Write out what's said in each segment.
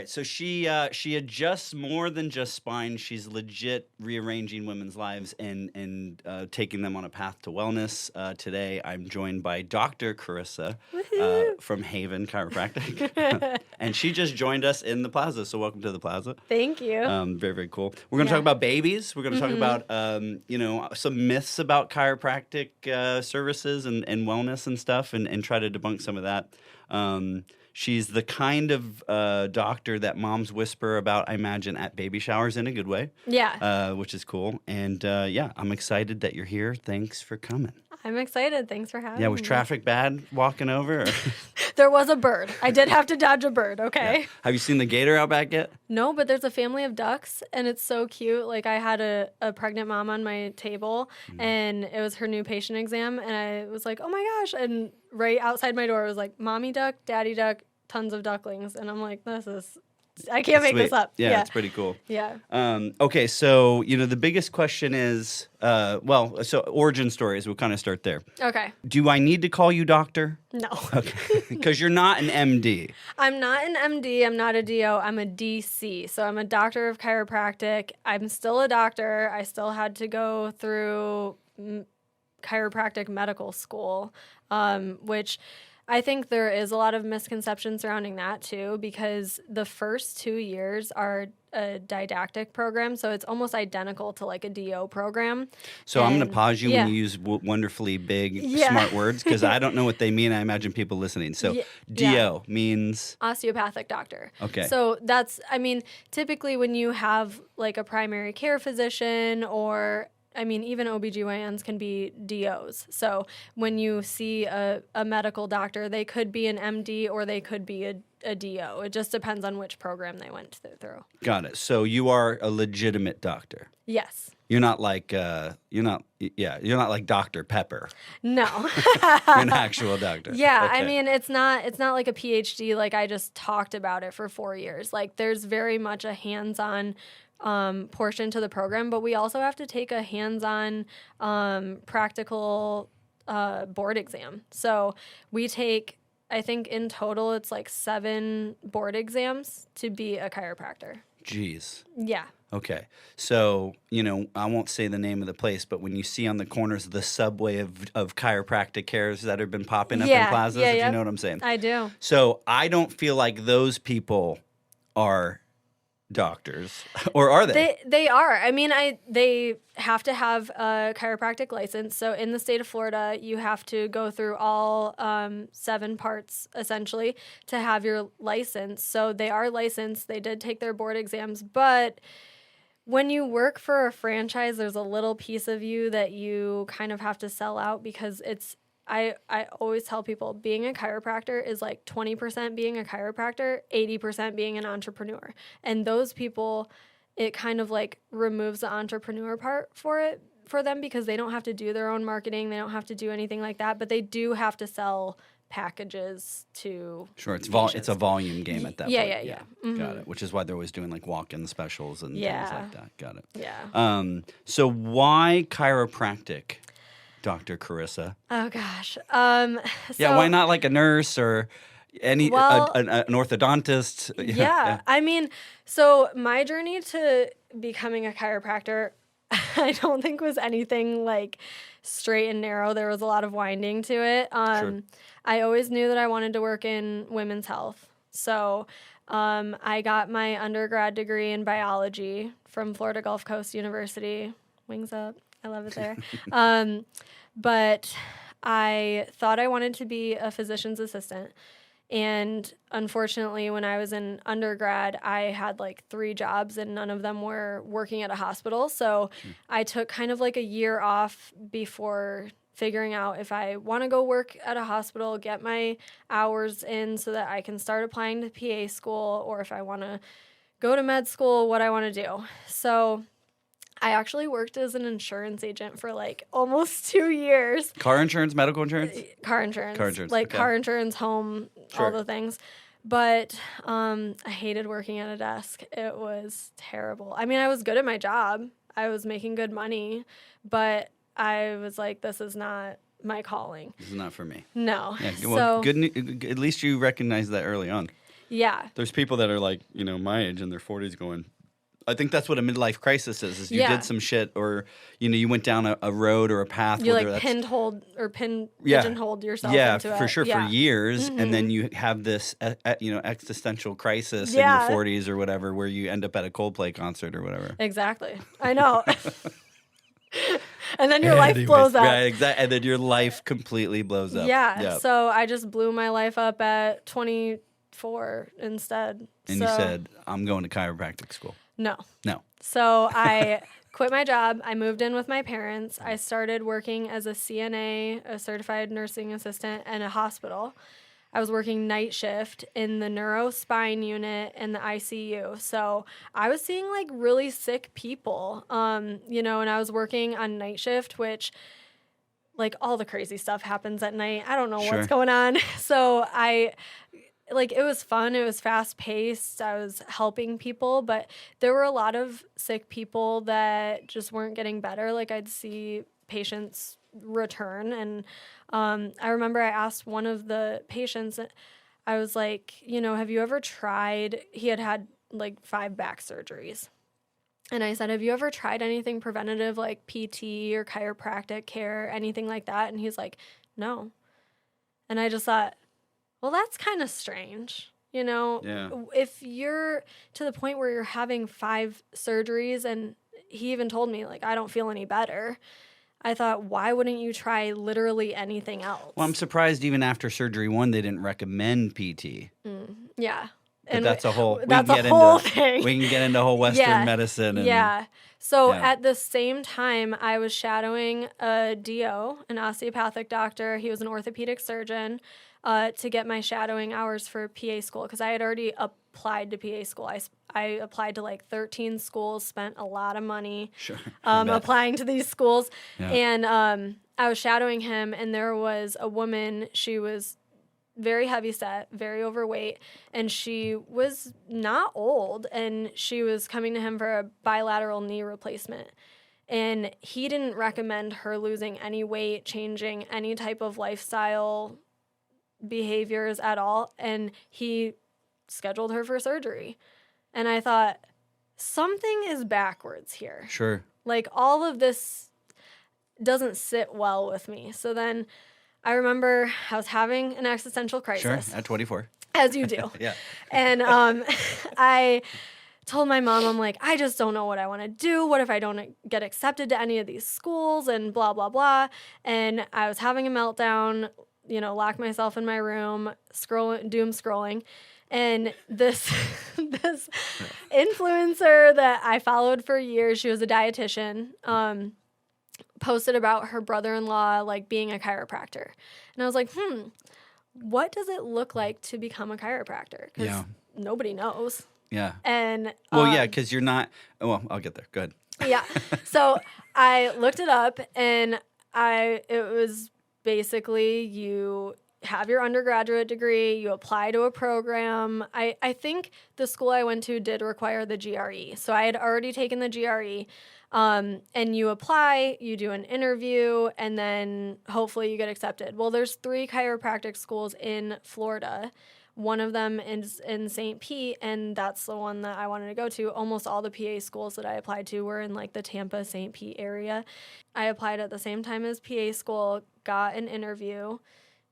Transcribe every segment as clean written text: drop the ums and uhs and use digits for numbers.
right. So she adjusts more than just spine. She's legit rearranging women's lives and taking them on a path to wellness. Today, I'm joined by Dr. Karissa from Haven Chiropractic, and she just joined us in the plaza. So welcome to the plaza. Thank you. Very, very cool. We're going to talk about babies. We're going to talk about some myths about chiropractic services and wellness and stuff, and try to debunk some of that. She's the kind of doctor that moms whisper about, I imagine, at baby showers in a good way. Yeah. Which is cool. And I'm excited that you're here. Thanks for coming. I'm excited. Thanks for having me. Yeah, was traffic bad walking over? Or? There was a bird. I did have to dodge a bird, okay? Yeah. Have you seen the gator out back yet? No, but there's a family of ducks, and it's so cute. Like, I had a pregnant mom on my table, and it was her new patient exam, and I was like, oh my gosh. And right outside my door was like, mommy duck, daddy duck, tons of ducklings. And I'm like, I can't make this up. Yeah, it's pretty cool. Yeah. Okay, so, the biggest question is, so origin stories, we'll kind of start there. Okay. Do I need to call you doctor? No. Okay, because you're not an MD. I'm not an MD. I'm not a DO. I'm a DC. So I'm a doctor of chiropractic. I'm still a doctor. I still had to go through chiropractic medical school, which I think there is a lot of misconception surrounding that too, because the first 2 years are a didactic program, so it's almost identical to like a DO program. So I'm going to pause you when you use wonderfully big, smart words, because I don't know what they mean. I imagine people listening. So DO means? Osteopathic doctor. Okay. So typically when you have like a primary care physician or even OBGYNs can be DOs. So when you see a medical doctor, they could be an MD or they could be a DO. It just depends on which program they went through. Got it. So you are a legitimate doctor. Yes. You're not like you're not like Dr. Pepper. No. You're an actual doctor. Yeah, okay. it's not like a PhD. Like, I just talked about it for 4 years. Like, there's very much a hands-on portion to the program, but we also have to take a hands-on practical board exam. So we take, I think in total it's like 7 board exams to be a chiropractor. Jeez. Yeah. Okay. So, I won't say the name of the place, but when you see on the corners of the subway of chiropractic cares that have been popping up in plazas, if you know what I'm saying. I do. So I don't feel like those people are doctors, or are they? They are. They have to have a chiropractic license. So in the state of Florida, you have to go through all 7 parts essentially to have your license. So they are licensed. They did take their board exams, but when you work for a franchise, there's a little piece of you that you kind of have to sell out, because I always tell people being a chiropractor is like 20% being a chiropractor, 80% being an entrepreneur. And those people, it kind of like removes the entrepreneur part for them, because they don't have to do their own marketing. They don't have to do anything like that, but they do have to sell packages to it's a volume game at that point. Yeah. Mm-hmm. Got it. Which is why they're always doing like walk-in specials and things like that. Got it. Yeah. So why chiropractic, Dr. Karissa? Oh gosh. Why not like a nurse or an orthodontist? Yeah. So my journey to becoming a chiropractor, I don't think was anything like straight and narrow. There was a lot of winding to it. Sure. I always knew that I wanted to work in women's health. So I got my undergrad degree in biology from Florida Gulf Coast University. Wings up. I love it there. But I thought I wanted to be a physician's assistant. And unfortunately, when I was in undergrad, I had like 3 jobs and none of them were working at a hospital. So I took kind of like a year off before figuring out if I want to go work at a hospital, get my hours in so that I can start applying to PA school, or if I want to go to med school, what I want to do. So I actually worked as an insurance agent for like almost 2 years. Car insurance, medical insurance? Car insurance. Car insurance. Like okay. car insurance, home, all the things. But I hated working at a desk. It was terrible. I was good at my job. I was making good money, but I was like, this is not my calling. This is not for me. No. Yeah, well, good. At least you recognized that early on. Yeah. There's people that are like, my age in their 40s going, I think that's what a midlife crisis is you did some shit or, you went down a road or a path. You like pigeonholed yourself into it. For sure, for years. And then you have this, existential crisis in your 40s or whatever where you end up at a Coldplay concert or whatever. Exactly. I know. And then your life blows up. Right, exactly. And then your life completely blows up. Yeah. So I just blew my life up at 24 instead. And you said, I'm going to chiropractic school. No. So I quit my job. I moved in with my parents. I started working as a CNA, a certified nursing assistant, in a hospital. I was working night shift in the neurospine unit and the ICU. So I was seeing like really sick people, and I was working on night shift, which like all the crazy stuff happens at night. I don't know what's going on. So it was fun. It was fast paced. I was helping people, but there were a lot of sick people that just weren't getting better. Like I'd see patients return. And I remember I asked one of the patients, I was like, have you ever tried, he had like 5 back surgeries. And I said, have you ever tried anything preventative like PT or chiropractic care, anything like that? And he's like, no. And I just thought, well, that's kind of strange, If you're to the point where you're having 5 surgeries, and he even told me, like, I don't feel any better. I thought, why wouldn't you try literally anything else? Well, I'm surprised even after surgery 1, they didn't recommend PT. Yeah. But and that's a whole thing. We can get into whole Western medicine. And, So at the same time, I was shadowing a DO, an osteopathic doctor. He was an orthopedic surgeon. To get my shadowing hours for PA school, because I had already applied to PA school. I applied to like 13 schools, spent a lot of money applying to these schools. Yeah. And I was shadowing him, and there was a woman. She was very heavy set, very overweight, and she was not old, and she was coming to him for a bilateral knee replacement. And he didn't recommend her losing any weight, changing any type of lifestyle behaviors at all, and he scheduled her for surgery. And I thought, something is backwards here. Sure. Like, all of this doesn't sit well with me. So then I remember I was having an existential crisis. Sure, at 24. As you do. Yeah. And I told my mom, I'm like, I just don't know what I want to do. What if I don't get accepted to any of these schools and blah, blah, blah. And I was having a meltdown, lock myself in my room, doom scrolling. And this influencer that I followed for years, she was a dietitian, posted about her brother-in-law, like, being a chiropractor. And I was like, what does it look like to become a chiropractor? Because nobody knows. Yeah. And because you're not. Well, I'll get there. Go ahead. Yeah. So I looked it up, and it was basically you have your undergraduate degree, you apply to a program. I think the school I went to did require the GRE. So I had already taken the GRE. And you apply, you do an interview, and then hopefully you get accepted. Well, there's 3 chiropractic schools in Florida. One of them is in St. Pete, and that's the one that I wanted to go to. Almost all the PA schools that I applied to were in like the Tampa, St. Pete area. I applied at the same time as PA school, got an interview,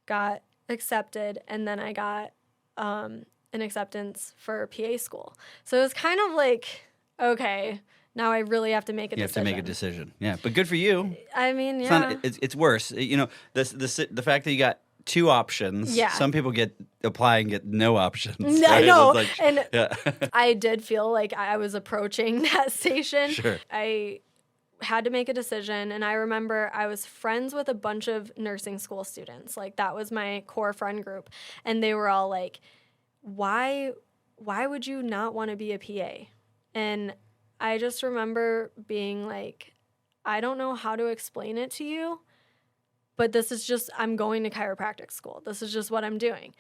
got accepted, and then I got an acceptance for PA school. So it was kind of like, okay, now I really have to make a decision. You have to make a decision. Yeah, but good for you. I mean, yeah. It's worse. The fact that you got 2 options. Yeah. Some people apply and get no options. I know. Like, and I did feel like I was approaching that station. Sure. I had to make a decision, and I remember I was friends with a bunch of nursing school students. Like, that was my core friend group, and they were all like, why would you not want to be a PA? And I just remember being like, I don't know how to explain it to you, but this is just, I'm going to chiropractic school. This is just what I'm doing.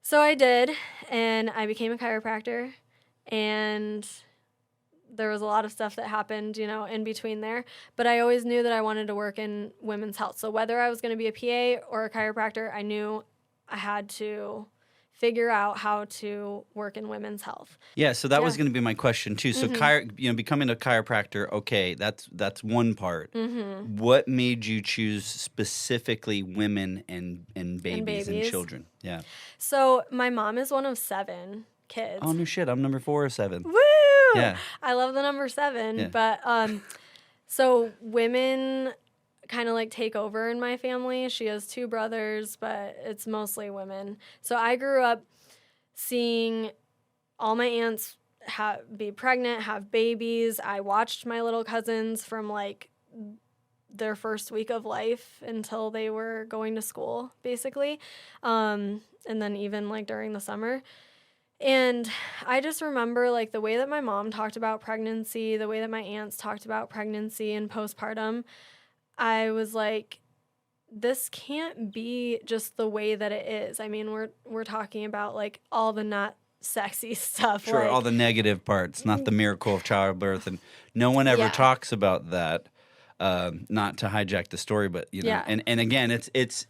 So I did, and I became a chiropractor, and there was a lot of stuff that happened, in between there. But I always knew that I wanted to work in women's health. So whether I was going to be a PA or a chiropractor, I knew I had to figure out how to work in women's health. Yeah, so that was going to be my question too. So, becoming a chiropractor, okay, that's one part. What made you choose specifically women and babies and children? Yeah. So my mom is one of 7 kids. Oh no shit! I'm number 4 or 7. Woo! Yeah. I love the number 7, Yeah. but so women kind of like take over in my family. She has 2 brothers, but it's mostly women. So I grew up seeing all my aunts be pregnant, have babies. I watched my little cousins from like their first week of life until they were going to school, basically. And then even like during the summer. And I just remember like the way that my mom talked about pregnancy, the way that my aunts talked about pregnancy and postpartum, I was like, this can't be just the way that it is. I mean, we're talking about like all the not sexy stuff. Sure, like, all the negative parts, not the miracle of childbirth, and no one ever talks about that. Not to hijack the story, but you know, and again, it's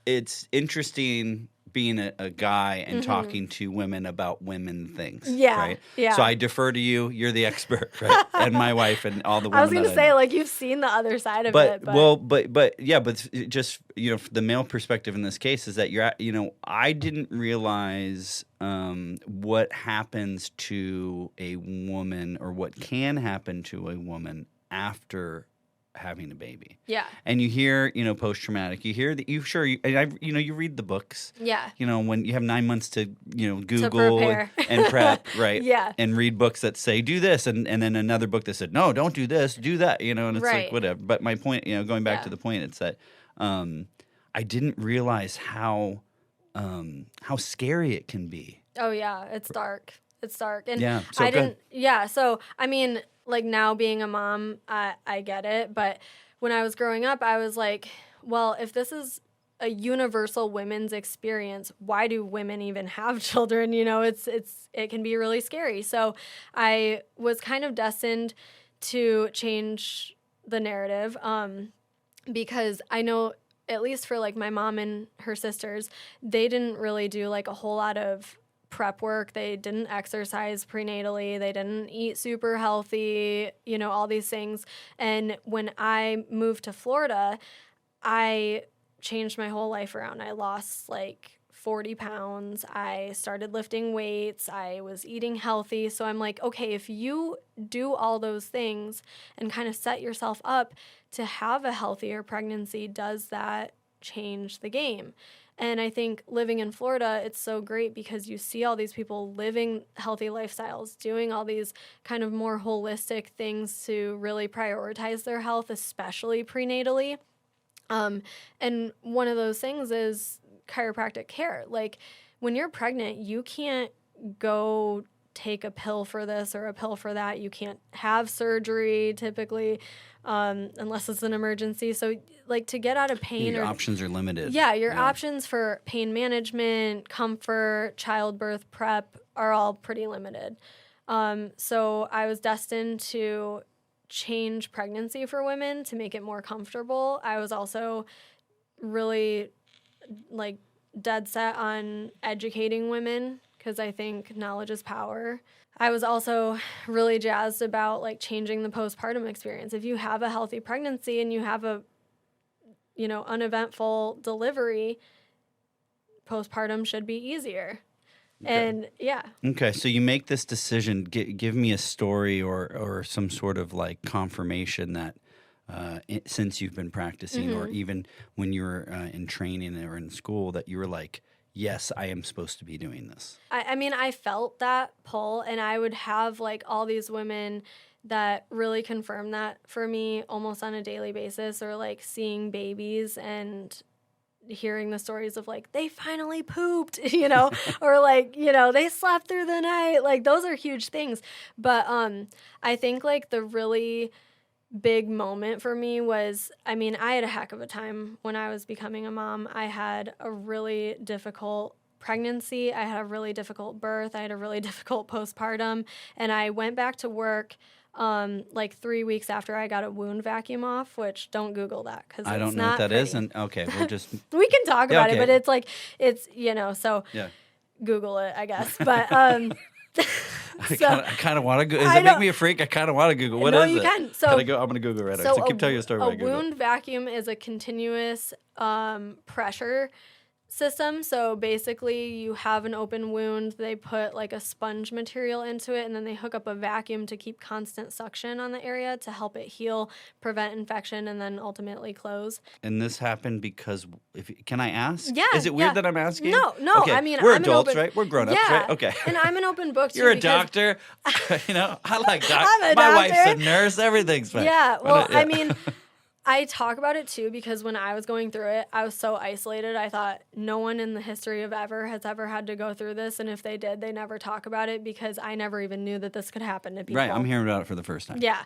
interesting being a guy and talking to women about women things. Yeah. Right? Yeah. So I defer to you. You're the expert, right? And my wife and all the women. I was going to say, know. like, you've seen the other side of it. But just, you know, the male perspective in this case is that I didn't realize what happens to a woman or what can happen to a woman after having a baby. Yeah. And you hear, post-traumatic. You hear that you read the books. Yeah. When you have 9 months to, Google and prep, right? Yeah. And read books that say, do this. And then another book that said, no, don't do this, do that, and it's like, whatever. But my point, going back to the point, it's that I didn't realize how scary it can be. Oh, yeah. It's dark. It's dark. And yeah. So I didn't, so, I mean, like now being a mom, I get it. But when I was growing up, I was like, well, if this is a universal women's experience, why do women even have children? It can be really scary. So I was kind of destined to change the narrative because I know, at least for like my mom and her sisters, they didn't really do like a whole lot of prep work. They didn't exercise prenatally. They didn't eat super healthy, all these things. And when I moved to Florida, I changed my whole life around. I lost like 40 pounds. I started lifting weights. I was eating healthy. So I'm like, okay, if you do all those things and kind of set yourself up to have a healthier pregnancy, does that change the game? And I think living in Florida, it's so great because you see all these people living healthy lifestyles, doing all these kind of more holistic things to really prioritize their health, especially prenatally. And one of those things is chiropractic care. Like when you're pregnant, you can't go take a pill for this or a pill for that. You can't have surgery typically unless it's an emergency. So like to get out of pain. Your options are limited. Yeah, your options for pain management, comfort, childbirth prep are all pretty limited. So I was destined to change pregnancy for women to make it more comfortable. I was also really like dead set on educating women because I think knowledge is power. I was also really jazzed about like changing the postpartum experience. If you have a healthy pregnancy and you have a, uneventful delivery, postpartum should be easier. Okay. And yeah. Okay, so you make this decision. Give me a story or some sort of like confirmation that since you've been practicing or even when you were in training or in school that you were like, yes, I am supposed to be doing this. I mean, I felt that pull, and I would have like all these women that really confirmed that for me almost on a daily basis, or like seeing babies and hearing the stories of like, they finally pooped, or like, they slept through the night. Like those are huge things. But I think like the really big moment for me was, I mean, I had a heck of a time when I was becoming a mom. I had a really difficult pregnancy. I had a really difficult birth. I had a really difficult postpartum. And I went back to work like 3 weeks after I got a wound vacuum off, which don't Google that because I don't know what that is. And okay, we'll just we can talk about it, but it's like so yeah. Google it, I guess. But I kind of want to go. Does it make me a freak? I kind of want to Google. What is it? You can. So I'm going to Google right now. So keep telling you a story about Google. A wound vacuum is a continuous pressure system. So basically you have an open wound, they put like a sponge material into it, and then they hook up a vacuum to keep constant suction on the area to help it heal, prevent infection, and then ultimately close. And this happened because, can I ask? Yeah. Is it weird that I'm asking? No. Okay. I mean, we're adults, right? We're grown-ups, yeah, right? Okay. And I'm an open book too. You're a doctor. I like doctors. I'm a doctor. My wife's a nurse. Everything's fine. Yeah. Well, I mean, I talk about it too because when I was going through it, I was so isolated. I thought no one in the history of ever has ever had to go through this. And if they did, they never talk about it because I never even knew that this could happen to people. Right. I'm hearing about it for the first time. Yeah.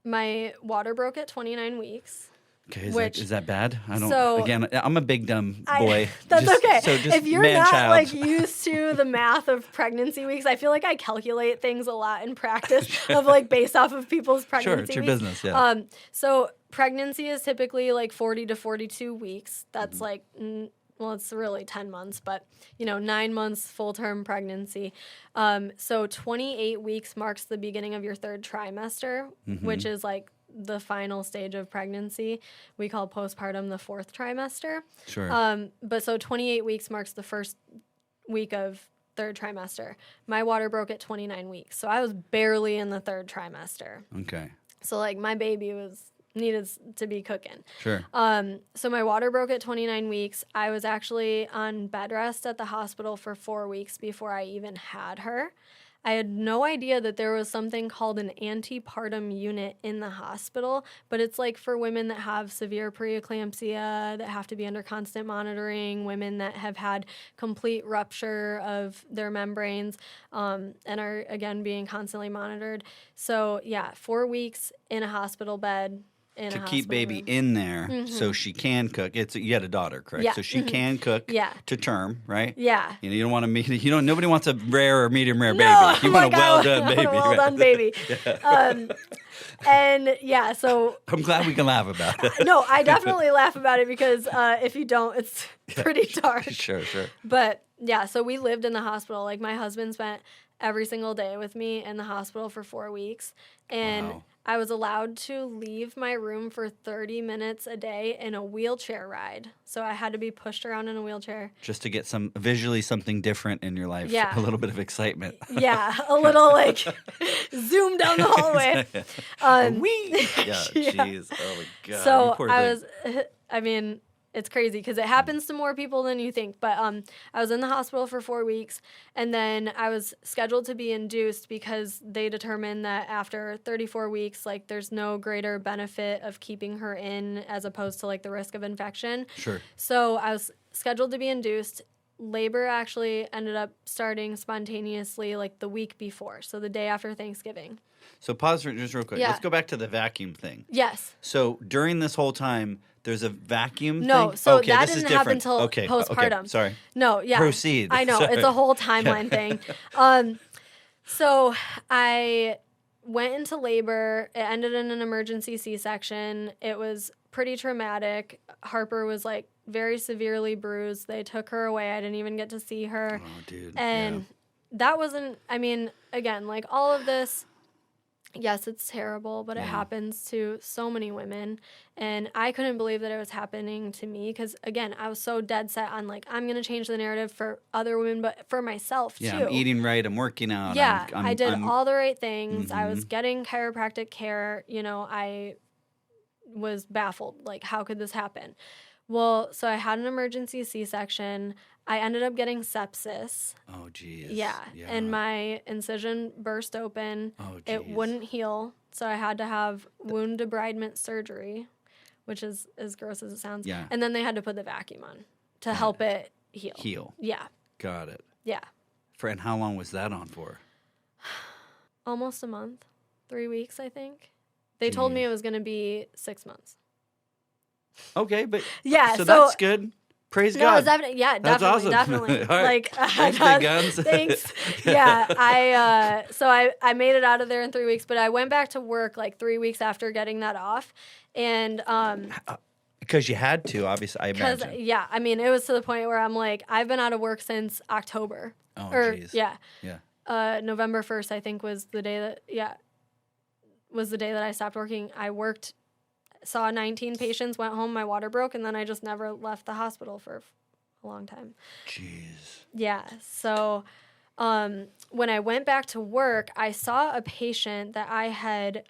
My water broke at 29 weeks. Okay, is that bad? Again, I'm a big dumb boy. That's okay. So just if you're not like used to the math of pregnancy weeks, I feel like I calculate things a lot in practice of like based off of people's pregnancy weeks. Sure, it's your business, yeah. So pregnancy is typically like 40 to 42 weeks. That's like, well, it's really 10 months, but 9 months full-term pregnancy. So 28 weeks marks the beginning of your third trimester, which is like the final stage of pregnancy. We call postpartum the fourth trimester. Sure. But so 28 weeks marks the first week of third trimester. My water broke at 29 weeks. So I was barely in the third trimester. Okay. So like my baby needed to be cooking. Sure. So my water broke at 29 weeks. I was actually on bed rest at the hospital for 4 weeks before I even had her. I had no idea that there was something called an antepartum unit in the hospital, but it's like for women that have severe preeclampsia, that have to be under constant monitoring, women that have had complete rupture of their membranes and are, again, being constantly monitored. So, 4 weeks in a hospital bed. To keep baby in there so she can cook. You had a daughter, correct? Yeah. So she can cook to term, right? Yeah. You don't want to nobody wants a rare or medium rare baby. No, You want a well-done baby. A well-done baby. And so. I'm glad we can laugh about it. No, I definitely laugh about it because if you don't, it's pretty dark. Sure. But so we lived in the hospital. Like my husband spent every single day with me in the hospital for 4 weeks. And wow. I was allowed to leave my room for 30 minutes a day in a wheelchair ride. So I had to be pushed around in a wheelchair. Just to get visually something different in your life. Yeah. A little bit of excitement. Yeah. A little like zoom down the hallway. Jeez. Oh my God. So it's crazy because it happens to more people than you think. But I was in the hospital for 4 weeks, and then I was scheduled to be induced because they determined that after 34 weeks, like there's no greater benefit of keeping her in as opposed to like the risk of infection. Sure. So I was scheduled to be induced. Labor actually ended up starting spontaneously like the week before, so the day after Thanksgiving. So pause for just real quick. Yeah. Let's go back to the vacuum thing. Yes. So during this whole time, there's a vacuum No, thing? so Okay, that this is didn't happen different. until postpartum. Okay, sorry. No, yeah. Proceed. I know. Sorry. It's a whole timeline thing. So I went into labor. It ended in an emergency C-section. It was pretty traumatic. Harper was like very severely bruised. They took her away. I didn't even get to see her. Oh, dude. And that wasn't, again, like all of this, yes, it's terrible, but it happens to so many women. And I couldn't believe that it was happening to me because, again, I was so dead set on, like, I'm going to change the narrative for other women, but for myself, too. Yeah, I'm eating right. I'm working out. Yeah, I did all the right things. I was getting chiropractic care. I was baffled. Like, how could this happen? Well, so I had an emergency C-section. I ended up getting sepsis. Oh, geez. Yeah. And my incision burst open. Oh, geez. It wouldn't heal, so I had to have wound debridement surgery, which is as gross as it sounds. Yeah. And then they had to put the vacuum on to help it heal. Yeah. Got it. Yeah. And how long was that on for? Almost a month. 3 weeks, I think. They told me it was going to be 6 months. Okay, but yeah, so that's good. Praise God. It's definitely, That's awesome. Definitely. All right. Like, thanks, big guns. Thanks. Yeah, I made it out of there in 3 weeks, but I went back to work like 3 weeks after getting that off, and Because you had to, obviously, I imagine. Yeah, I mean, it was to the point where I'm like, I've been out of work since October. Oh, jeez. Yeah. Yeah. November 1st, I think, was the day that I stopped working. I worked, saw 19 patients, went home, my water broke, and then I just never left the hospital for a long time. Jeez. Yeah. So when I went back to work, I saw a patient that I had,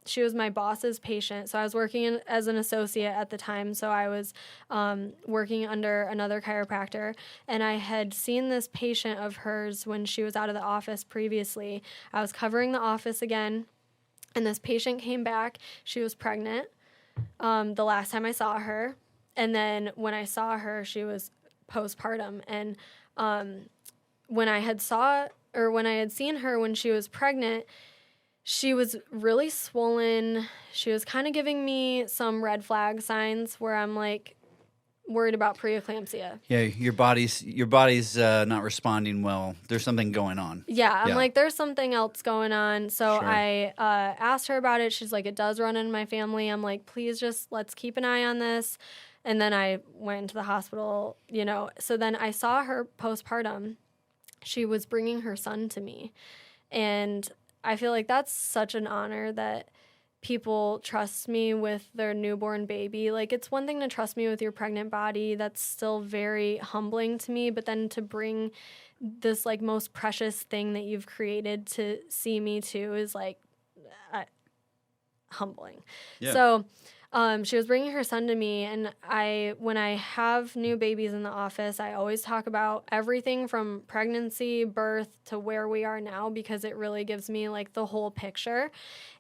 she was my boss's patient. So I was working as an associate at the time. So I was working under another chiropractor. And I had seen this patient of hers when she was out of the office previously. I was covering the office again. And this patient came back. She was pregnant the last time I saw her. And then when I saw her, she was postpartum. And when I had seen her when she was pregnant, she was really swollen. She was kind of giving me some red flag signs where I'm like worried about preeclampsia. Yeah, your body's not responding well. There's something going on. Yeah, I'm like, there's something else going on. So Sure. I asked her about it. She's like, it does run in my family. I'm like, please just let's keep an eye on this. And then I went into the hospital, So then I saw her postpartum. She was bringing her son to me. And I feel like that's such an honor that people trust me with their newborn baby. Like, it's one thing to trust me with your pregnant body. That's still very humbling to me. But then to bring this, like, most precious thing that you've created to see me too is, like, humbling. Yeah. So she was bringing her son to me, and when I have new babies in the office, I always talk about everything from pregnancy, birth, to where we are now, because it really gives me, like, the whole picture.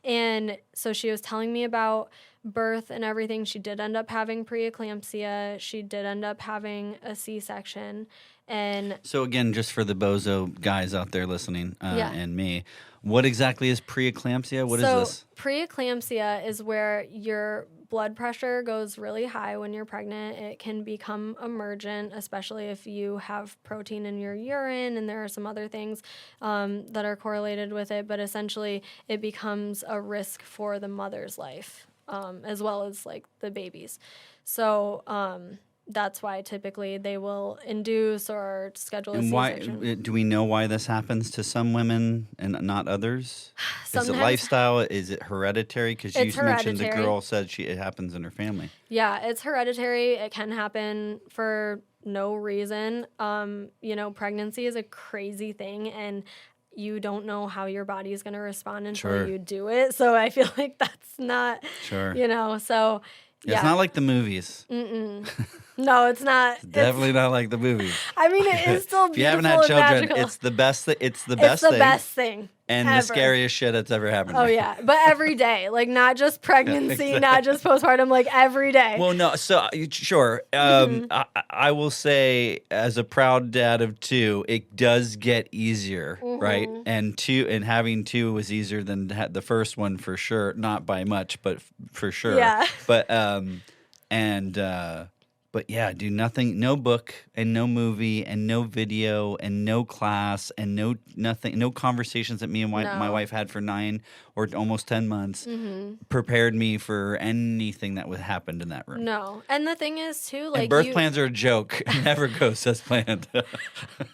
And so she was telling me about birth and everything. She did end up having preeclampsia. She did end up having a C-section. And so again, just for the bozo guys out there listening and me, what exactly is preeclampsia? What is this? Preeclampsia is where your blood pressure goes really high when you're pregnant. It can become emergent, especially if you have protein in your urine, and there are some other things that are correlated with it. But essentially, it becomes a risk for the mother's life, as well as, like, the baby's. So that's why typically they will induce or schedule a C-section. Why do we know why this happens to some women and not others? Is it lifestyle? Is it hereditary? Because you mentioned the girl said it happens in her family. Yeah, it's hereditary. It can happen for no reason. Pregnancy is a crazy thing, and you don't know how your body is going to respond until you do it. So I feel like that's not, so... Yeah. It's not like the movies. No, it's not. It's definitely not like the movies. I mean, it is still beautiful. If you haven't had children, magical. It's the best. It's the best thing. And ever. The scariest shit that's ever happened. Oh yeah, but every day, like, not just pregnancy, not just postpartum, like every day. Well, no, so sure. I will say, as a proud dad of two, it does get easier, right? And having two was easier than the first one for sure. Not by much, but for sure. Yeah. But yeah, do nothing, no book and no movie and no video and no class and no conversations that me and my wife had for 9 or almost 10 months prepared me for anything that would happen in that room. No. And the thing is too, like, and birth plans are a joke. It never goes as planned.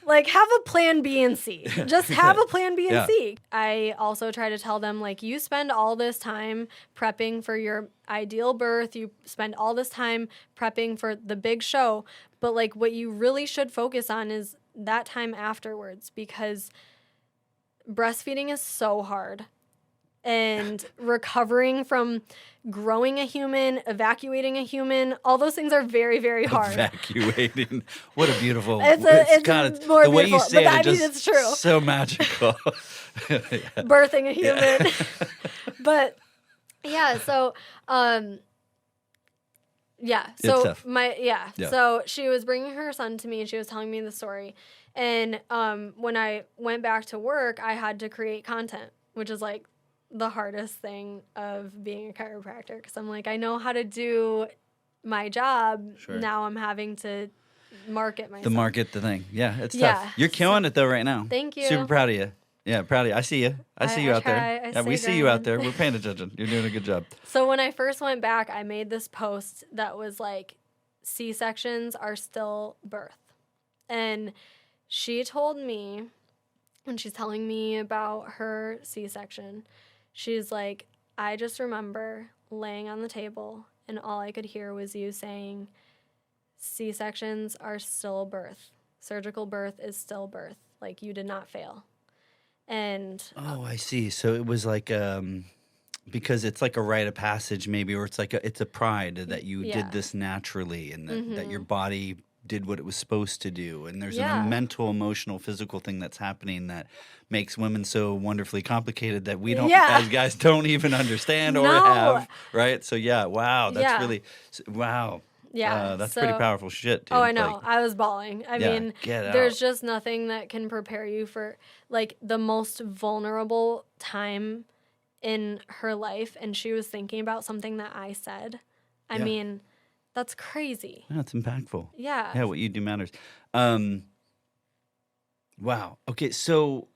Like, have a plan B and C. Just have a plan B and C. I also try to tell them, like, you spend all this time prepping for your ideal birth. You spend all this time prepping for the big show. But, like, what you really should focus on is that time afterwards, because breastfeeding is so hard. And recovering from growing a human, evacuating a human, all those things are very, very hard. Evacuating. What a beautiful... It's more the way beautiful, you say but it, it's true. So magical. Birthing a human. But, yeah, so... So it's tough. So she was bringing her son to me, and she was telling me the story. And when I went back to work, I had to create content, which is, like, the hardest thing of being a chiropractor, because I'm like, I know how to do my job. Sure. Now I'm having to market myself. The thing. Yeah, it's tough. You're killing it though right now. Thank you. Super proud of you. Yeah, proud of you. I see you. I see you out there. I Yeah, we stay see you out grinding. there. We're paying attention. You're doing a good job. So when I first went back, I made this post that was like, C-sections are still birth. And she told me, when she's telling me about her C-section, she's like, I just remember laying on the table and all I could hear was you saying, C-sections are still birth. Surgical birth is still birth. Like, you did not fail. And Oh, I see. So it was like because it's like a rite of passage maybe, or it's like it's a pride that you did this naturally, and that your body did what it was supposed to do. And there's a mental, emotional, physical thing that's happening that makes women so wonderfully complicated that we don't, as guys, don't even understand or have, right? So wow, that's really, wow. Yeah. That's pretty powerful shit, dude. Oh, I know. I was bawling. I mean, there's out. just nothing that can prepare you for, like, the most vulnerable time in her life. And she was thinking about something that I said. I mean, that's crazy. Yeah, it's impactful. Yeah. Yeah, what you do matters. Wow. Okay, so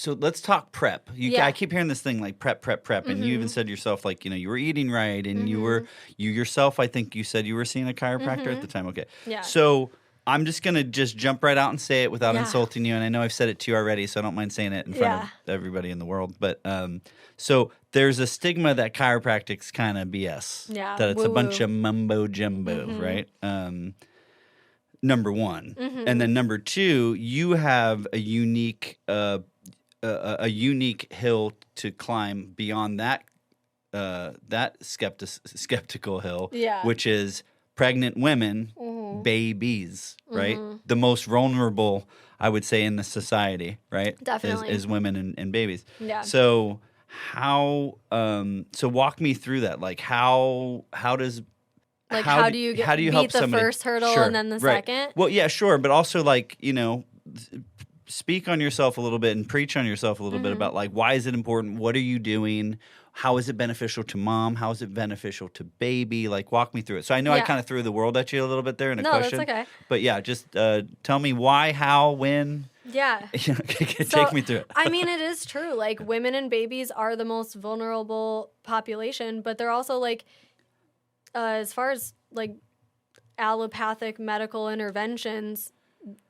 let's talk prep. I keep hearing this thing like prep, and you even said yourself, like, you were eating right, and you yourself, I think you said you were seeing a chiropractor at the time. Okay. Yeah. So I'm just gonna jump right out and say it without insulting you, and I know I've said it to you already, so I don't mind saying it in front of everybody in the world. But so there's a stigma that chiropractic's kind of BS. Yeah. That it's a bunch of mumbo jumbo, right? Number one, and then number two, you have a unique hill to climb beyond that skeptical hill, which is pregnant women, babies, right? The most vulnerable, I would say, in the society, right? Definitely. Is women and babies. Yeah. So so walk me through that. Like how does how do you beat help the somebody? first hurdle and then the Right. second? Well, yeah, sure, but also, like, speak on yourself a little bit and preach on yourself a little bit about, like, why is it important? What are you doing? How is it beneficial to mom? How is it beneficial to baby? Like, walk me through it. So I know I kind of threw the world at you a little bit there in a question. No, that's okay. But yeah, just tell me why, how, when. Yeah. Take me through it. I mean, it is true. Like, women and babies are the most vulnerable population, but they're also, like, as far as, like, allopathic medical interventions,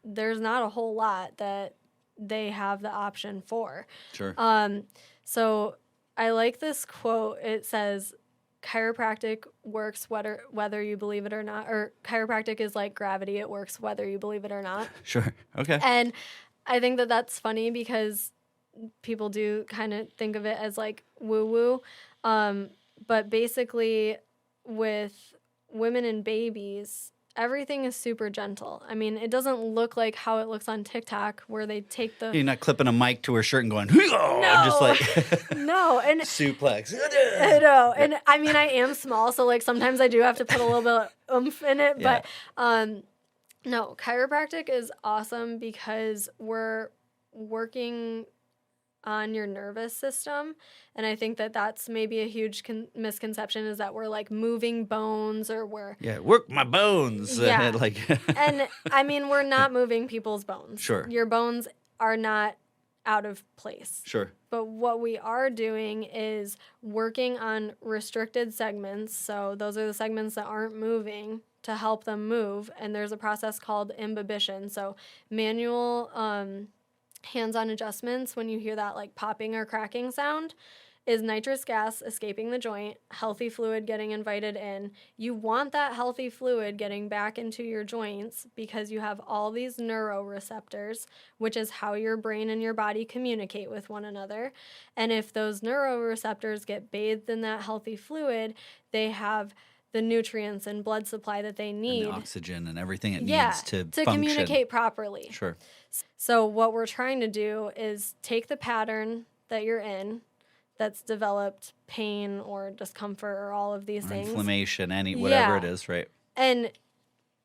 there's not a whole lot that they have the option for. Sure. So I like this quote. It says, chiropractic works whether you believe it or not, or chiropractic is like gravity. It works whether you believe it or not. Sure. Okay. And I think that that's funny because people do kind of think of it as like woo-woo. But basically with women and babies, everything is super gentle. I mean, it doesn't look like how it looks on TikTok where they take the... You're not clipping a mic to her shirt and going, no! Just like... No, and... suplex. I know. And I mean, I am small, so like sometimes I do have to put a little bit of oomph in it. Yeah. But no, chiropractic is awesome because we're working on your nervous system. And I think that that's maybe a huge misconception is that we're like moving bones or we're... Yeah, work my bones. Yeah. Like And I mean, we're not moving people's bones. Sure. Your bones are not out of place. Sure. But what we are doing is working on restricted segments. So those are the segments that aren't moving to help them move. And there's a process called imbibition. So manual hands-on adjustments, when you hear that like popping or cracking sound, is nitrous gas escaping the joint, healthy fluid getting invited in. You want that healthy fluid getting back into your joints because you have all these neuroreceptors, which is how your brain and your body communicate with one another. And if those neuroreceptors get bathed in that healthy fluid, they have the nutrients and blood supply that they need. And the oxygen and everything it needs to function. Communicate properly. Sure. So what we're trying to do is take the pattern that you're in that's developed pain or discomfort or all of these things. Inflammation, whatever it is, right? And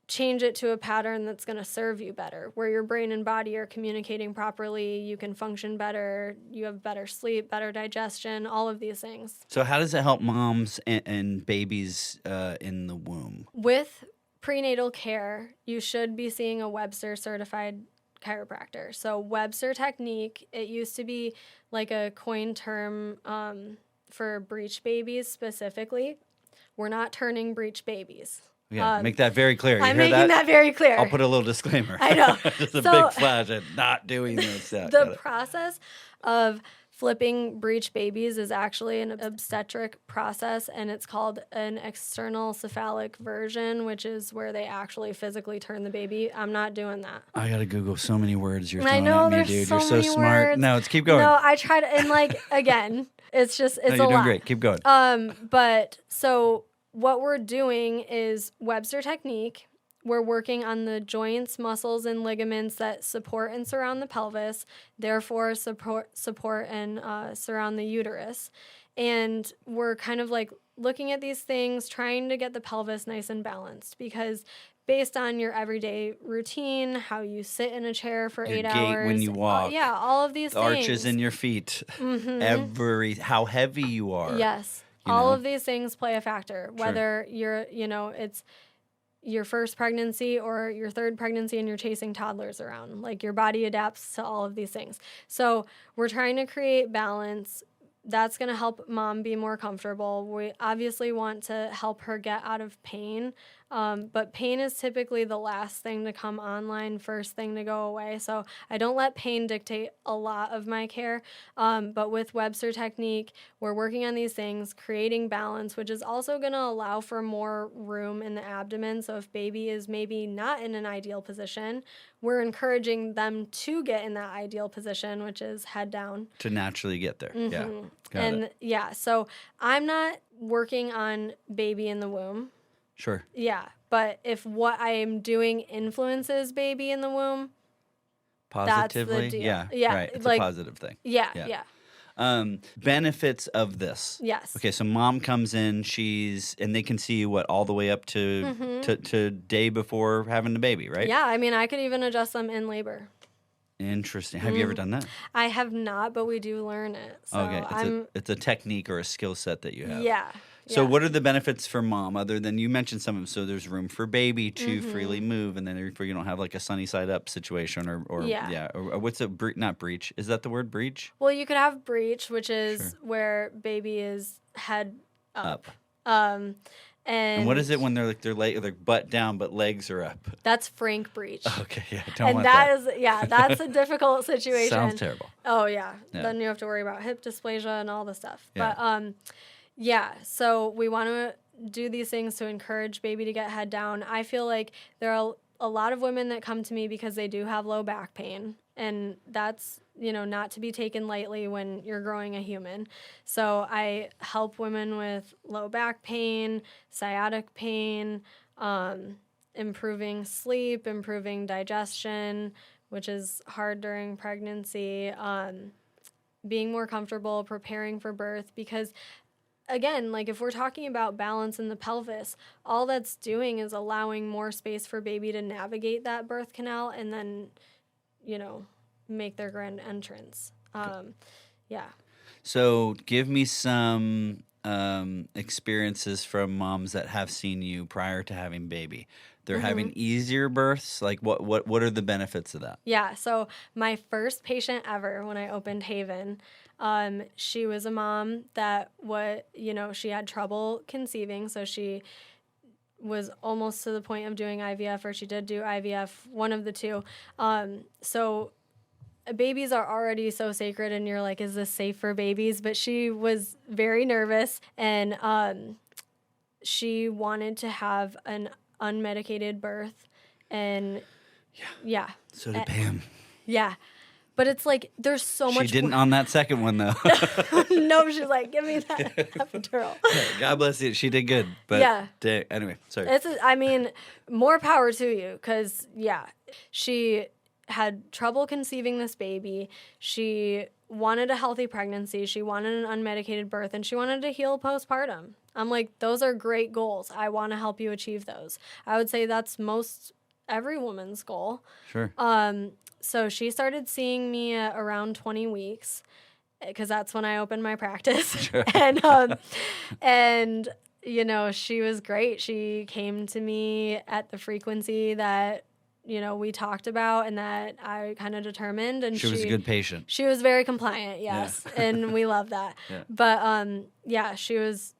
change it to a pattern that's going to serve you better, where your brain and body are communicating properly, you can function better, you have better sleep, better digestion, all of these things. So how does it help moms and babies in the womb? With prenatal care, you should be seeing a Webster certified chiropractor. So Webster technique, it used to be like a coined term for breech babies specifically. We're not turning breech babies. Yeah, make that very clear. I'm making that very clear. I'll put a little disclaimer. I know. Just a big flash at not doing this. Yeah, the process of flipping breech babies is actually an obstetric process, and it's called an external cephalic version, which is where they actually physically turn the baby. I'm not doing that. I got to Google so many words you're throwing I know, at me, there's dude. so You're so many smart. words. No, let's keep going. No, I tried, and like, again, it's just, it's you're a doing lot. great. Keep going. But so what we're doing is Webster technique. We're working on the joints, muscles, and ligaments that support and surround the pelvis, therefore support and surround the uterus. And we're kind of like looking at these things, trying to get the pelvis nice and balanced, because based on your everyday routine, how you sit in a chair for your 8 gait hours. when you walk. All of these the things. arches in your feet. Mm-hmm. How heavy you are. Yes. All of these things play a factor, whether you're, it's your first pregnancy or your third pregnancy and you're chasing toddlers around. Like, your body adapts to all of these things. So we're trying to create balance. That's going to help mom be more comfortable. We obviously want to help her get out of pain, but pain is typically the last thing to come online, first thing to go away. So I don't let pain dictate a lot of my care, but with Webster technique, we're working on these things, creating balance, which is also going to allow for more room in the abdomen. So if baby is maybe not in an ideal position, we're encouraging them to get in that ideal position, which is head down. To naturally get there. Mm-hmm. Yeah. Got it. Yeah, so I'm not working on baby in the womb. Sure. Yeah, but if what I am doing influences baby in the womb, positively, that's the deal. Yeah, right. It's like, a positive thing. Yeah. Benefits of this. Yes. Okay, so mom comes in, and they can see you all the way up to to day before having the baby, right? Yeah, I mean, I could even adjust them in labor. Interesting. Have you ever done that? I have not, but we do learn it. So okay, it's a technique or a skill set that you have. Yeah. So what are the benefits for mom other than you mentioned some of them? So there's room for baby to freely move, and then therefore you don't have like a sunny side up situation or what's not breech? Is that the word, breech? Well, you could have breech, which is where baby is head up. And what is it when they're their butt down but legs are up? That's frank breech. Okay, yeah, that's a difficult situation. Sounds terrible. Oh yeah. Then you have to worry about hip dysplasia and all the stuff. Yeah. But so we want to do these things to encourage baby to get head down. I feel like there are a lot of women that come to me because they do have low back pain, and that's not to be taken lightly when you're growing a human. So I help women with low back pain, sciatic pain, improving sleep, improving digestion, which is hard during pregnancy, being more comfortable preparing for birth, because again, like if we're talking about balance in the pelvis, all that's doing is allowing more space for baby to navigate that birth canal and then, make their grand entrance. So give me some experiences from moms that have seen you prior to having baby. They're having easier births. Like what are the benefits of that? Yeah. So my first patient ever when I opened Haven, she was a mom that she had trouble conceiving. So she was almost to the point of doing IVF, or she did do IVF, one of the two. So babies are already so sacred, and you're like, is this safe for babies? But she was very nervous, and she wanted to have an unmedicated birth. And yeah. So did Pam. Yeah. But it's like, there's so much. She didn't on that second one, though. No, she's like, give me that epidural. God bless you. She did good. But anyway, sorry. More power to you, because, she had trouble conceiving this baby. She wanted a healthy pregnancy. She wanted an unmedicated birth, and she wanted to heal postpartum. I'm like, those are great goals. I want to help you achieve those. I would say that's every woman's goal. Sure. So she started seeing me at around 20 weeks, because that's when I opened my practice. Sure. And she was great. She came to me at the frequency that we talked about and that I kind of determined. And she was a good patient. She was very compliant, yes, and we love that. Yeah. But she was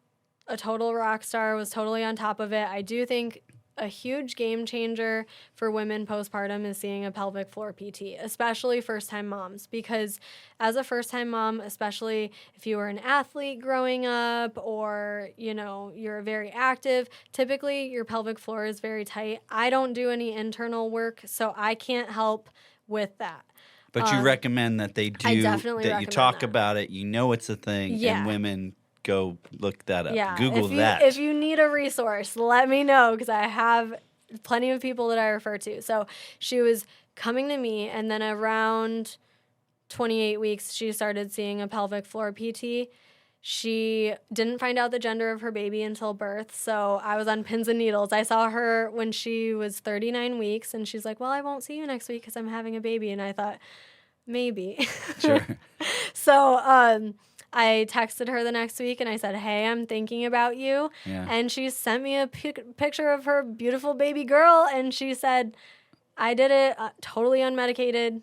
a total rock star, was totally on top of it. I do think a huge game changer for women postpartum is seeing a pelvic floor PT, especially first-time moms, because as a first-time mom, especially if you were an athlete growing up or, you're very active, typically your pelvic floor is very tight. I don't do any internal work, so I can't help with that. But you recommend that they do, I definitely that you talk about it, it's a thing, and women go look that up. Yeah. Google that. If you need a resource, let me know, because I have plenty of people that I refer to. So she was coming to me, and then around 28 weeks, she started seeing a pelvic floor PT. She didn't find out the gender of her baby until birth, so I was on pins and needles. I saw her when she was 39 weeks, and she's like, well, I won't see you next week because I'm having a baby. And I thought, maybe. Sure. So I texted her the next week and I said, hey, I'm thinking about you. Yeah. And she sent me a picture of her beautiful baby girl. And she said, I did it totally unmedicated.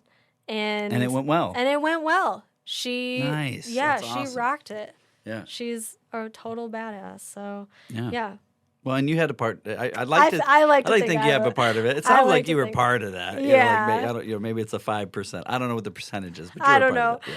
And it went well. And it went well. Nice. Yeah, That's she awesome. rocked it. Yeah. She's a total badass. So, yeah. yeah. Well, and you had a part. I like to think you have a part of it. It sounds like you were part of that. Yeah. Maybe it's a 5%. I don't know what the percentage is, but I don't know. Yeah.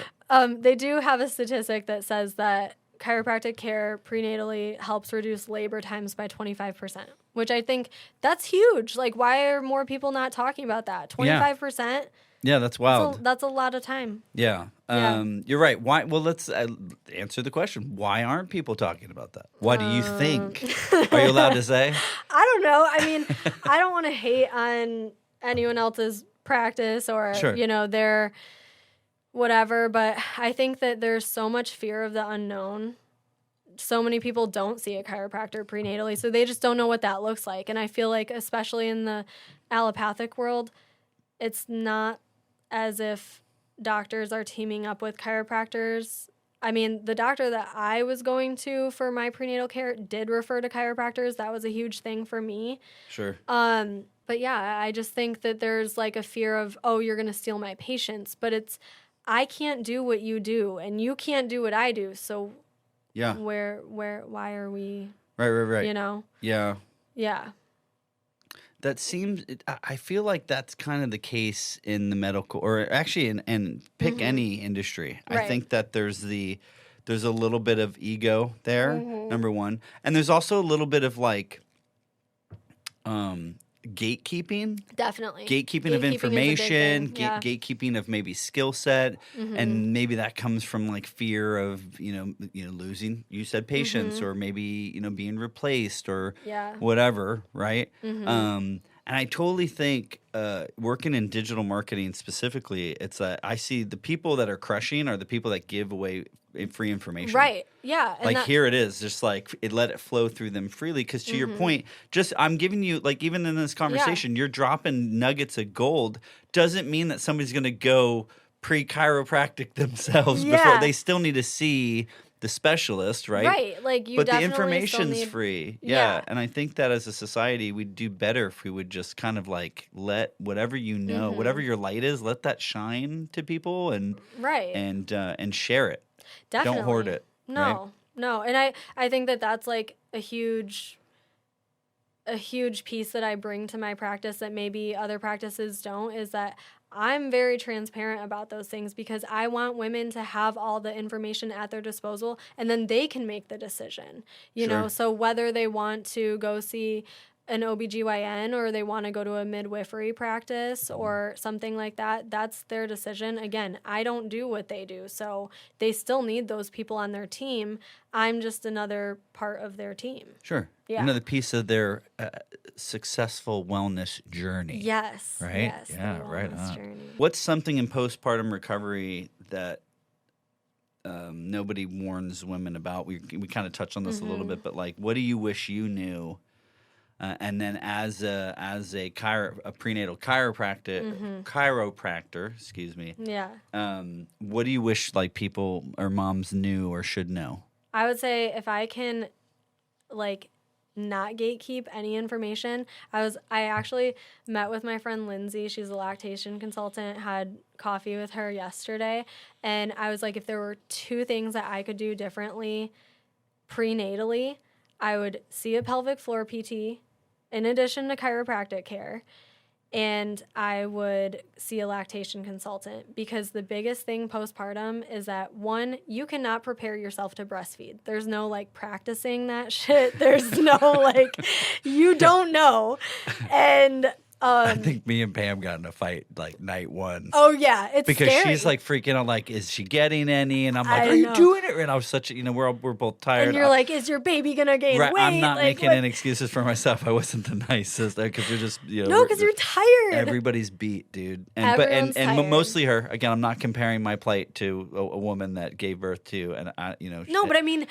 They do have a statistic that says that chiropractic care prenatally helps reduce labor times by 25%, which I think that's huge. Like, why are more people not talking about that? 25%? Yeah, that's wild. That's a lot of time. Yeah. You're right. Why? Well, let's answer the question. Why aren't people talking about that? What do you think? Are you allowed to say? I don't know. I mean, I don't want to hate on anyone else's practice or, their whatever, but I think that there's so much fear of the unknown. So many people don't see a chiropractor prenatally, so they just don't know what that looks like. And I feel like, especially in the allopathic world, it's not as if doctors are teaming up with chiropractors. I mean, the doctor that I was going to for my prenatal care did refer to chiropractors. That was a huge thing for me. Sure. But yeah, I just think that there's like a fear of, oh, you're going to steal my patients. But I can't do what you do, and you can't do what I do. So yeah, why are we? Right. Yeah. Yeah. That seems. I feel like that's kind of the case in the medical, or actually, in pick any industry. Right. I think that there's a little bit of ego there. Number one, and there's also a little bit of like, gatekeeping. Definitely. Gatekeeping of information, gatekeeping of maybe skill set, and maybe that comes from like fear of losing. You said patience, or maybe being replaced, or whatever, right? And I totally think working in digital marketing specifically, I see the people that are crushing are the people that give away free information. Right. Yeah. And here it is, just like let it flow through them freely. Because to your point, I'm giving you, like, even in this conversation, you're dropping nuggets of gold. Doesn't mean that somebody's going to go pre-chiropractic themselves before. They still need to see the specialist, right? Right. Like, but the information's free. Yeah. And I think that as a society, we'd do better if we would just kind of like let whatever whatever your light is, let that shine to people and share it. Definitely. Don't hoard it. No. And I think that that's like a huge piece that I bring to my practice that maybe other practices don't, is that I'm very transparent about those things, because I want women to have all the information at their disposal, and then they can make the decision, you know? So whether they want to go see an OBGYN or they want to go to a midwifery practice or something like that, that's their decision. Again, I don't do what they do, so they still need those people on their team. I'm just another part of their team. Sure. Yeah. Another piece of their successful wellness journey. Yes. Right? Yes, yeah, right on. journey. What's something in postpartum recovery that nobody warns women about? We kind of touched on this a little bit, but like, what do you wish you knew? And then as a prenatal chiropractor, excuse me. Yeah. What do you wish like people or moms knew or should know? I would say if I can like not gatekeep any information. I actually met with my friend Lindsay. She's a lactation consultant, had coffee with her yesterday. And I was like, if there were 2 things that I could do differently prenatally, I would see a pelvic floor PT in addition to chiropractic care. And I would see a lactation consultant, because the biggest thing postpartum is that, 1, you cannot prepare yourself to breastfeed. There's no like practicing that shit. There's no like, you don't know. And I think me and Pam got in a fight like night 1. oh yeah, it's because scary. she's like freaking out, like, is she getting any? And I'm like, I are you know. doing it? And I was such a, we're both tired. And you're like, is your baby gonna gain right, weight? I'm not like, making what? any excuses for myself. I wasn't the nicest because you're just No, because you're tired. Everybody's beat, dude. And Everyone's and tired. mostly her. Again, I'm not comparing my plight to a woman that gave birth to, and No, but I mean,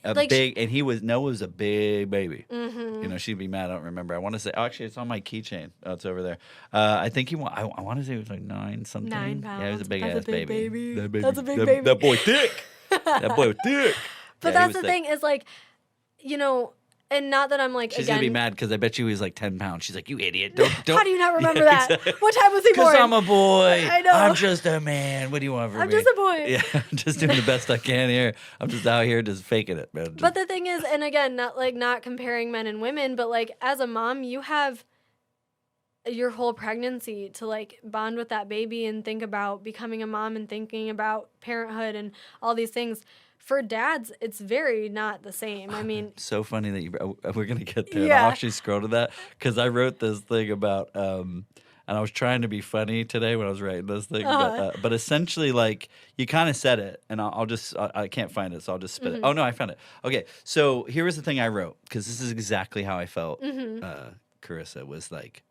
a like, big, and Noah was a big baby. mm-hmm. She'd be mad. I don't remember. I want to say, actually, it's on my keychain. Oh, it's over there. I think I want to say it was like 9 something. 9 pounds. Yeah, it was a big That's ass a big baby. That baby. That's a big baby. That boy thick. That boy was thick. But Yeah, he that's was the thick. thing is like, and not that I'm like, She's again, gonna be mad because I bet you he was like 10 pounds. She's like, you idiot! Don't. How do you not remember Yeah, that? exactly. What time was he born? Because I'm a boy. I know. I'm just a man. What do you want from me? I'm just a boy. Yeah, I'm just doing the best I can here. I'm just out here just faking it, man. But the thing is, and again, not comparing men and women, but like as a mom, you have your whole pregnancy to like bond with that baby and think about becoming a mom and thinking about parenthood and all these things. For dads, it's very not the same. I mean, so funny that we're gonna get there. Yeah. I'll actually scroll to that because I wrote this thing about, and I was trying to be funny today when I was writing this thing, but essentially, like, you kind of said it, and I can't find it, so I'll just spit it. Oh no, I found it. Okay, so here was the thing I wrote, because this is exactly how I felt. Karissa was like,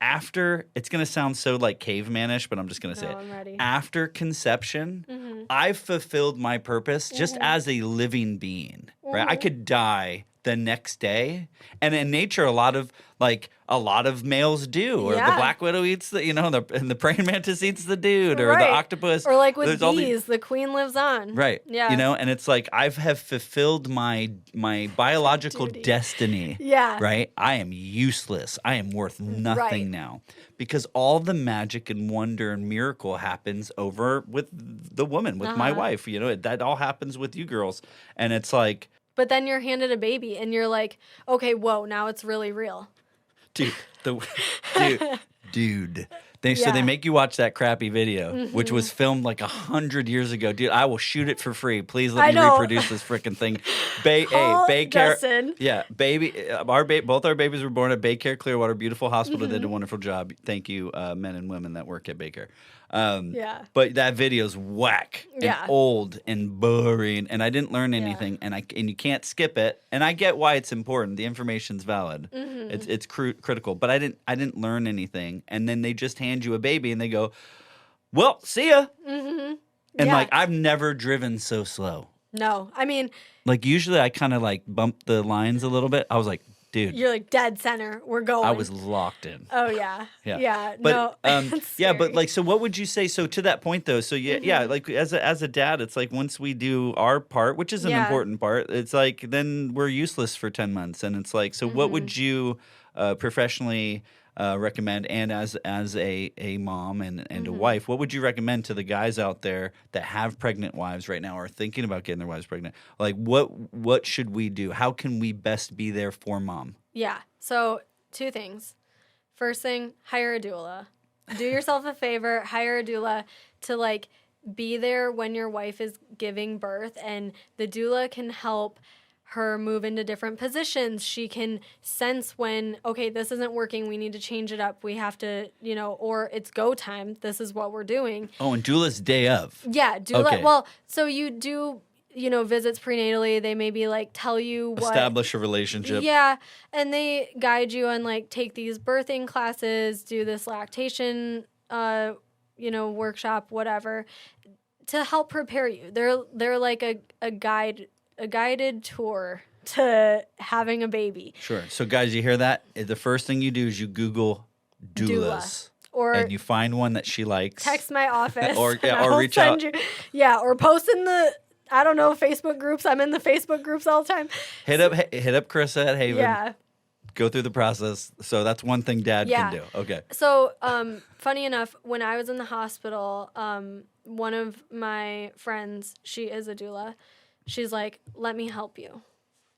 after, it's going to sound so like cavemanish, but I'm just going to say it. I'm ready. After conception, I've fulfilled my purpose just as a living being, right? I could die the next day. And in nature, a lot of males do. Or the Yeah. black widow eats the praying mantis eats the dude, or the Right. octopus. Or like with There's all bees, the queen lives on. Right. Yeah. And it's like I have fulfilled my biological Duty. destiny. Yeah. Right? I am useless. I am worth nothing Right. now. Because all the magic and wonder and miracle happens over with the woman, with my wife. That all happens with you girls. And it's like, But then you're handed a baby and you're like, okay, whoa, now it's really real. dude. So Yeah. they make you watch that crappy video, which was filmed like 100 years ago. Dude, I will shoot it for free. Please let I me know. reproduce this freaking thing. Call Baycare. Justin. Yeah, both our babies were born at Baycare Clearwater. Beautiful hospital. They did a wonderful job. Thank you, men and women that work at Baycare. Yeah. But that video's whack and Yeah. old and boring, and I didn't learn anything. And you can't skip it. And I get why it's important. The information's valid. It's critical. But I didn't learn anything. And then they just hand you a baby and they go, "Well, see ya." And Yeah. like, I've never driven so slow. No, I mean, Like, usually I kind of like bump the lines a little bit. I was like, dude, you're like dead center. We're going. I was locked in. Oh yeah. Yeah. Yeah. But no. it's yeah, but scary. like, so what would you say? So to that point though, so yeah, like as a dad, it's like once we do our part, which is an Yeah. important part, it's like then we're useless for 10 months, and it's like, so what would you professionally recommend, and as a mom and a wife, what would you recommend to the guys out there that have pregnant wives right now or are thinking about getting their wives pregnant? Like, what should we do? How can we best be there for mom? Yeah. So 2 things. First thing, hire a doula. Do yourself a favor, hire a doula to like be there when your wife is giving birth, and the doula can help her move into different positions. She can sense when, okay, this isn't working, we need to change it up. We have to, or it's go time. This is what we're doing. Oh, and doula's day of. Yeah, doula. Okay. Well, so you do, visits prenatally. They maybe like tell you what. Establish a relationship. Yeah, and they guide you on like take these birthing classes, do this lactation, workshop, whatever, to help prepare you. They're like a guided tour to having a baby. Sure. So, guys, you hear that? The first thing you do is you Google doulas. Or and you find one that she likes. text my office. Or and I'll reach send out. or post in the I don't know, Facebook groups. I'm in the Facebook groups all the time. Hit up Karissa at Haven. Yeah. Go through the process. So that's one thing Dad can do. Okay. So, funny enough, when I was in the hospital, one of my friends, she is a doula, she's like, let me help you,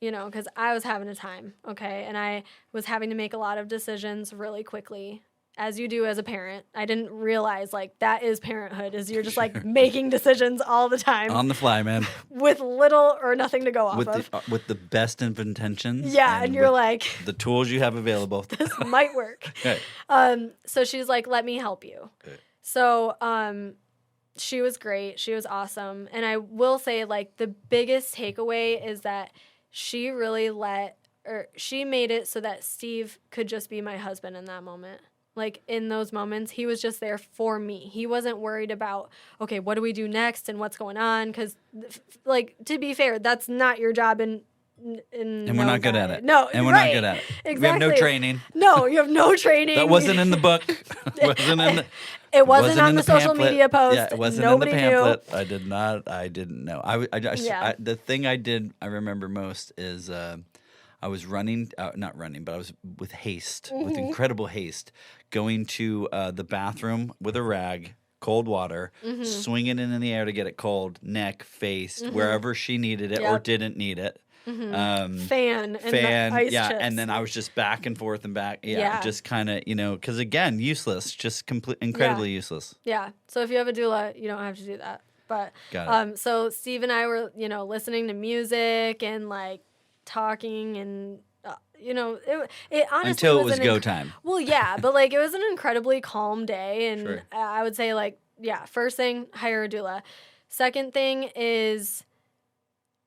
because I was having a time, okay? And I was having to make a lot of decisions really quickly, as you do as a parent. I didn't realize, like, that is parenthood, is you're just, like, making decisions all the time. On the fly, man. With little or nothing to go off of. With the best of intentions. Yeah, and you're like... the tools you have available. This might work. Okay. So she's like, let me help you. Okay. So she was great. She was awesome. And I will say, like, the biggest takeaway is that she really she made it so that Steve could just be my husband in that moment. Like, in those moments, he was just there for me. He wasn't worried about, okay, what do we do next and what's going on? Because, like, to be fair, that's not your job and we're not good at it. No, and we're not good at it. Exactly. We have no training. No, you have no training. That wasn't in the book. It wasn't on the social pamphlet. media post. Yeah, it wasn't Nobody in the pamphlet. knew. I didn't know. The thing I did, I remember most is I was not running, but I was with haste, with incredible haste, going to the bathroom with a rag, cold water, swinging it in the air to get it cold, neck, face, wherever she needed it or didn't need it. Fan, and ice chips. And then I was just back and forth and back, just kind of, because again, useless, just incredibly useless. Yeah. So if you have a doula, you don't have to do that. But so Steve and I were, listening to music and like talking and. It honestly until it was go time. Well, yeah, but like it was an incredibly calm day, and I would say like first thing, hire a doula. Second thing is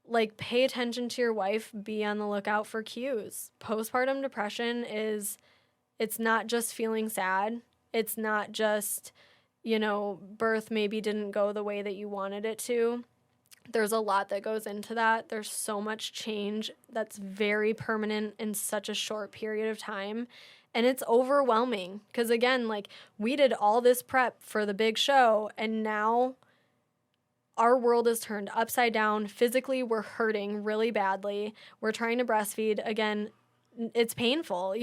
like pay attention to your wife. Be on the lookout for cues. Postpartum depression it's not just feeling sad. It's not just birth maybe didn't go the way that you wanted it to. There's a lot that goes into that. There's so much change that's very permanent in such a short period of time. And it's overwhelming because, again, like we did all this prep for the big show and now our world is turned upside down. Physically, we're hurting really badly. We're trying to breastfeed. Again, it's painful.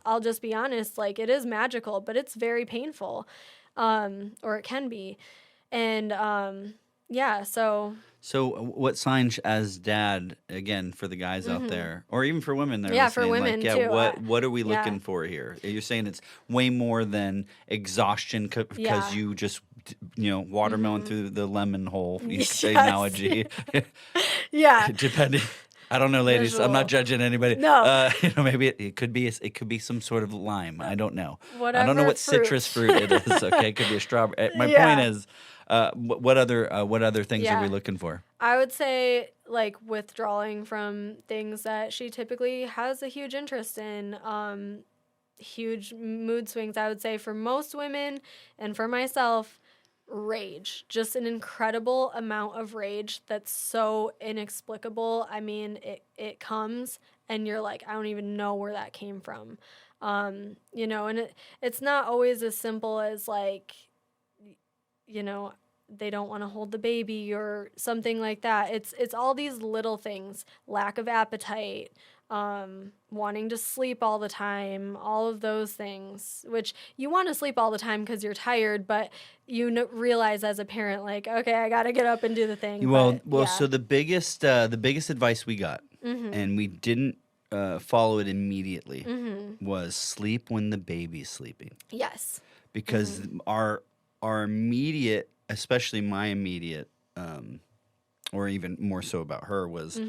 I'll just be honest. Like it is magical, but it's very painful or it can be. And So what signs as dad, again, for the guys out there, or even for women there for women too. What are we looking for here? You're saying it's way more than exhaustion because you just, watermelon through the lemon hole, analogy. Depending. I don't know, ladies. Visual. I'm not judging anybody. No. Maybe it could be some sort of lime. I don't know. Whatever I don't know what fruit. citrus fruit it is. Okay, it could be a strawberry. My point is, what other things are we looking for? I would say like withdrawing from things that she typically has a huge interest in. Huge mood swings. I would say for most women and for myself. Rage, just an incredible amount of rage that's so inexplicable. I mean, it comes and you're like, I don't even know where that came from. And it's not always as simple as like, they don't want to hold the baby or something like that. It's all these little things, lack of appetite, wanting to sleep all the time, all of those things, which you want to sleep all the time because you're tired, but you realize as a parent, like, okay, I got to get up and do the thing. So the biggest advice we got, and we didn't follow it immediately, was sleep when the baby's sleeping. Yes. Because our immediate, especially my immediate, or even more so about her was,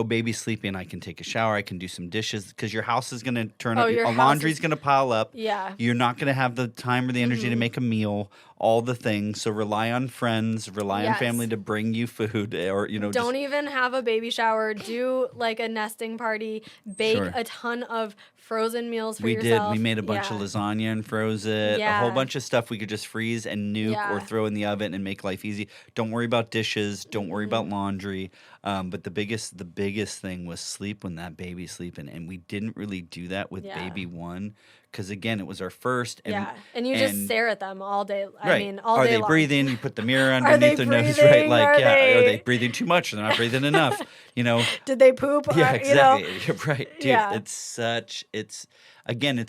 baby's sleeping, I can take a shower, I can do some dishes, because your house is going to turn up, laundry's going to pile up, you're not going to have the time or the energy to make a meal, all the things, so rely on friends, rely on family to bring you food, or, Don't even have a baby shower, do like a nesting party, bake a ton of frozen meals for yourself. We made a bunch of lasagna and froze it, a whole bunch of stuff we could just freeze and nuke or throw in the oven and make life easy. Don't worry about dishes, don't worry about laundry. But the biggest thing was sleep when that baby's sleeping, and we didn't really do that with baby one because again, it was our first. And, and you just stare at them all day. I right. mean, all are day they long. breathing? You put the mirror Are underneath they their nose, breathing? right? Like, Are are they breathing too much? They're not breathing enough. You know. Did they poop? Yeah, exactly. You know? You're right, dude. Yeah. It's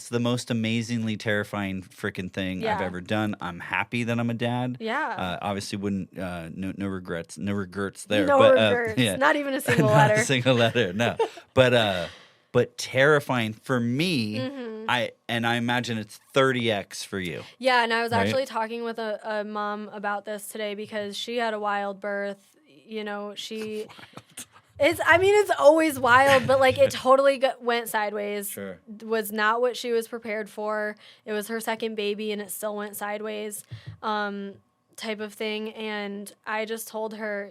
the most amazingly terrifying freaking thing I've ever done. I'm happy that I'm a dad. Yeah. Obviously, wouldn't no regrets there. No but, regrets. Not even a single not letter. a single letter. No, but terrifying for me. I imagine it's 30x for you. Yeah, and I was Right? actually talking with a mom about this today because she had a wild birth. You know, she. It's always wild, but like it totally went sideways. Sure. Was not what she was prepared for. It was her second baby, and it still went sideways, type of thing. And I just told her,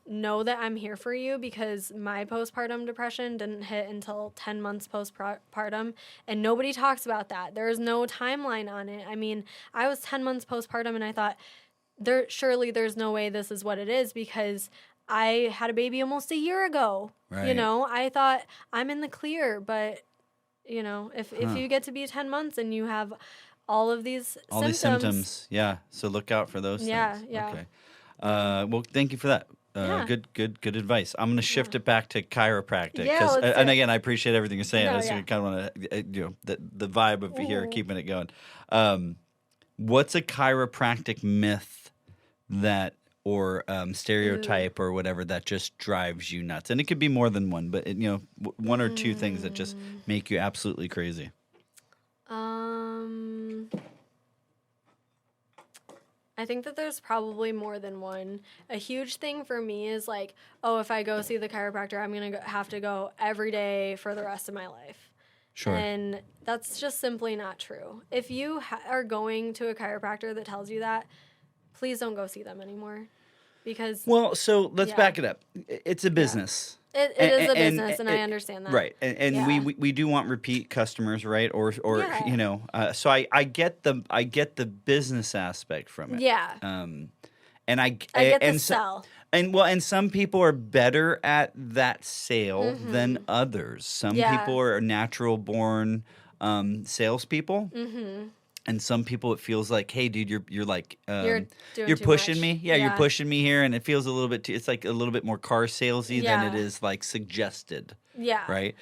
know that I'm here for you because my postpartum depression didn't hit until 10 months postpartum, and nobody talks about that. There is no timeline on it. I mean, I was 10 months postpartum, and I thought, surely there's no way this is what it is because I had a baby almost a year ago. Right. I thought I'm in the clear, but if you get to be 10 months and you have all of these symptoms, yeah. So look out for those things. Yeah. Okay. Well, thank you for that. Good advice. I'm going to shift it back to chiropractic. Yeah, let's do and it. again, I appreciate everything you're saying. No, I just kind of want to, the vibe of here, keeping it going. What's a chiropractic myth that or stereotype or whatever that just drives you nuts? And it could be more than one, but one or two things that just make you absolutely crazy. I think that there's probably more than one. A huge thing for me is like, if I go see the chiropractor, I'm going to have to go every day for the rest of my life. Sure. And that's just simply not true. If you are going to a chiropractor that tells you that, please don't go see them anymore, because so let's back it up. It's a business. It is a business, and I understand that. Right, and we do want repeat customers, right? Or so I get the business aspect from it. Yeah. And I get the sell. And some people are better at that sale than others. Some people are natural born salespeople. Mm-hmm. And some people, it feels like, hey, dude, you're like, you're pushing me. Yeah, you're pushing me here, and it feels a little bit. It's like a little bit more car salesy than it is like suggested. Yeah. Right.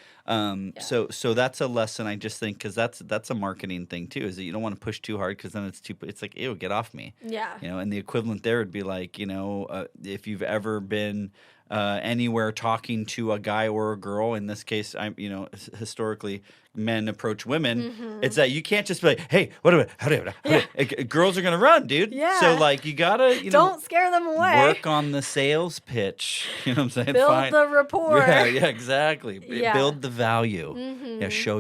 So that's a lesson. I just think because that's a marketing thing too. Is that you don't want to push too hard because then it's like, ew, get off me. Yeah. And the equivalent there would be like, if you've ever been anywhere talking to a guy or a girl, in this case, historically men approach women. It's that you can't just be like, hey, girls are gonna run, dude. Yeah. So like you gotta don't scare them away. Work on the sales pitch. You know what I'm saying? Build the rapport. Yeah, exactly. Yeah. Build the value. Yeah, show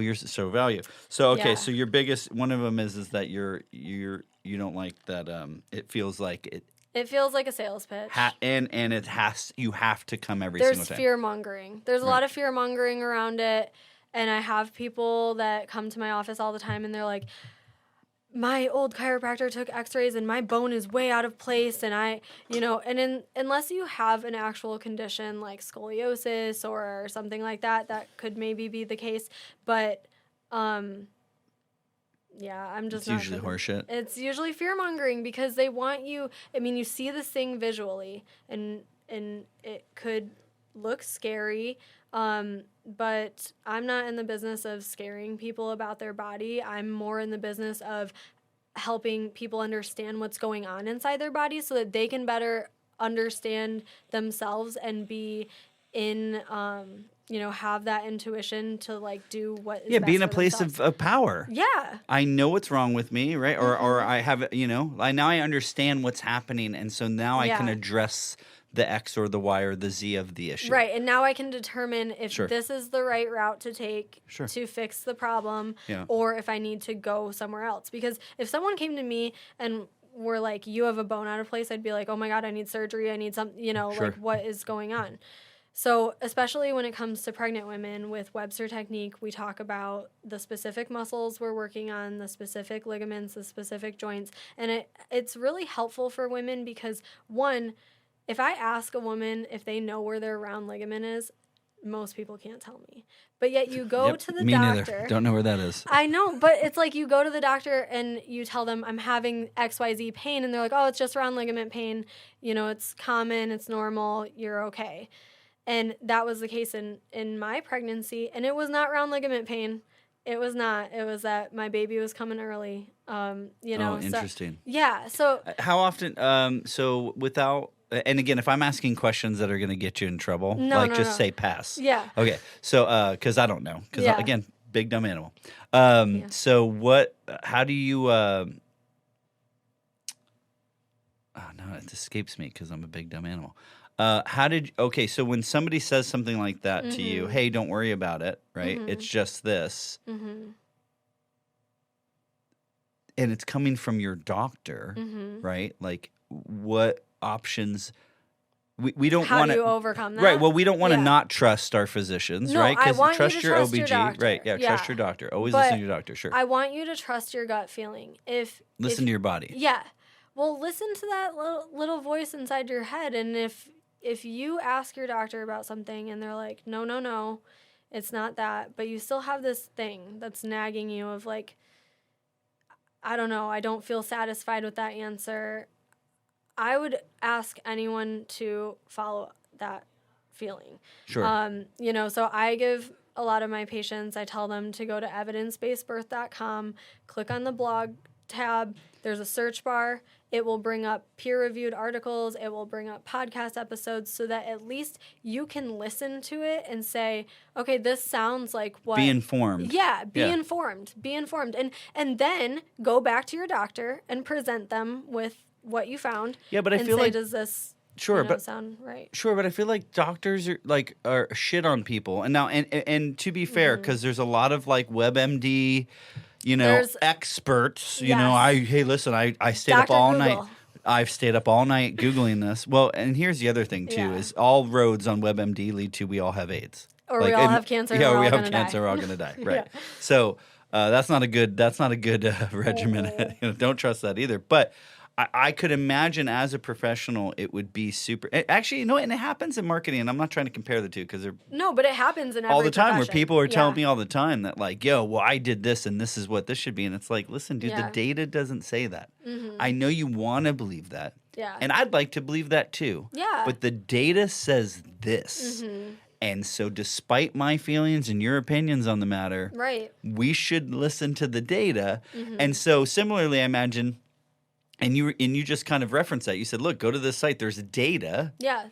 value. So okay, so your biggest one of them is that you don't like that. It feels like it. It feels like a sales pitch. And you have to come every single time. There's fear mongering. There's a lot of fear mongering around it. And I have people that come to my office all the time and they're like, my old chiropractor took x-rays and my bone is way out of place. And unless you have an actual condition like scoliosis or something like that, that could maybe be the case. But, yeah, I'm just it's usually horseshit. It's usually fear-mongering because they want you. I mean, you see this thing visually, and it could look scary, but I'm not in the business of scaring people about their body. I'm more in the business of helping people understand what's going on inside their body so that they can better understand themselves and be in have that intuition to like do what is best be in a for place themselves. of power. Yeah. I know what's wrong with me, right? Or I have, now I understand what's happening. And so now I can address the X or the Y or the Z of the issue. Right. And now I can determine if this is the right route to take to fix the problem or if I need to go somewhere else. Because if someone came to me and were like, you have a bone out of place, I'd be like, oh my God, I need surgery. I need some, like what is going on? So especially when it comes to pregnant women with Webster technique, we talk about the specific muscles we're working on, the specific ligaments, the specific joints. And it's really helpful for women because, one, if I ask a woman if they know where their round ligament is, most people can't tell me. But yet you go to the me doctor. Neither. Don't know where that is. I know, but it's like you go to the doctor and you tell them I'm having XYZ pain, and they're like, oh, it's just round ligament pain. You know, it's common, it's normal, you're okay. And that was the case in my pregnancy, and it was not round ligament pain. It was not. It was that my baby was coming early. You know. Oh, interesting. So, yeah. So how often? So without. And again, if I'm asking questions that are going to get you in trouble, say pass. Yeah. Okay. So, because I don't know. Because, again, big dumb animal. Yeah. So how do you, oh, no, it escapes me because I'm a big dumb animal. So when somebody says something like that to you, hey, don't worry about it, right? It's just this. And it's coming from your doctor, right? Like, what options we don't want to. How do you overcome that? Right. Well, we don't want to not trust our physicians, right? I want trust you to your trust OBG, your doctor. right? Yeah, trust your doctor. Always listen to your doctor. Sure. I want you to trust your gut feeling. Listen to your body. Yeah. Well, listen to that little voice inside your head, and if you ask your doctor about something and they're like, no, it's not that, but you still have this thing that's nagging you of like, I don't know, I don't feel satisfied with that answer. I would ask anyone to follow that feeling. Sure. You know, so I give a lot of my patients, I tell them to go to evidencebasedbirth.com, click on the blog tab. There's a search bar. It will bring up peer-reviewed articles. It will bring up podcast episodes so that at least you can listen to it and say, okay, this sounds like what... Be informed. Yeah, be informed. Be informed. And then go back to your doctor and present them with what you found. Yeah, but I feel like... does this sound right? Sure, but I feel like doctors are shit on people. And now, and to be fair, because there's a lot of like WebMD... experts, hey, listen, I stayed Dr. up all Google. night. I've stayed up all night Googling this. Well, and here's the other thing, too, is all roads on WebMD lead to we all have AIDS. Or we all have cancer. Yeah, we have cancer, we're all going to die. Right. Yeah. So that's not a good regimen. Don't trust that either. But I could imagine as a professional, it would be super. Actually, and it happens in marketing. And I'm not trying to compare the two because they're but it happens in every all the time profession. where people are telling me all the time that like, yo, well, I did this and this is what this should be, and it's like, listen, dude, the data doesn't say that. I know you want to believe that, and I'd like to believe that too. Yeah, but the data says this. And so despite my feelings and your opinions on the matter, right, we should listen to the data. And so similarly, I imagine. And you just kind of referenced that. You said, look, go to this site. There's data. Yeah.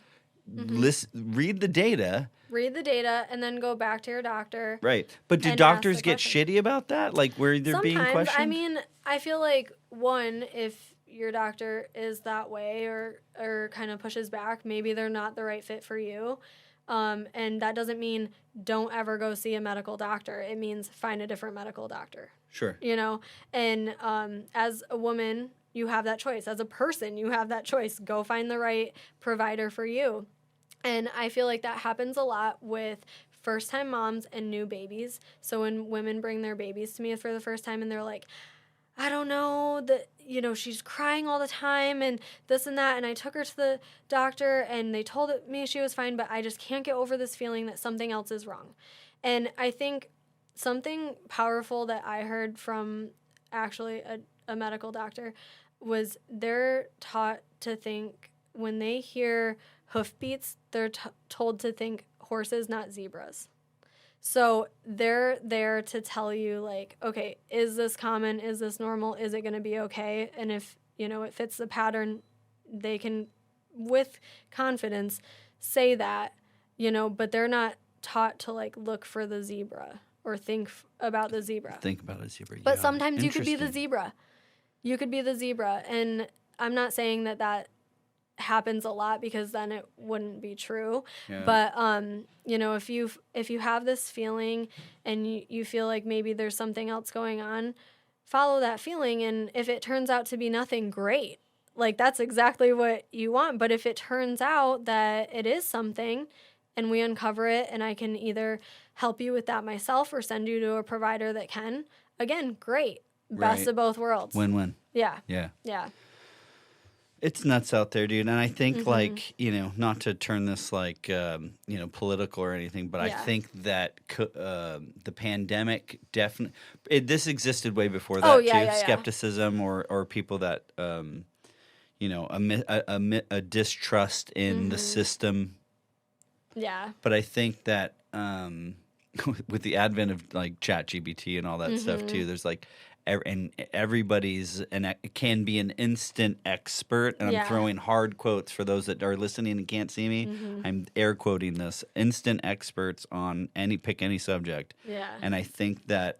Read the data. Read the data and then go back to your doctor. Right. But do doctors get shitty about that? Like where they're being questioned? I mean, I feel like, one, if your doctor is that way or kind of pushes back, maybe they're not the right fit for you. And that doesn't mean don't ever go see a medical doctor. It means find a different medical doctor. Sure. And as a woman, you have that choice. As a person, you have that choice. Go find the right provider for you. And I feel like that happens a lot with first-time moms and new babies. So when women bring their babies to me for the first time and they're like, I don't know, she's crying all the time and this and that. And I took her to the doctor and they told me she was fine, but I just can't get over this feeling that something else is wrong. And I think something powerful that I heard from actually a medical doctor was they're taught to think when they hear hoofbeats, they're told to think horses, not zebras. So they're there to tell you, like, okay, is this common? Is this normal? Is it going to be okay? And if, it fits the pattern, they can, with confidence, say that, but they're not taught to, like, look for the zebra or think about the zebra. Think about a zebra. But sometimes you could be the zebra. You could be the zebra. And I'm not saying that happens a lot because then it wouldn't be true. Yeah. But, if you have this feeling and you feel like maybe there's something else going on, follow that feeling. And if it turns out to be nothing, great. Like, that's exactly what you want. But if it turns out that it is something and we uncover it and I can either help you with that myself or send you to a provider that can, again, great. Best of both worlds. Win-win. Yeah. Yeah. Yeah. It's nuts out there, dude. And I think, like, not to turn this like, political or anything, but I think that the pandemic definitely, this existed way before that, too. Skepticism or people that, a distrust in the system. Yeah. But I think that with the advent of like ChatGPT and all that stuff, too, there's like, and everybody's can be an instant expert, and I'm throwing hard quotes for those that are listening and can't see me. I'm air quoting this: instant experts on pick any subject. Yeah. And I think that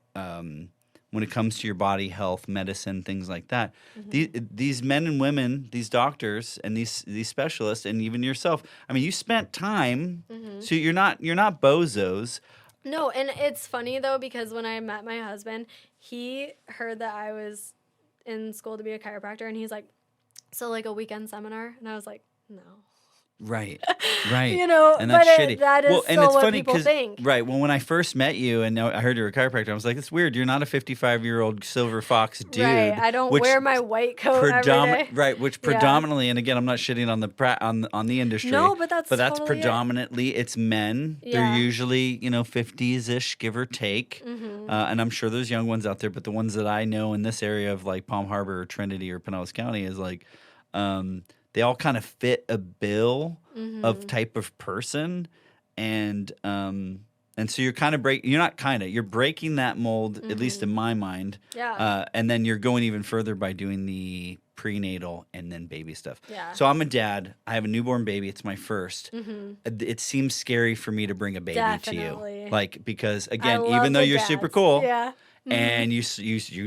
when it comes to your body, health, medicine, things like that, these men and women, these doctors and these specialists, and even yourself, I mean, you spent time, so you're not bozos. No, and it's funny, though, because when I met my husband, he heard that I was in school to be a chiropractor, and he's like, so, like, a weekend seminar? And I was like, no. Right. And that's shitty. That is and it's what funny people think. Right. Well, when I first met you and I heard you were a chiropractor, I was like, it's weird. You're not a 55-year-old silver fox dude. Right. I don't wear my white coat every day. Right. Which predominantly, and again, I'm not shitting on the industry. No, but that's totally predominantly it's men. Yeah. They're usually 50s-ish, give or take. And I'm sure there's young ones out there, but the ones that I know in this area of like Palm Harbor or Trinity or Pinellas County is like. They all kind of fit a bill of type of person, and so you're breaking that mold, at least in my mind. Yeah. And then you're going even further by doing the prenatal and then baby stuff. Yeah. So I'm a dad. I have a newborn baby. It's my first. It seems scary for me to bring a baby to you, like because again, even though you're super cool. Yeah. And you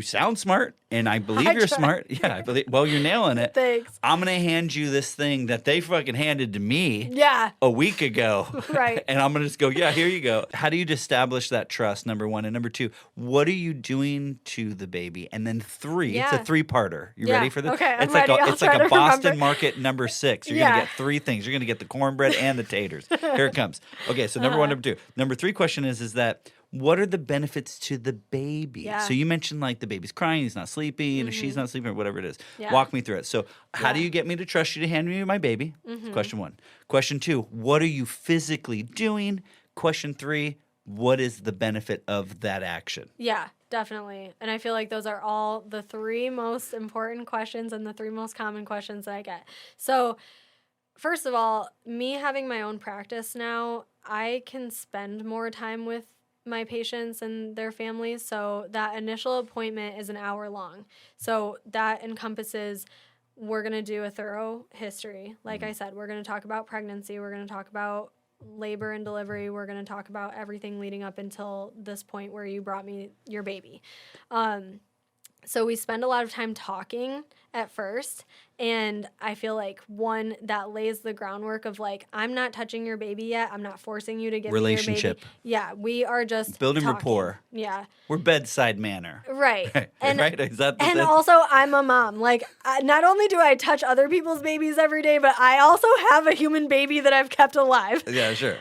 sound smart, and I believe you're smart. Yeah, I believe. Well, you're nailing it. Thanks. I'm gonna hand you this thing that they fucking handed to me. Yeah. A week ago. Right. And I'm gonna just go. Yeah, here you go. How do you establish that trust? Number one, and number two, what are you doing to the baby? And then three. Yeah. It's a three-parter. You ready for this? Okay, I'm ready. It's like a Boston market number 6. You're gonna get 3 things. You're gonna get the cornbread and the taters. Here it comes. Okay, so number one, number two, number 3 question is that. What are the benefits to the baby? Yeah. So you mentioned like the baby's crying, he's not sleeping, or she's not sleeping, or whatever it is. Yeah. Walk me through it. So how do you get me to trust you to hand me my baby? Question 1. Question 2, what are you physically doing? Question 3, what is the benefit of that action? Yeah, definitely. And I feel like those are all the 3 most important questions and the 3 most common questions that I get. So first of all, me having my own practice now, I can spend more time with my patients and their families. So that initial appointment is an hour long. So that encompasses, we're going to do a thorough history. Like I said, we're going to talk about pregnancy. We're going to talk about labor and delivery. We're going to talk about everything leading up until this point where you brought me your baby. So we spend a lot of time talking at first, and I feel like, one, that lays the groundwork of, like, I'm not touching your baby yet. I'm not forcing you to give me your baby. Yeah, we are just building talking. Rapport. Yeah. We're bedside manner. Right. And, right? Is that the and also, I'm a mom. Like, not only do I touch other people's babies every day, but I also have a human baby that I've kept alive. Yeah, sure.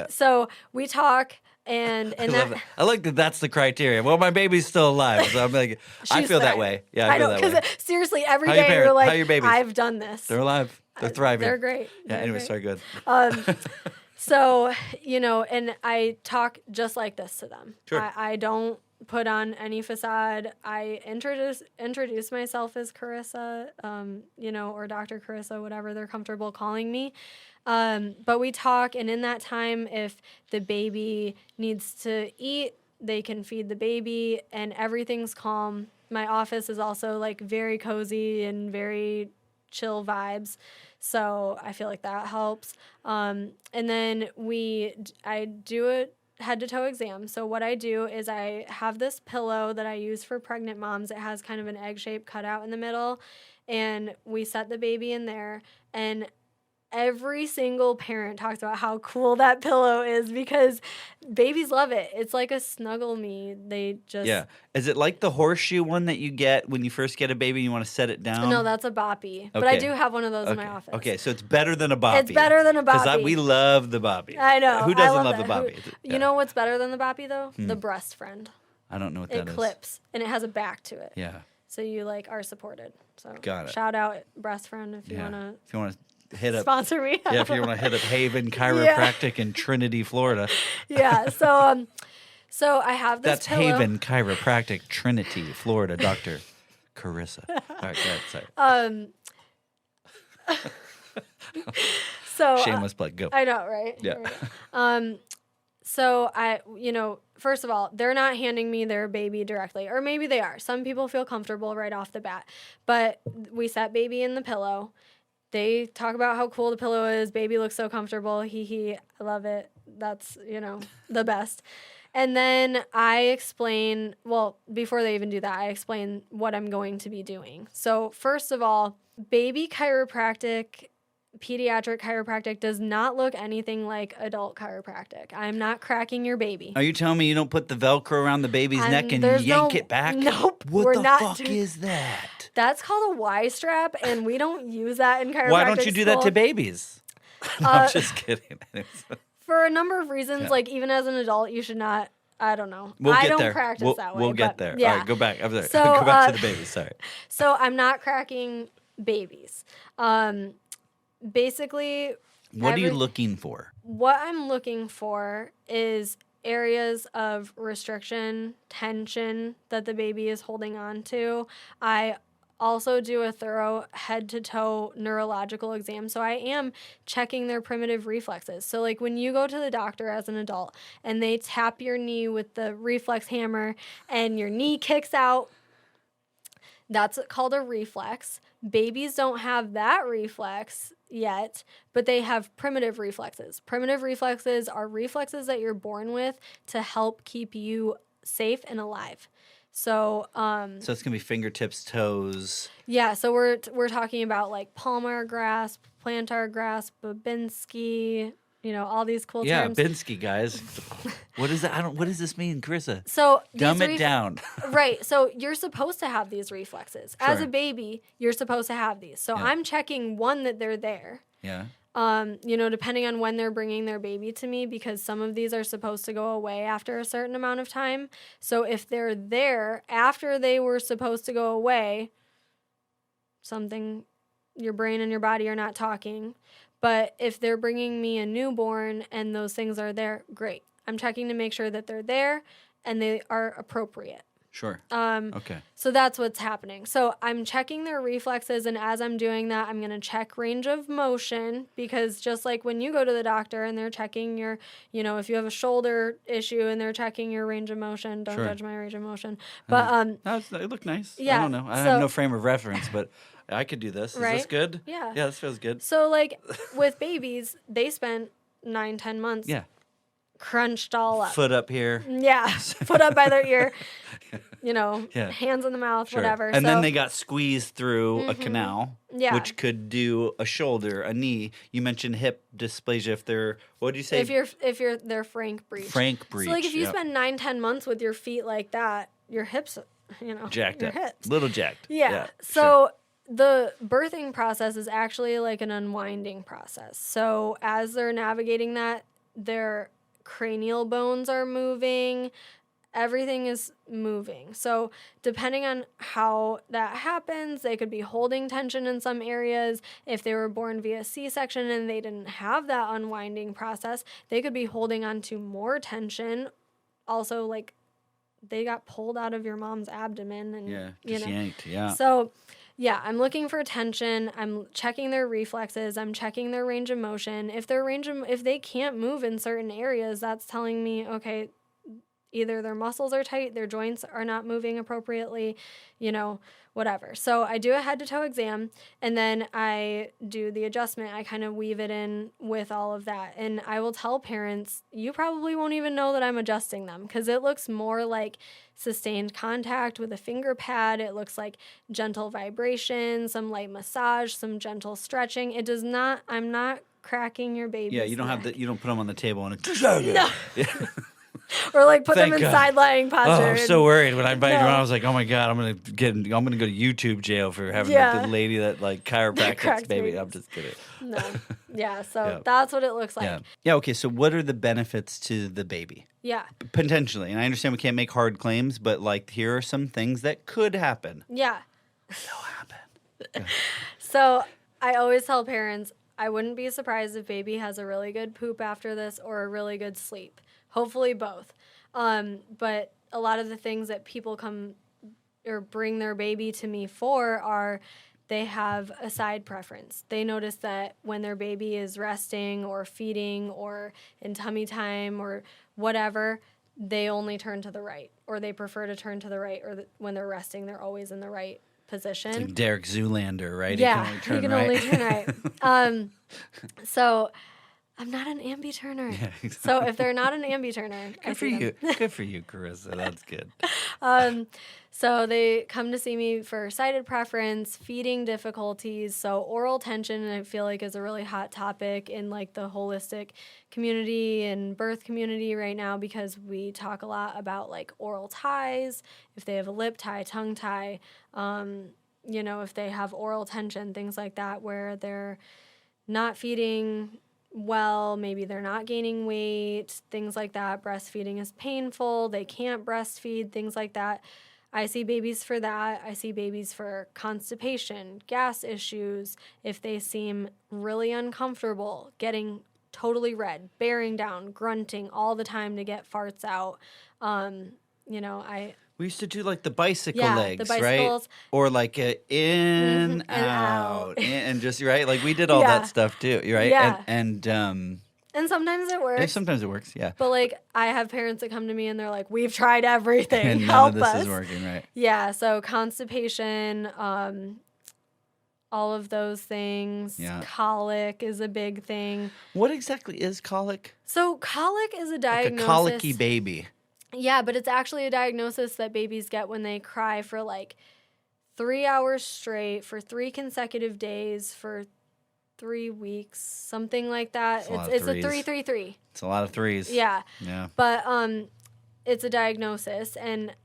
So we talk. And I like that. That's the criteria. Well, my baby's still alive, so I'm like, I feel that way. Yeah, I feel that way. Because seriously, every day you're like, I've done this. They're alive. They're thriving. They're great. Yeah. Anyway, sorry. Good. So and I talk just like this to them. Sure. I don't put on any facade. I introduce myself as Karissa, or Dr. Karissa, whatever they're comfortable calling me. But we talk, and in that time, if the baby needs to eat, they can feed the baby, and everything's calm. My office is also like very cozy and very chill vibes, so I feel like that helps. And then I do a head-to-toe exam. So what I do is I have this pillow that I use for pregnant moms. It has kind of an egg-shaped cutout in the middle, and we set the baby in there, and every single parent talks about how cool that pillow is because babies love it. It's like a snuggle me. They just... Yeah. Is it like the horseshoe one that you get when you first get a baby and you want to set it down? No, that's a boppy. Okay. But I do have one of those in my office. Okay, so it's better than a boppy. It's better than a boppy. Because we love the boppy. I know. Who doesn't love the boppy? You know what's better than the boppy, though? The breast friend. I don't know what that is. It clips, and it has a back to it. Yeah. so you like are supported. So Got it. shout out Breast Friend if you want If you want to hit to up, sponsor me. yeah, if you want to hit up Haven Chiropractic in Trinity, Florida. Yeah. So I have this That's pillow. Haven Chiropractic, Trinity, Florida. Dr. Karissa. All right, go ahead. Sorry. So Shameless plug. Go. I know, right? Yeah. Right. So first of all, they're not handing me their baby directly, or maybe they are. Some people feel comfortable right off the bat, but we set baby in the pillow. They talk about how cool the pillow is. Baby looks so comfortable. Hee. I love it. That's, the best. And then I explain, before they even do that, I explain what I'm going to be doing. So first of all, baby chiropractic, pediatric chiropractic does not look anything like adult chiropractic. I'm not cracking your baby. Are you telling me you don't put the Velcro around the baby's neck and yank it back? Nope. What the fuck is that? That's called a Y strap, and we don't use that in chiropractic. Why don't you do that to babies? No, I'm just kidding. For a number of reasons, like even as an adult, you should not. I don't know. We'll I get don't there. practice that way. We'll get there. Yeah. All right, go back. I'm sorry. So, go back to the babies. Sorry. So I'm not cracking babies. Basically, what are you looking for? What I'm looking for is areas of restriction, tension that the baby is holding on to. I also do a thorough head-to-toe neurological exam. So I am checking their primitive reflexes. So like when you go to the doctor as an adult and they tap your knee with the reflex hammer and your knee kicks out, that's called a reflex. Babies don't have that reflex yet, but they have primitive reflexes. Primitive reflexes are reflexes that you're born with to help keep you safe and alive. So it's gonna be fingertips, toes. Yeah, so we're talking about like palmar grasp, plantar grasp, Babinski, all these cool terms. Yeah, Binsky, guys. What is that? What does this mean, Karissa? So dumb it down. Right. So you're supposed to have these reflexes. Sure. As a baby, you're supposed to have these. So I'm checking that they're there. Yeah. Depending on when they're bringing their baby to me, because some of these are supposed to go away after a certain amount of time. So if they're there after they were supposed to go away, your brain and your body are not talking. But if they're bringing me a newborn and those things are there, great. I'm checking to make sure that they're there and they are appropriate. Sure. Okay. So that's what's happening. So I'm checking their reflexes, and as I'm doing that, I'm going to check range of motion, because just like when you go to the doctor and they're checking your, if you have a shoulder issue and they're checking your range of motion, don't judge my range of motion. But it looked nice. Yeah, I don't know. I have no frame of reference, but I could do this. Is this good? Yeah. Yeah, this feels good. So like with babies, they spent 9-10 months. Yeah. Crunched all up. Foot up here. Yeah. Foot up by their ear. Hands in the mouth, whatever. And then they got squeezed through a canal, which could do a shoulder, a knee. You mentioned hip dysplasia if they're, what did you say? If you're their frank breech. Frank breech. So like if you spend 9-10 months with your feet like that, your hips, jacked your up. hips. Little jacked. Yeah. So the birthing process is actually like an unwinding process. So as they're navigating that, their cranial bones are moving, everything is moving. So depending on how that happens, they could be holding tension in some areas. If they were born via C-section and they didn't have that unwinding process, they could be holding on to more tension. Also, like, they got pulled out of your mom's abdomen and yanked. Yeah. So I'm looking for tension. I'm checking their reflexes. I'm checking their range of motion. If they can't move in certain areas, that's telling me, okay, either their muscles are tight, their joints are not moving appropriately, whatever. So I do a head-to-toe exam, and then I do the adjustment. I kind of weave it in with all of that. And I will tell parents, you probably won't even know that I'm adjusting them, because it looks more like sustained contact with a finger pad. It looks like gentle vibration, some light massage, some gentle stretching. It does not, I'm not cracking your baby. Yeah, you don't put them on the table and no. Or like put them Thank in God. side lying Oh, posture. I was so worried when I invited her No. on. I was like, oh my God, I'm gonna go to YouTube jail for having Yeah. the lady that like chiropractic cracks baby. I'm babies. just kidding. No. Yeah, so Yeah. that's what it looks like. Yeah. Yeah. Okay. So, what are the benefits to the baby? Yeah. Potentially, and I understand we can't make hard claims, but like, here are some things that could happen. Yeah. They'll happen. So I always tell parents, I wouldn't be surprised if baby has a really good poop after this or a really good sleep. Hopefully both. But a lot of the things that people come or bring their baby to me for are they have a side preference. They notice that when their baby is resting or feeding or in tummy time or whatever, they only turn to the right, or they prefer to turn to the right, or when they're resting, they're always in the right position. It's like Derek Zoolander, right? Yeah, he can only turn right. So I'm not an ambi-turner. Yeah, exactly. So if they're not an ambi-turner, I Good for see you. them. Good for you, Karissa. That's good. So they come to see me for sighted preference, feeding difficulties. So oral tension, I feel like, is a really hot topic in like the holistic community and birth community right now, because we talk a lot about like oral ties, if they have a lip tie, tongue tie, if they have oral tension, things like that, where they're not feeding well, maybe they're not gaining weight, things like that. Breastfeeding is painful, they can't breastfeed, things like that. I see babies for that. I see babies for constipation, gas issues, if they seem really uncomfortable, getting totally red, bearing down, grunting all the time to get farts out. We used to do like the bicycle Yeah, legs, the bicycles. right? Or like a in, And out, out. and just right. Like we did all Yeah. that stuff too, right? Yeah. And sometimes it works. sometimes it works, yeah. But like I have parents that come to me and they're like, "We've tried everything. And none Help of this us." is working, right? Yeah, so constipation, all of those things. Yeah. Colic is a big thing. What exactly is colic? So colic is a Like a diagnosis. colicky baby. Yeah, but it's actually a diagnosis that babies get when they cry for like 3 hours straight for 3 consecutive days for 3 weeks, something like that. It's a lot of It's threes. a 3-3-3. It's a lot of threes. Yeah. Yeah. But it's a diagnosis, and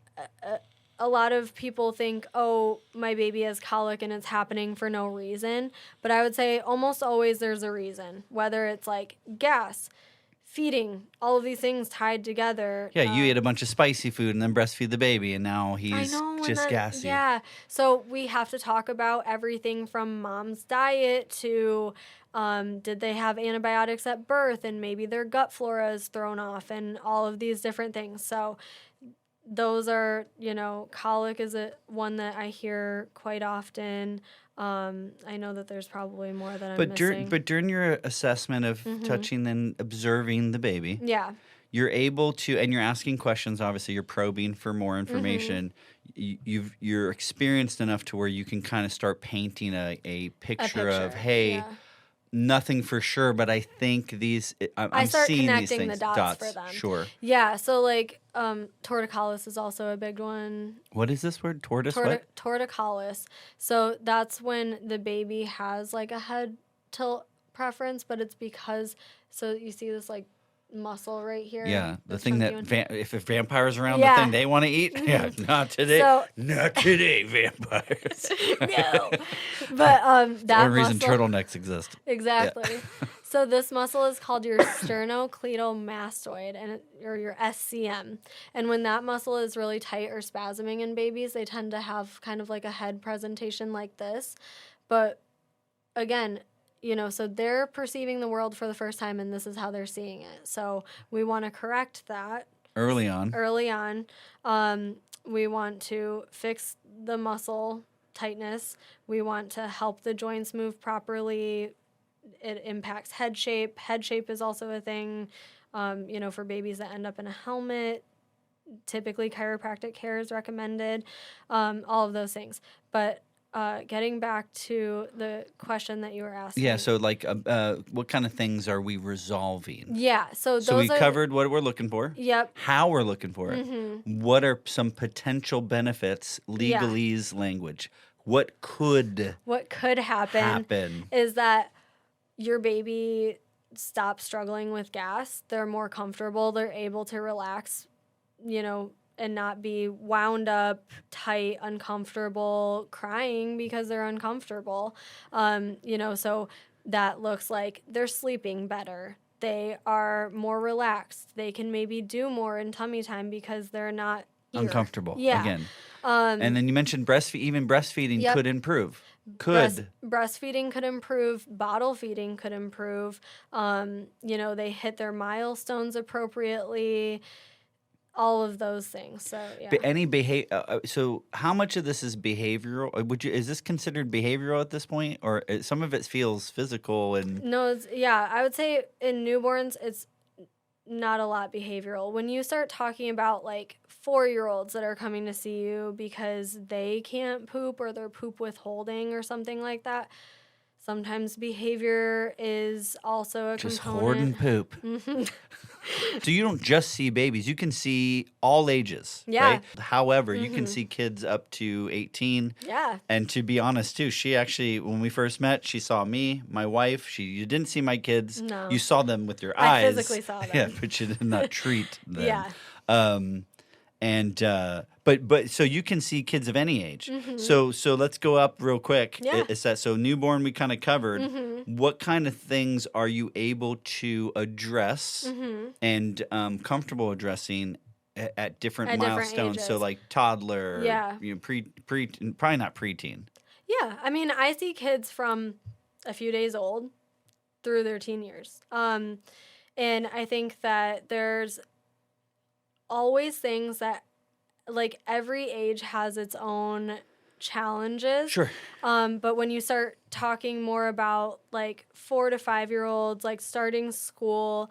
a lot of people think, oh, my baby has colic and it's happening for no reason. But I would say almost always there's a reason, whether it's like gas, feeding, all of these things tied together. Yeah, you ate a bunch of spicy food and then breastfeed the baby, and now he's just gassy. Yeah. So we have to talk about everything from mom's diet to did they have antibiotics at birth, and maybe their gut flora is thrown off, and all of these different things. So those are, colic is one that I hear quite often. I know that there's probably more that I'm missing. But during your assessment of touching and observing the baby, Yeah. you're able to, and you're asking questions. Obviously, you're probing for more information. You're experienced enough to where you can kind of start painting a picture of, hey, yeah. nothing for sure, but I think these. I'm I start seeing connecting these things. the dots for them. Sure. Yeah, so like torticollis is also a big one. What is this word? Tortoise? What? Torticollis. So that's when the baby has like a head tilt preference, but it's because, so you see this like muscle right here. Yeah, the this thing chunky that one? if vampires around, Yeah. the thing they want to eat. Yeah, not today. So- Not today, vampires. No. But that One reason muscle, turtlenecks exist. Exactly. So this muscle is called your sternocleidomastoid, or your SCM. And when that muscle is really tight or spasming in babies, they tend to have kind of like a head presentation like this. But again, so they're perceiving the world for the first time, and this is how they're seeing it. So we want to correct that Early on. We want to fix the muscle tightness. We want to help the joints move properly. It impacts head shape. Head shape is also a thing, for babies that end up in a helmet. Typically, chiropractic care is recommended, all of those things. But getting back to the question that you were asking. Yeah, so like what kind of things are we resolving? Yeah, so we those are... covered what we're looking for. Yep. How we're looking for it. What are some potential benefits, legalese language? What could happen is that your baby stop struggling with gas. They're more comfortable. They're able to relax, and not be wound up, tight, uncomfortable, crying because they're uncomfortable. So that looks like they're sleeping better. They are more relaxed. They can maybe do more in tummy time because they're not here. Uncomfortable. Yeah. Again. And then you mentioned breastfeeding Yep. could improve. Breastfeeding could improve. Bottle feeding could improve. They hit their milestones appropriately. All of those things. So yeah. Any behavior? So how much of this is behavioral? Is this considered behavioral at this point, or some of it feels physical? And No, I would say in newborns it's not a lot behavioral. When you start talking about like 4-year-olds that are coming to see you because they can't poop or they're poop withholding or something like that, sometimes behavior is also a just component. hoarding poop. So you don't just see babies. You can see all ages, right? However, you can see kids up to 18. Yeah. And to be honest, too, she actually, when we first met, she saw me, my wife. You didn't see my kids. No. You saw them with your eyes. I physically saw them. Yeah, but you did not treat them. Yeah. But so you can see kids of any age. So let's go up real quick. Yeah. So newborn we kind of covered. What kind of things are you able to address and comfortable addressing at different milestones? ages. So like toddler, Yeah. probably not preteen. Yeah. I mean, I see kids from a few days old through their teen years. And I think that there's always things that, like, every age has its own challenges. Sure. But when you start talking more about like 4 to 5-year-olds, like starting school,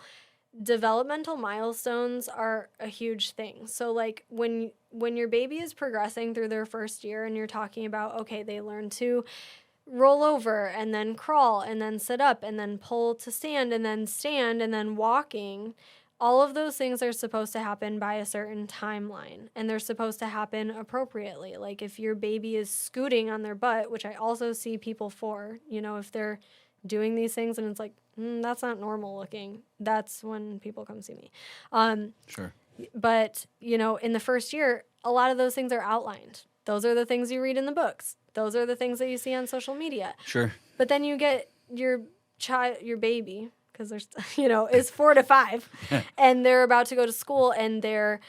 developmental milestones are a huge thing. So like when your baby is progressing through their first year and you're talking about, okay, they learn to roll over and then crawl and then sit up and then pull to stand and then walking. All of those things are supposed to happen by a certain timeline, and they're supposed to happen appropriately. Like if your baby is scooting on their butt, which I also see people for, if they're doing these things and it's like, that's not normal looking, that's when people come see me. Sure. But, in the first year, a lot of those things are outlined. Those are the things you read in the books. Those are the things that you see on social media. Sure. But then you get your baby, because there's, is 4 to 5, and they're about to go to school, and they're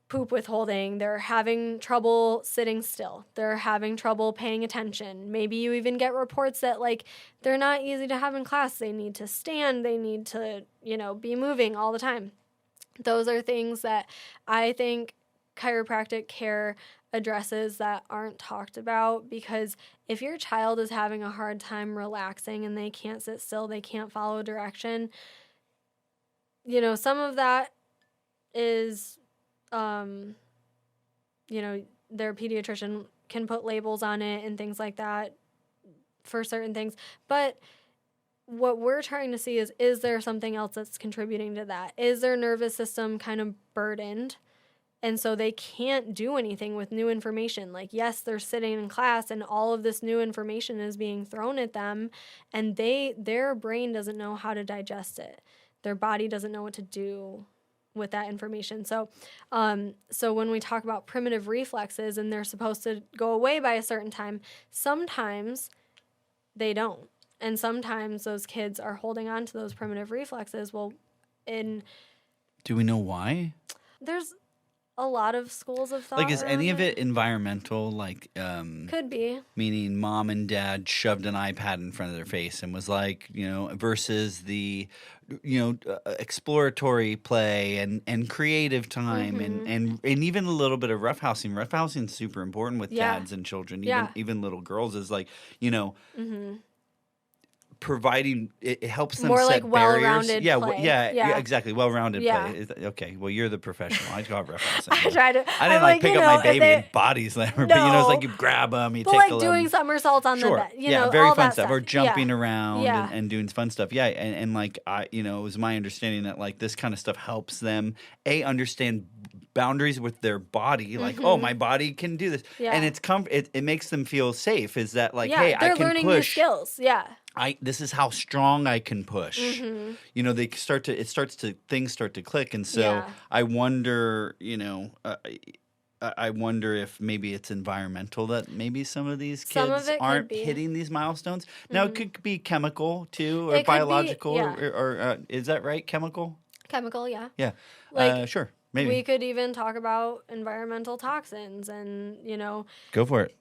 poop withholding. They're having trouble sitting still. They're having trouble paying attention. Maybe you even get reports that, like, they're not easy to have in class. They need to stand. They need to, be moving all the time. Those are things that I think chiropractic care addresses that aren't talked about, because if your child is having a hard time relaxing and they can't sit still, they can't follow direction, some of that is, their pediatrician can put labels on it and things like that for certain things. But what we're trying to see is there something else that's contributing to that? Is their nervous system kind of burdened? And so they can't do anything with new information. Like, yes, they're sitting in class and all of this new information is being thrown at them, and their brain doesn't know how to digest it. Their body doesn't know what to do with that information. So when we talk about primitive reflexes and they're supposed to go away by a certain time, sometimes they don't. And sometimes those kids are holding on to those primitive reflexes. Well, do we know why? There's a lot of schools of thought. Like, is any of it it environmental? Like, could be. Meaning mom and dad shoved an iPad in front of their face and was like, versus the, exploratory play and creative time and even a little bit of roughhousing. Roughhousing is super important with dads and children, even little girls, is like, providing it helps them more set like well-rounded barriers. play. Yeah, exactly. Well-rounded Yeah. play. Okay, well, you're the professional. I call it roughhousing. I tried to. I didn't pick up my baby and body slammer, but it's like you grab them, you but tickle like doing them. somersaults on the bed. Very all fun that stuff. Or jumping around Yeah. and doing fun stuff. Yeah, and like it was my understanding that like this kind of stuff helps them understand boundaries with their body. Like, oh, my body can do this, and it's it makes them feel safe. Is that like, hey, they're I can learning push. new skills. Yeah. this is how strong I can push. Mm-hmm. You know, things start to click, and so Yeah. I wonder, I wonder if maybe it's environmental that maybe some of these Some of kids it could aren't be. hitting these milestones. Now it could be chemical too, or It could be, biological, yeah. or is that right? Chemical? Chemical, yeah. Yeah. Like, Sure. Maybe. We could even talk about environmental toxins and, Go for it.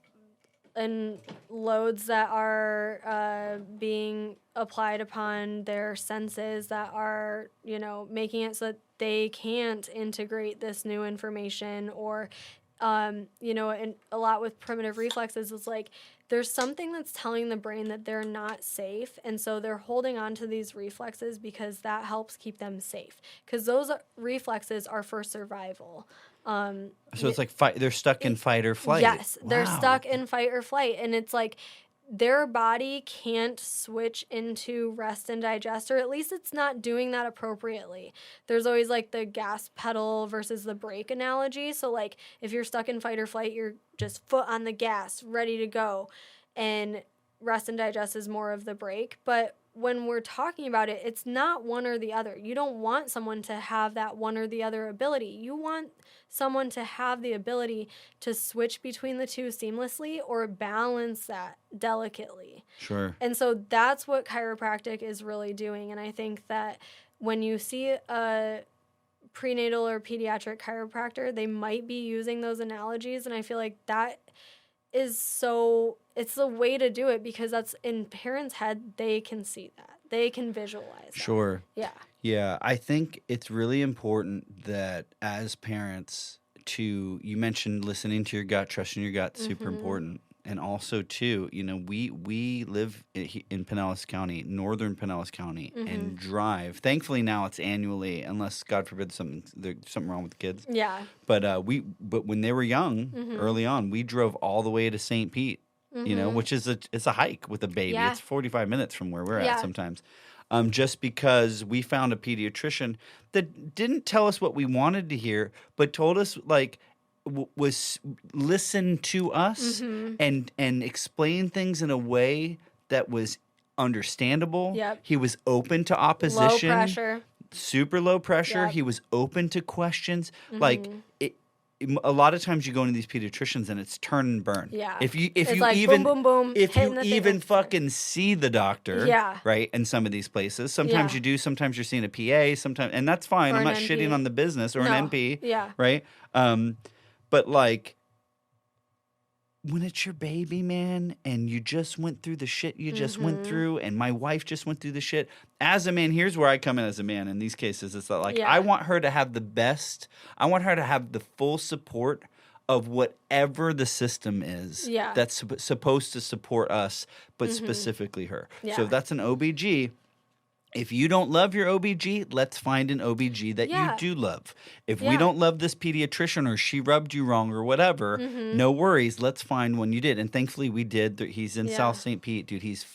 and loads that are being applied upon their senses that are, making it so that they can't integrate this new information or, and a lot with primitive reflexes is like there's something that's telling the brain that they're not safe. And so they're holding on to these reflexes because that helps keep them safe. Because those reflexes are for survival. So it's like they're stuck in fight or flight. Yes, they're Wow. stuck in fight or flight. And it's like their body can't switch into rest and digest, or at least it's not doing that appropriately. There's always like the gas pedal versus the brake analogy. So like if you're stuck in fight or flight, you're just foot on the gas, ready to go. And rest and digest is more of the brake. But when we're talking about it, it's not one or the other. You don't want someone to have that one or the other ability. You want someone to have the ability to switch between the two seamlessly or balance that delicately. Sure. And so that's what chiropractic is really doing. And I think that when you see a prenatal or pediatric chiropractor, they might be using those analogies. And I feel like that is it's the way to do it because that's in parents' head, they can see that. They can visualize that. Sure. Yeah. Yeah, I think it's really important that as parents you mentioned listening to your gut, trusting your gut, super important. And also too, we live in Pinellas County, northern Pinellas County, and drive. Thankfully now it's annually, unless God forbid there's something wrong with the kids. Yeah. But but when they were young, early on, we drove all the way to St. Pete. Which is it's a hike with a baby. Yeah. It's 45 minutes from where we're Yeah. at sometimes. Just because we found a pediatrician that didn't tell us what we wanted to hear, but told us was listen to us and explain things in a way that was understandable. Yep. He was open to opposition. Low pressure. Super low pressure. Yep. He was open to questions. Like a lot of times you go into these pediatricians and it's turn and burn. Yeah. If you It's like even boom, boom, boom, if hitting you the even thing. fucking see the doctor, Yeah. right? In some of these places, sometimes Yeah. you do. Sometimes you're seeing a PA. Sometimes, and that's fine. Or I'm an not NP. shitting on the business or No. an NP. Yeah. Right. But like when it's your baby, man, and you just went through the shit you just went through, and my wife just went through the shit. As a man, here's where I come in as a man in these cases. It's like Yeah. I want her to have the best. I want her to have the full support of whatever the system is Yeah. that's supposed to support us, but specifically her. Yeah. So if that's an OBG. If you don't love your OBG, let's find an OBG that Yeah. you do love. If we Yeah. don't love this pediatrician or she rubbed you wrong or whatever, no worries. Let's find one you did. And thankfully we did. He's in Yeah. South St. Pete. Dude, he's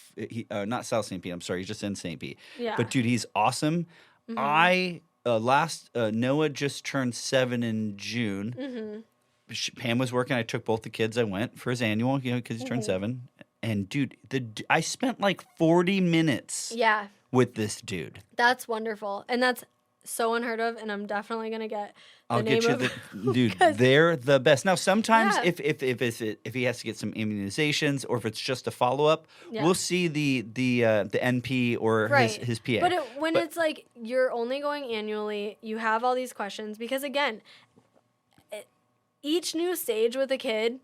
not South St. Pete. I'm sorry. He's just in St. Pete. Yeah. But dude, he's awesome. Noah just turned 7 in June. Pam was working. I took both the kids. I went for his annual, because he turned 7. And dude, I spent like 40 minutes Yeah. with this dude. That's wonderful. And that's so unheard of. And I'm definitely going to get the I'll name get you of the dude. They're the best. Now, sometimes Yeah. if he has to get some immunizations or if it's just a follow up, Yeah. we'll see the NP or Right. his PA. But when it's like you're only going annually, you have all these questions because again, each new stage with a kid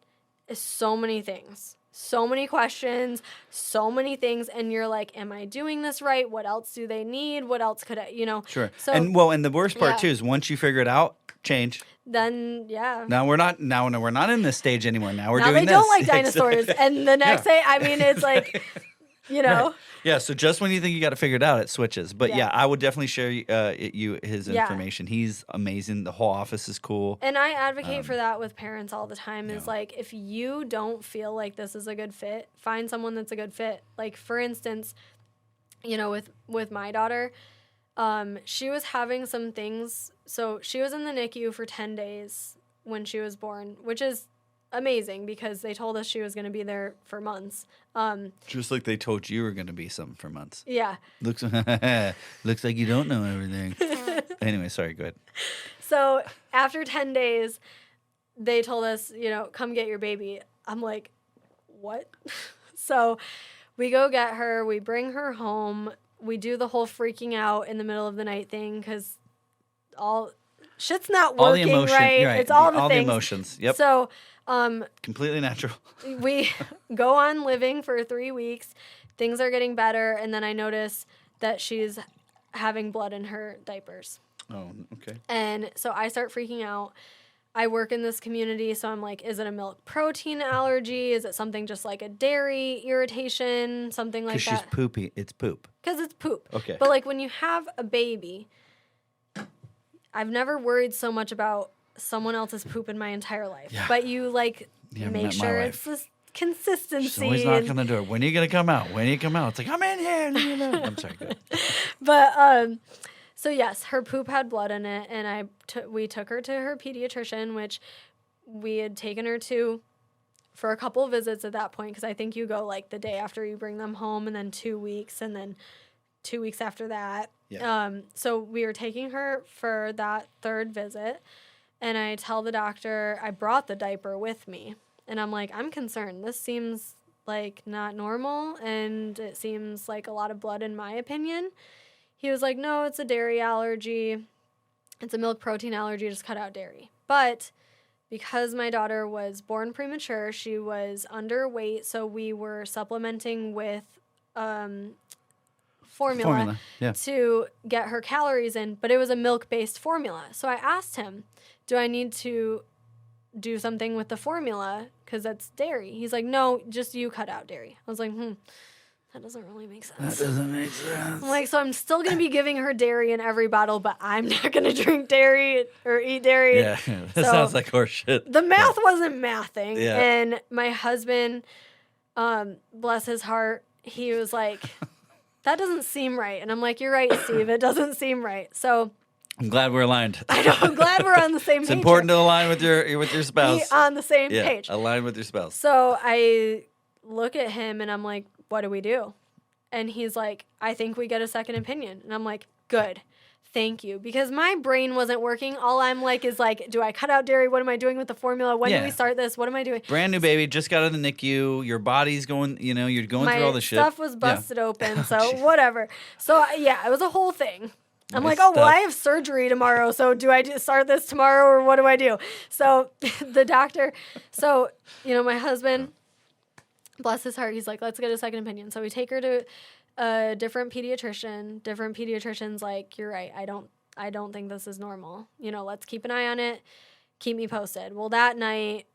is so many things. So many questions, so many things, and you're like, am I doing this right? What else do they need? What else could I, Sure. So and the worst part Yeah. too is once you figure it out, change. then, yeah. Now we're not in this stage anymore. Now we're Now doing they this. don't like dinosaurs. And the next day, I mean, it's like, Right. Yeah, so just when you think you got it figured out, it switches. But yeah, Yeah. I would definitely share his Yeah. information. He's amazing. The whole office is cool. And I advocate for that with parents all the time is like, if you don't feel like this is a good fit, find someone that's a good fit. Like, for instance, with my daughter, she was having some things. So she was in the NICU for 10 days when she was born, which is amazing because they told us she was going to be there for months. Just like they told you were going to be something for months. Yeah. Looks like you don't know everything. Anyway, sorry, go ahead. So after 10 days, they told us, come get your baby. I'm like, what? So we go get her. We bring her home. We do the whole freaking out in the middle of the night thing because shit's not working, all the emotion, right? Right? It's all the all things. The emotions. Yep. So completely natural. we go on living for 3 weeks. Things are getting better, and then I notice that she's having blood in her diapers. Oh, okay. And so I start freaking out. I work in this community, so I'm like, is it a milk protein allergy? Is it something just like a dairy irritation? Something like that? Because she's poopy. It's poop. Because it's poop. Okay. But like when you have a baby, I've never worried so much about someone else's poop in my entire life. Yeah. But you like make sure it's this consistency. She's always knocking on the door. When are you going to come out? When are you come out? It's like, I'm in here. I'm sorry, go ahead. But, so yes, her poop had blood in it, and we took her to her pediatrician, which we had taken her to for a couple of visits at that point, because I think you go like the day after you bring them home, and then 2 weeks, and then 2 weeks after that. Yeah. So we were taking her for that third visit, and I tell the doctor, I brought the diaper with me, and I'm like, I'm concerned. This seems like not normal, and it seems like a lot of blood in my opinion. He was like, no, it's a dairy allergy. It's a milk protein allergy. Just cut out dairy. But because my daughter was born premature, she was underweight, so we were supplementing with formula. Yeah. To get her calories in, but it was a milk-based formula. So I asked him, do I need to do something with the formula because that's dairy? He's like, no, just you cut out dairy. I was like, that doesn't really make sense. That doesn't make sense. I'm like, so I'm still going to be giving her dairy in every bottle, but I'm not going to drink dairy or eat dairy. Yeah, that sounds like horse shit. The math wasn't mathing. Yeah. And my husband, bless his heart, he was like, that doesn't seem right. And I'm like, you're right, Steve. It doesn't seem right. So I'm glad we're aligned. I know. I'm glad we're on the same page. It's important to align with your spouse. Be on the same page. Align with your spouse. So I look at him and I'm like, what do we do? And he's like, I think we get a second opinion. And I'm like, good. Thank you. Because my brain wasn't working. All I'm like is like, do I cut out dairy? What am I doing with the formula? When do we start this? What am I doing? Brand new baby, just got out of the NICU. Your body's going, you're going through all the shit. My stuff was busted open, so whatever. So it was a whole thing. I'm like, stuff. well, I have surgery tomorrow, so do I just start this tomorrow or what do I do? So the doctor, my husband, bless his heart, he's like, let's get a second opinion. So we take her to a different pediatrician. Different pediatrician's like, you're right. I don't think this is normal. Let's keep an eye on it. Keep me posted. Well, that night,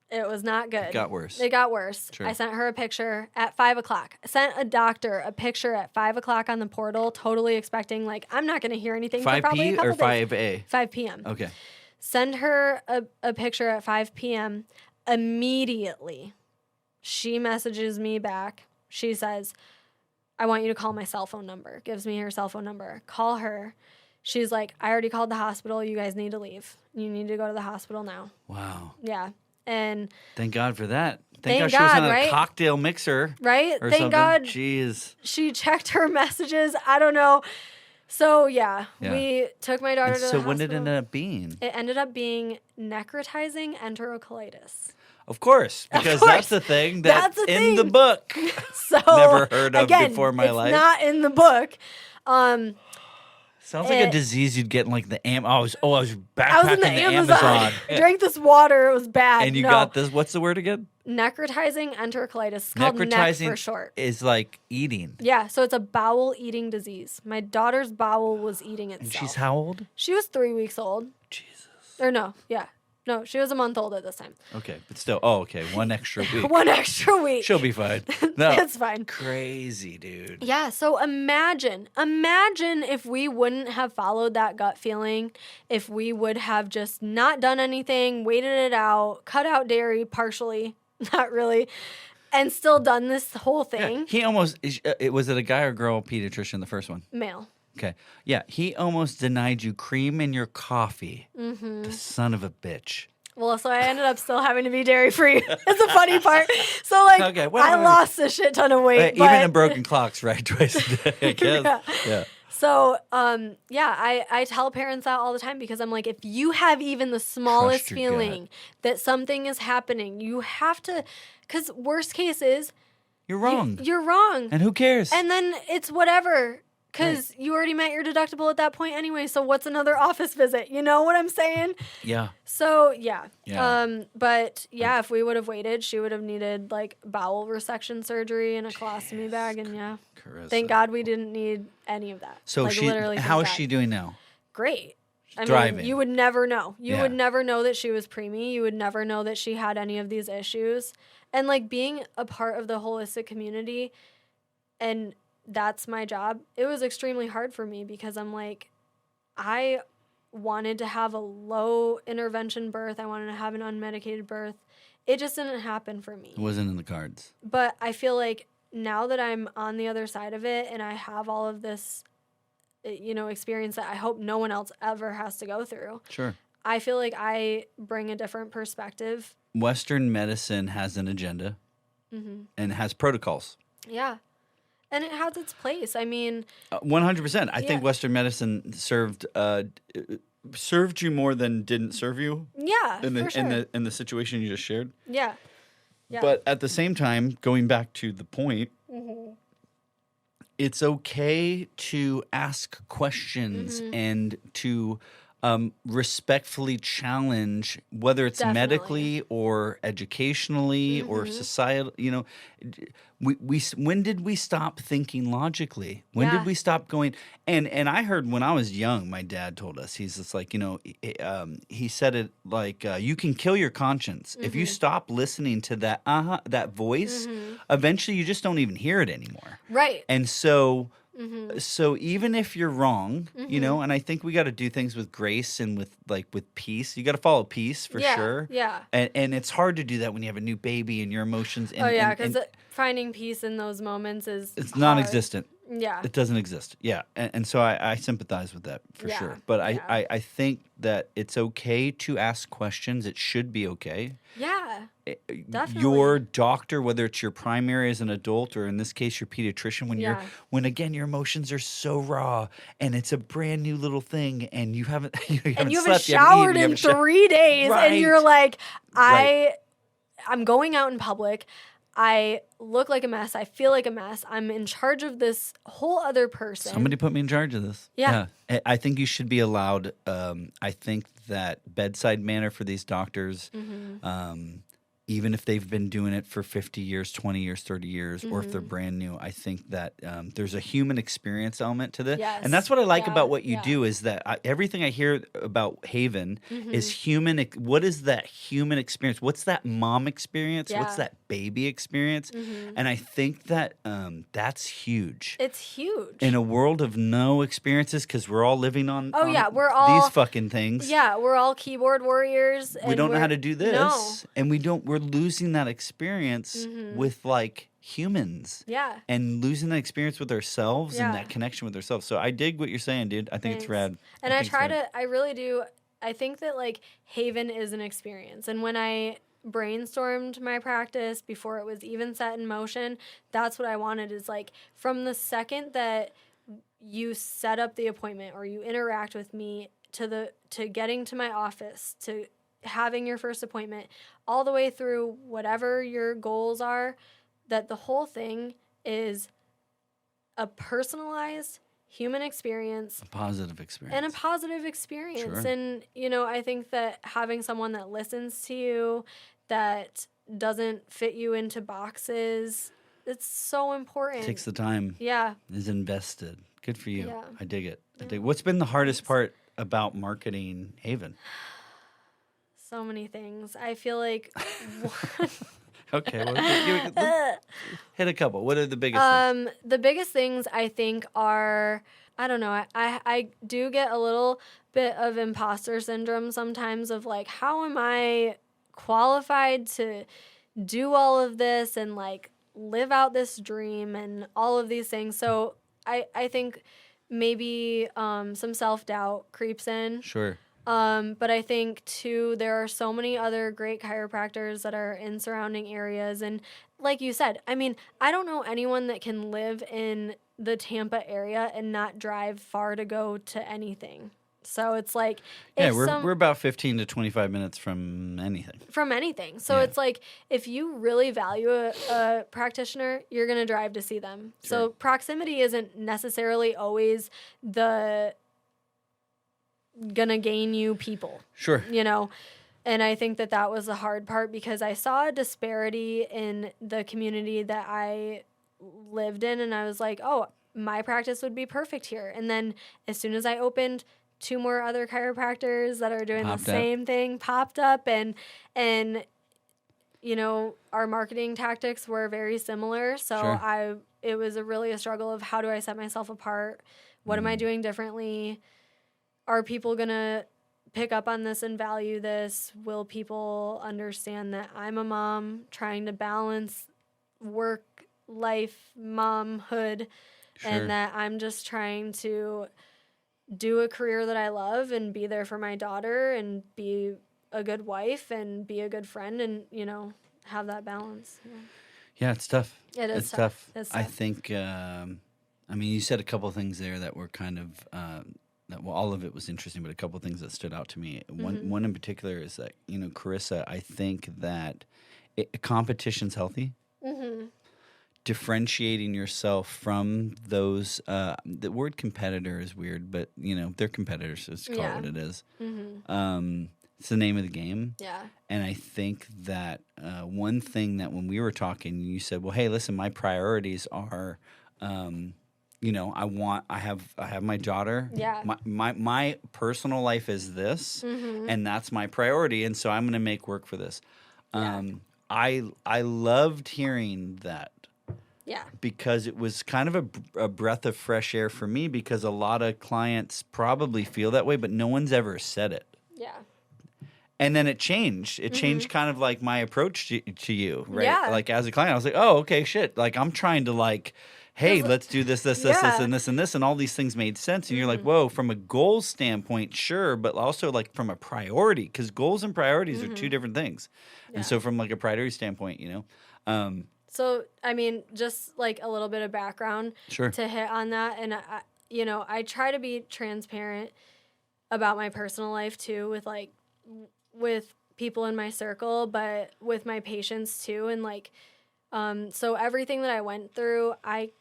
it was not good. It got worse. It got worse. Sure. I sent her a picture at 5 o'clock. I sent a doctor a picture at 5 o'clock on the portal, totally expecting, I'm not going to hear anything for probably a 5 couple or days. 5A? 5 p.m. Okay. Send her a picture at 5 p.m. Immediately, she messages me back. She says, I want you to call my cell phone number. Gives me her cell phone number. Call her. She's like, I already called the hospital. You guys need to leave. You need to go to the hospital now. Wow. Yeah. And thank God for that. Thank God she was God, on right? a cocktail mixer. Right? Or Thank something. God. Jeez. She checked her messages. I don't know. So, we took my daughter to the So hospital. when did it end up being? It ended up being necrotizing enterocolitis. Of course, because that's the thing that's in the book. So Never heard of again, before in my life. It's not in the book. Sounds like a disease you'd get in like the I was backpacking I was in the Amazon. Drank this water. It was bad. And you got this. What's the word again? Necrotizing enterocolitis. It's called NEC for short. Is like eating. Yeah, so it's a bowel eating disease. My daughter's bowel was eating itself. And she's how old? She was 3 weeks old. Jesus. Or no, yeah. No, she was a month old at this time. Okay, but still, okay, 1 extra week. 1 extra week. She'll be fine. No, it's fine. Crazy, dude. Yeah, so imagine if we wouldn't have followed that gut feeling, if we would have just not done anything, waited it out, cut out dairy partially, not really, and still done this whole thing. Yeah, he almost, was it a guy or girl pediatrician, the first one? Male. Okay. Yeah, he almost denied you cream in your coffee. Mm-hmm. The son of a bitch. Well, so I ended up still having to be dairy free. It's the funny part. So like, Okay, I lost a shit ton of weight. Even in broken clocks, right? Twice a day, I guess. Yeah. So, I tell parents that all the time because I'm like, if you have even the smallest Trust your feeling that something is happening, you have to, because worst case is You're wrong. You're wrong. And who cares? And then it's whatever. Because you already met your deductible at that point anyway, so what's another office visit? You know what I'm saying? Yeah. So, yeah. But, yeah, if we would have waited, she would have needed, like, bowel resection surgery and a colostomy bag, and, yeah. Carissa. Thank God we didn't need any of that. So, like, literally, how is thank she God. doing now? Great. I Thriving. mean, you would never know. You would never know that she was preemie. You would never know that she had any of these issues. And, like, being a part of the holistic community and that's my job. It was extremely hard for me because I'm like, I wanted to have a low intervention birth. I wanted to have an unmedicated birth. It just didn't happen for me. It wasn't in the cards. But I feel like now that I'm on the other side of it and I have all of this, experience that I hope no one else ever has to go through. Sure. I feel like I bring a different perspective. Western medicine has an agenda and has protocols. Yeah. And it has its place. I mean, 100%. I think Western medicine served you more than didn't serve you. Yeah, for sure. In the situation you just shared. Yeah. Yeah. But at the same time, going back to the point, it's okay to ask questions and to respectfully challenge, whether it's medically or educationally or societal. When did we stop thinking logically? When did we stop going? And I heard when I was young, my dad told us, he's just like, he said it like, you can kill your conscience. If you stop listening to that voice, eventually you just don't even hear it anymore. Right. And so even if you're wrong, and I think we got to do things with grace and with peace. You got to follow peace for sure. Yeah. And it's hard to do that when you have a new baby and your emotions. And, because finding peace in those moments it's hard. Non-existent. Yeah. It doesn't exist. Yeah. And so I sympathize with that for sure. But I think that it's okay to ask questions. It should be okay. Yeah. Definitely. Your doctor, whether it's your primary as an adult or in this case your pediatrician, when again your emotions are so raw and it's a brand new little thing and you haven't showered in 3 days and you're like, I'm going out in public. I look like a mess. I feel like a mess. I'm in charge of this whole other person. Somebody put me in charge of this. Yeah. I think you should be allowed. I think that bedside manner for these doctors, even if they've been doing it for 50 years, 20 years, 30 years, or if they're brand new, I think that there's a human experience element to this. Yes. And that's what I like about what you do is that everything I hear about Haven is human. What is that human experience? What's that mom experience? Yeah. What's that baby experience? And I think that that's huge. It's huge. In a world of no experiences, because we're all living on, we're all these fucking things. Yeah, we're all keyboard warriors. We don't know how to do this. No. And we're losing that experience with like humans. Yeah. And losing that experience with ourselves and that connection with ourselves. So I dig what you're saying, dude. I think it's rad. And I really do. I think that like Haven is an experience. And when I brainstormed my practice before it was even set in motion, that's what I wanted is like from the second that you set up the appointment or you interact with me to getting to my office, to having your first appointment, all the way through whatever your goals are, that the whole thing is a personalized human experience. A positive experience. And a positive experience. Sure. And, I think that having someone that listens to you, that doesn't fit you into boxes, it's so important. Takes the time. Yeah. Is invested. Good for you. Yeah. I dig it. What's been the hardest part about marketing Haven? So many things. I feel like Okay, well, hit a couple. What are the biggest things? The biggest things I think are, I don't know, I do get a little bit of imposter syndrome sometimes of like, how am I qualified to do all of this and like live out this dream and all of these things. So I think maybe some self-doubt creeps in. Sure. But I think, too, there are so many other great chiropractors that are in surrounding areas. And like you said, I mean, I don't know anyone that can live in the Tampa area and not drive far to go to anything. So it's like, Yeah, we're about 15 to 25 minutes from anything. From anything. So it's like, if you really value a practitioner, you're going to drive to see them. Sure. So proximity isn't necessarily always gonna gain you people. Sure. You know? And I think that was the hard part, because I saw a disparity in the community that I lived in, and I was like, oh, my practice would be perfect here. And then as soon as I opened, 2 more other chiropractors that are doing the same thing popped up, and you know, our marketing tactics were very similar. So sure. It was really a struggle of, how do I set myself apart? What am I doing differently? Are people gonna pick up on this and value this? Will people understand that I'm a mom trying to balance work, life, momhood, sure. and that I'm just trying to do a career that I love and be there for my daughter and be a good wife and be a good friend, and, you know, have that balance. Yeah, it's tough. It's tough. It's tough. I think, I mean, you said a couple of things there that were kind of, all of it was interesting, but a couple of things that stood out to me. One in particular is that, you know, Karissa, I think that competition's healthy. Mm-hmm. Differentiating yourself from those, the word competitor is weird, but, you know, they're competitors, so just call it what it is. Mm-hmm. It's the name of the game. Yeah. And I think that one thing that when we were talking, you said, well, hey, listen, my priorities are, you know, I have my daughter. Yeah. My personal life is this, and that's my priority, and so I'm going to make work for this. I loved hearing that. Yeah. Because it was kind of a breath of fresh air for me, because a lot of clients probably feel that way, but no one's ever said it. Yeah. And then it changed. It changed kind of like my approach to you, right? Yeah. Like as a client, I was like, oh, okay, shit. Like I'm trying to like, hey, let's do this, and this, and all these things made sense. And you're like, whoa, from a goal standpoint, sure, but also like from a priority, because goals and priorities are 2 different things. Yeah. And so from like a priority standpoint, you know, so, I mean, just like a little bit of background to hit on that. And, you know, I try to be transparent about my personal life, too, with people in my circle, but with my patients, too. And, like, so everything that I went through, I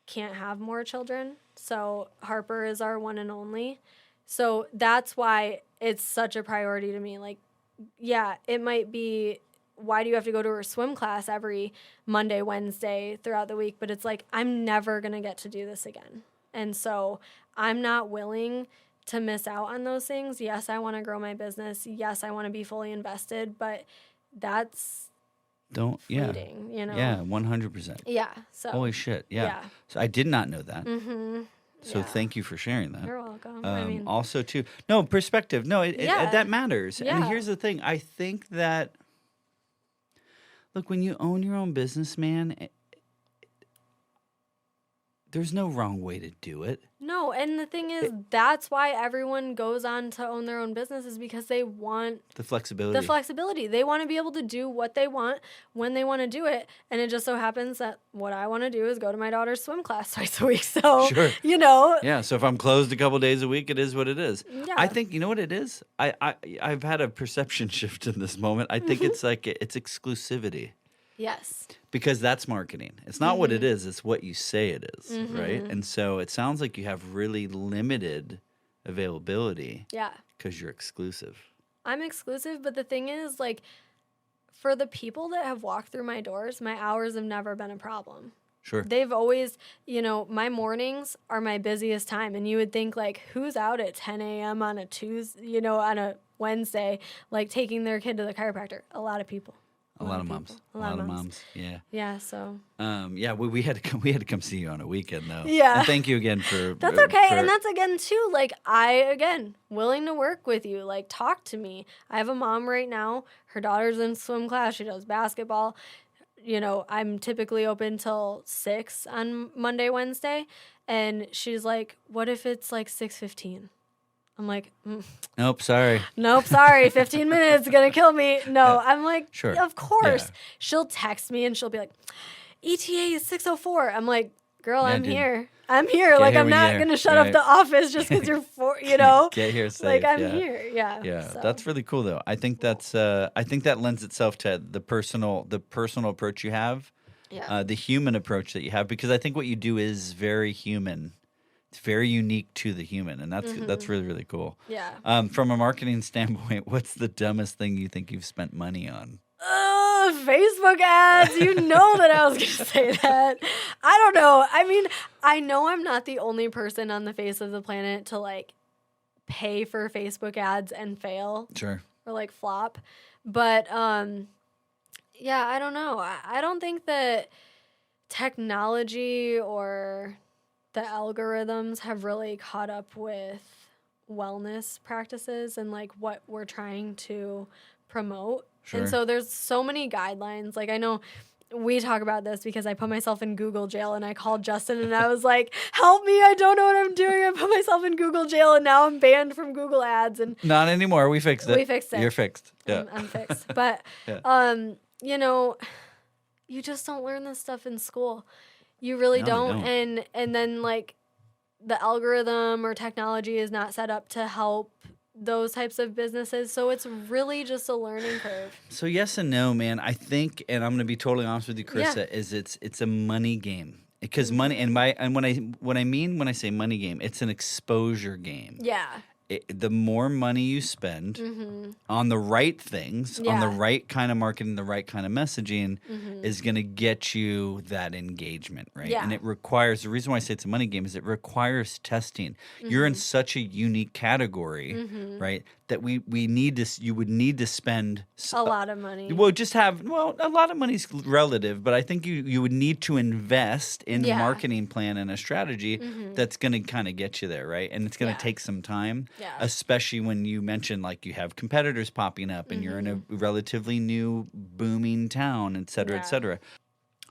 can't have more children. So Harper is our one and only. So that's why it's such a priority to me. Like, yeah, it might be, why do you have to go to her swim class every Monday, Wednesday throughout the week? But it's like, I'm never going to get to do this again. And so I'm not willing to miss out on those things. Yes, I want to grow my business. Yes, I want to be fully invested, but that's fleeting, you know? Yeah, 100%. Yeah. So holy shit. Yeah. So I did not know that. Mm-hmm. So thank you for sharing that. You're welcome. I mean, also, too, no, perspective. No, that matters. Yeah. And here's the thing. I think that, look, when you own your own business, man, there's no wrong way to do it. No, and the thing is, that's why everyone goes on to own their own business, is because they want the flexibility. They want to be able to do what they want when they want to do it. And it just so happens that what I want to do is go to my daughter's swim class twice a week. So, you know. Yeah, so if I'm closed a couple days a week, it is what it is. Yeah. I think, you know what it is? I've had a perception shift in this moment. I think it's like, it's exclusivity. Yes. Because that's marketing. It's not what it is, it's what you say it is, right? And so it sounds like you have really limited availability. Yeah. Because you're exclusive. I'm exclusive, but the thing is, like, for the people that have walked through my doors, my hours have never been a problem. Sure. They've always, you know, my mornings are my busiest time. And you would think, like, who's out at 10 a.m. on a Tuesday, you know, on a Wednesday, like, taking their kid to the chiropractor? A lot of people. A lot of moms. A lot of moms. Yeah. Yeah. So. Yeah. We had to come. We had to come see you on a weekend, though. Yeah. And thank you again for. That's okay, and that's again too. Like, willing to work with you. Like, talk to me. I have a mom right now. Her daughter's in swim class. She does basketball. You know, I'm typically open till 6 on Monday, Wednesday, and she's like, "What if it's like 6:15?" I'm like, Nope, sorry. nope, sorry, 15 minutes, gonna kill me. No, I'm like, Sure. of course. Yeah. She'll text me and she'll be like, ETA is 6:04. I'm like, girl, Yeah, I'm dude. here. I'm here. Get Like, here I'm when not you're gonna shut right. up the office just because you're you know. Get here safe. Like, I'm yeah. here. Yeah. Yeah, so. that's really cool though. I think that lends itself to the personal approach you have, Yeah. the human approach that you have, because I think what you do is very human. It's very unique to the human, and that's really, really cool. Yeah. From a marketing standpoint, what's the dumbest thing you think you've spent money on? Facebook ads. You know that I was going to say that. I don't know. I mean, I know I'm not the only person on the face of the planet to like pay for Facebook ads and fail Sure. or like flop. But yeah, I don't know. I don't think that technology or the algorithms have really caught up with wellness practices and like what we're trying to promote. Sure. And so there's so many guidelines. Like I know we talk about this because I put myself in Google jail and I called Justin and I was like, help me, I don't know what I'm doing. I put myself in Google jail and now I'm banned from Google ads. And Not anymore. We fixed it. we fixed it. You're fixed. Yeah. I'm fixed. But Yeah. you know, you just don't learn this stuff in school. You really No, you don't. And then like the algorithm or technology is not set up to help those types of businesses. So it's really just a learning curve. So yes and no, man. I think, and I'm going to be totally honest with you, Karissa, is it's a money game. Because money, and when I say money game, it's an exposure game. Yeah. The more money you spend on the right things, on the Yeah. right kind of marketing, the right kind of messaging, is going to get you that engagement, right? Yeah. And it requires, the reason why I say it's a money game is it requires testing. You're in such a unique category, right? That you would need to spend A lot of money. well, a lot of money's relative, but I think you would need to invest in a Yeah. marketing plan and a strategy that's going to kind of get you there, right? And it's going to Yeah. take some time, Yeah. especially when you mention like you have competitors popping up and you're in a relatively new booming town, et cetera, et Yeah. cetera.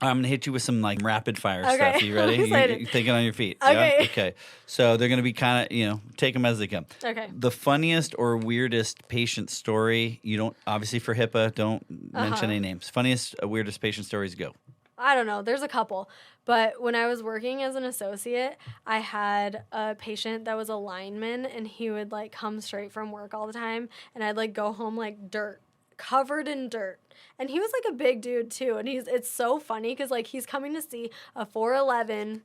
I'm going to hit you with some like rapid fire Okay. stuff. You ready? I'm excited. You thinking on your feet? Okay. Yeah? Okay. So they're going to be kind of, take them as they come. Okay. The funniest or weirdest patient story, you don't, obviously for HIPAA, don't mention any names. Funniest, weirdest patient stories, go. I don't know. There's a couple. But when I was working as an associate, I had a patient that was a lineman and he would like come straight from work all the time and I'd like go home like dirt, covered in dirt. And he was like a big dude too. And it's so funny because like he's coming to see a 4'11"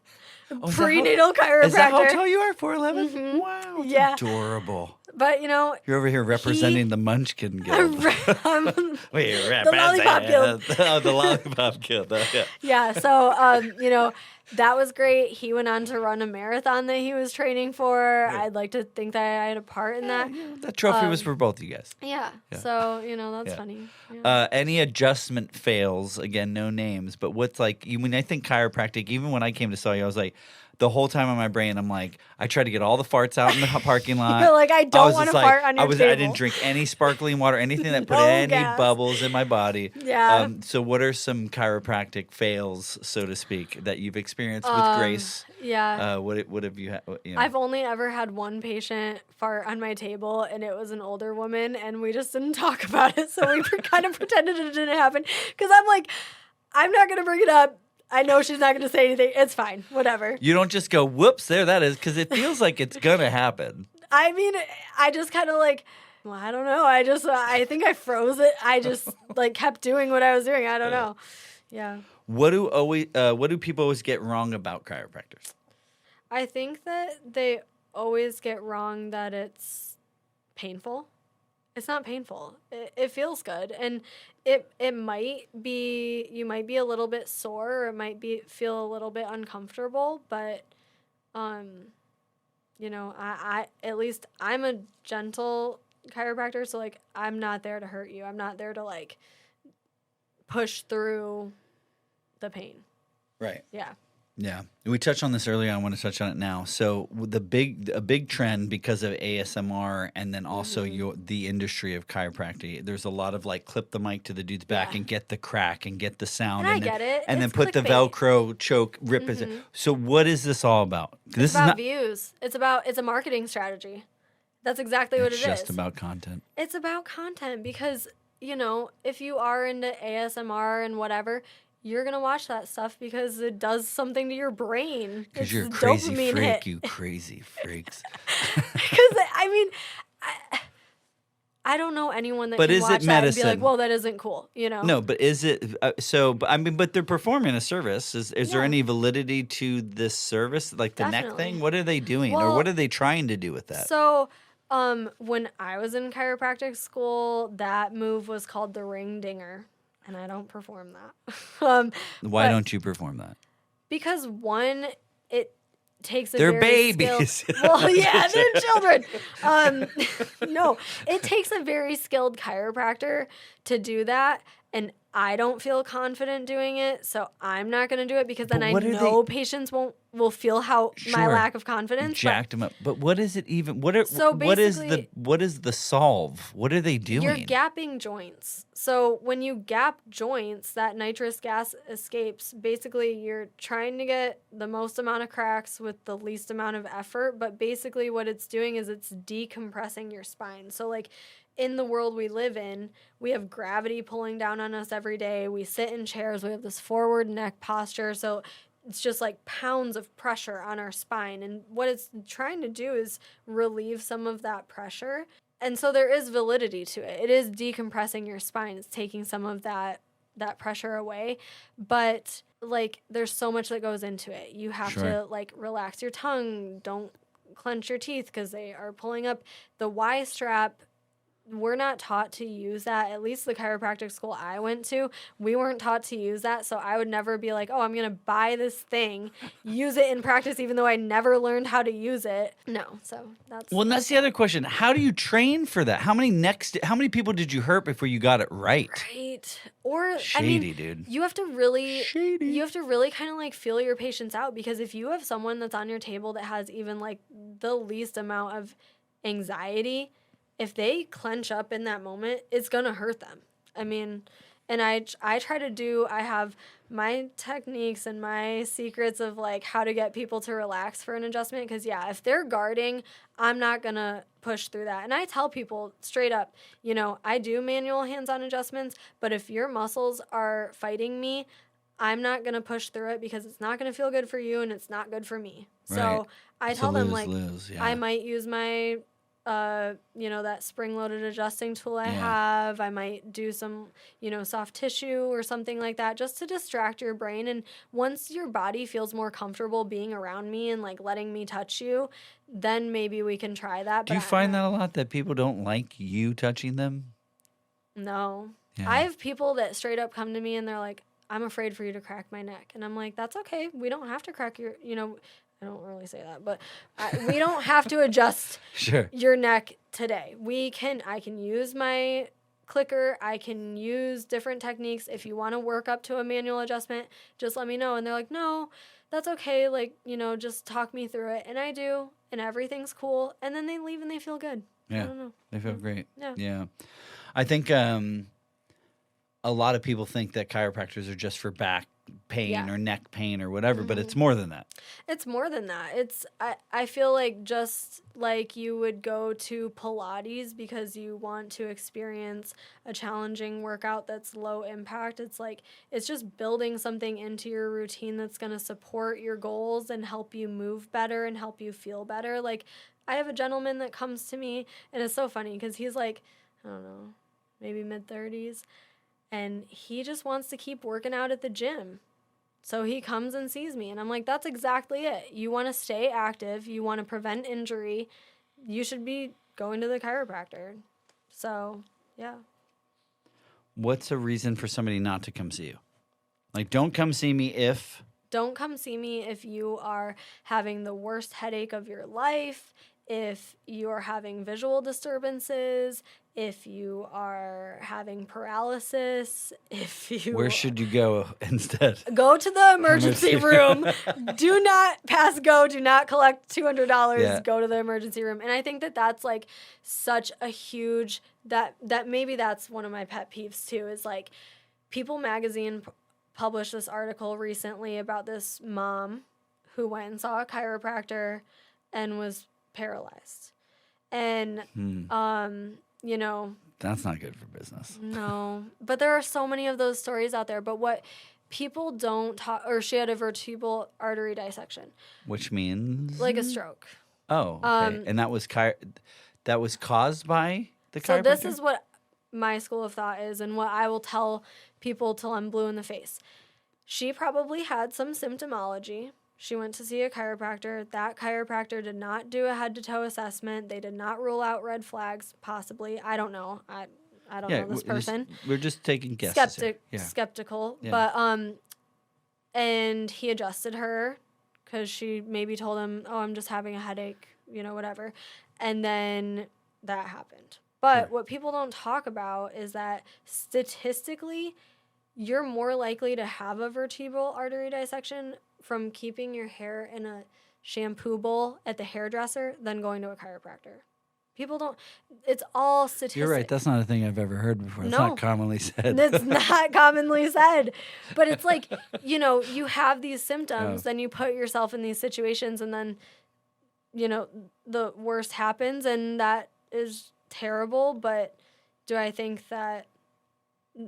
prenatal chiropractor. Is that how tall you are? 4'11"? Wow. That's Yeah. adorable. But you know, You're over here representing the Munchkin Guild. I'm- Wait, The Lollipop Guild. Oh, the Lollipop Guild. Yeah. yeah. So, that was great. He went on to run a marathon that he was training for. I'd like to think that I had a part in that. That trophy was for both you guys. Yeah. So, that's funny. Yeah. Any adjustment fails, again, no names, but what's like, when I think chiropractic, even when I came to saw you, I was like, the whole time in my brain, I'm like, I tried to get all the farts out in the parking lot. You're like, I don't was want to just fart on your I table. didn't drink any sparkling water, anything that put No any gas. bubbles in my body. Yeah. So what are some chiropractic fails, so to speak, that you've experienced with Grace? Yeah. What have you had? I've only ever had one patient fart on my table, and it was an older woman, and we just didn't talk about it. So we kind of pretended it didn't happen. Because I'm like, I'm not going to bring it up. I know she's not going to say anything. It's fine. Whatever. You don't just go, whoops, there that is, because it feels like it's going to happen. I mean, I just kind of like, well, I don't know. I think I froze it. I just like kept doing what I was doing. I don't know. Yeah. What do people always get wrong about chiropractors? I think that they always get wrong that it's painful. It's not painful. It feels good. And it might be, you might be a little bit sore or it might feel a little bit uncomfortable, but, I at least I'm a gentle chiropractor. So like, I'm not there to hurt you. I'm not there to like push through the pain. Right. Yeah. Yeah, we touched on this earlier. I want to touch on it now. So a big trend because of ASMR and then also the industry of chiropractic. There's a lot of like clip the mic to the dude's back and get the crack and get the sound. And I then, get it. And then It's put the clickbait. Velcro choke rip. So what is this all about? It's about views. It's a marketing strategy. That's exactly what it is. It's just about content. It's about content because, if you are into ASMR and whatever, you're going to watch that stuff because it does something to your brain. Because you're a a crazy dopamine freak, hit. you crazy freaks. Because, I don't know anyone that But can is watch it that and be like, medicine? well, that isn't cool, No, but is it but they're performing a service. Is there Yeah. any validity to this service, like the neck Definitely. thing? What are they doing, or Well, what are they trying to do with that? So, when I was in chiropractic school, that move was called the ring dinger, and I don't perform that. Why don't you perform that? Because one, it takes a They're very babies. skilled, well, yeah, they're children. No, it takes a very skilled chiropractor to do that, and I don't feel confident doing it, so I'm not going to do it because then But I what are know patients will feel my Sure. lack of confidence. Jacked them up. But what is it even? What is basically, the solve? What are they doing? You're gapping joints. So when you gap joints, that nitrous gas escapes. Basically, you're trying to get the most amount of cracks with the least amount of effort. But basically what it's doing is it's decompressing your spine. So like in the world we live in, we have gravity pulling down on us every day. We sit in chairs. We have this forward neck posture. So it's just like pounds of pressure on our spine. And what it's trying to do is relieve some of that pressure. And so there is validity to it. It is decompressing your spine. It's taking some of that pressure away. But like there's so much that goes into it. You have to like relax your tongue. Don't clench your teeth because they are pulling up. The Y strap, we're not taught to use that. At least the chiropractic school I went to, we weren't taught to use that. So I would never be like, oh, I'm going to buy this thing, use it in practice, even though I never learned how to use it. No. So that's. Well, and that's the other question. How do you train for that? How many people did you hurt before you got it right? Right. Or Shady, dude. You have to really Shady. You have to really kind of like feel your patients out, because if you have someone that's on your table that has even like the least amount of anxiety, if they clench up in that moment, it's going to hurt them. I mean, and I have my techniques and my secrets of like how to get people to relax for an adjustment. Because yeah, if they're guarding, I'm not going to push through that. And I tell people straight up, I do manual hands-on adjustments, but if your muscles are fighting me, I'm not going to push through it because it's not going to feel good for you and it's not good for me. Right. So I tell them lose, yeah. I might use my that spring-loaded adjusting tool I have. I might do some, soft tissue or something like that just to distract your brain. And once your body feels more comfortable being around me and like letting me touch you, then maybe we can try that. Do you find that a lot, that people don't like you touching them? No. Yeah. I have people that straight up come to me and they're like, I'm afraid for you to crack my neck. And I'm like, that's okay. We don't have to crack your, I don't really say that, but we don't have to adjust your neck today. I can use my clicker. I can use different techniques. If you want to work up to a manual adjustment, just let me know. And they're like, no, that's okay. Like, just talk me through it. And I do, and everything's cool. And then they leave and they feel good. Yeah. I don't know. They feel great. Yeah. I think a lot of people think that chiropractors are just for back pain or neck pain or whatever, but it's more than that. It's more than that. I feel like just like you would go to Pilates because you want to experience a challenging workout that's low impact. It's just building something into your routine that's going to support your goals and help you move better and help you feel better. Like I have a gentleman that comes to me, and it's so funny because he's like, I don't know, maybe mid-30s. And he just wants to keep working out at the gym. So he comes and sees me. And I'm like, that's exactly it. You want to stay active. You want to prevent injury. You should be going to the chiropractor. So, yeah. What's a reason for somebody not to come see you? Like, don't come see me if... Don't come see me if you are having the worst headache of your life, if you are having visual disturbances, if you are having paralysis, if you... Where should you go instead? Go to the emergency room. Do not pass go. Do not collect $200. Yeah. Go to the emergency room. And I think that that's like such a huge... That maybe that's one of my pet peeves too, is like People Magazine published this article recently about this mom who went and saw a chiropractor and was paralyzed. And, you know. That's not good for business. No. But there are so many of those stories out there. But what people don't talk, or she had a vertebral artery dissection. Which means? Like a stroke. Oh, okay. And that was caused by the chiropractor? So this is what my school of thought is and what I will tell people till I'm blue in the face. She probably had some symptomology. She went to see a chiropractor. That chiropractor did not do a head-to-toe assessment. They did not rule out red flags, possibly. I don't know. I don't know this person. We're just taking guesses. Skeptical. Yeah. But, and he adjusted her because she maybe told him, oh, I'm just having a headache, you know, whatever. And then that happened. But what people don't talk about is that statistically, you're more likely to have a vertebral artery dissection from keeping your hair in a shampoo bowl at the hairdresser than going to a chiropractor. People don't, it's all statistics. You're right. That's not a thing I've ever heard before. It's No. not commonly said. It's not commonly said. But it's like, you know, you have these symptoms, then you put yourself in these situations, and then, you know, the worst happens, and that is terrible. But do I think that,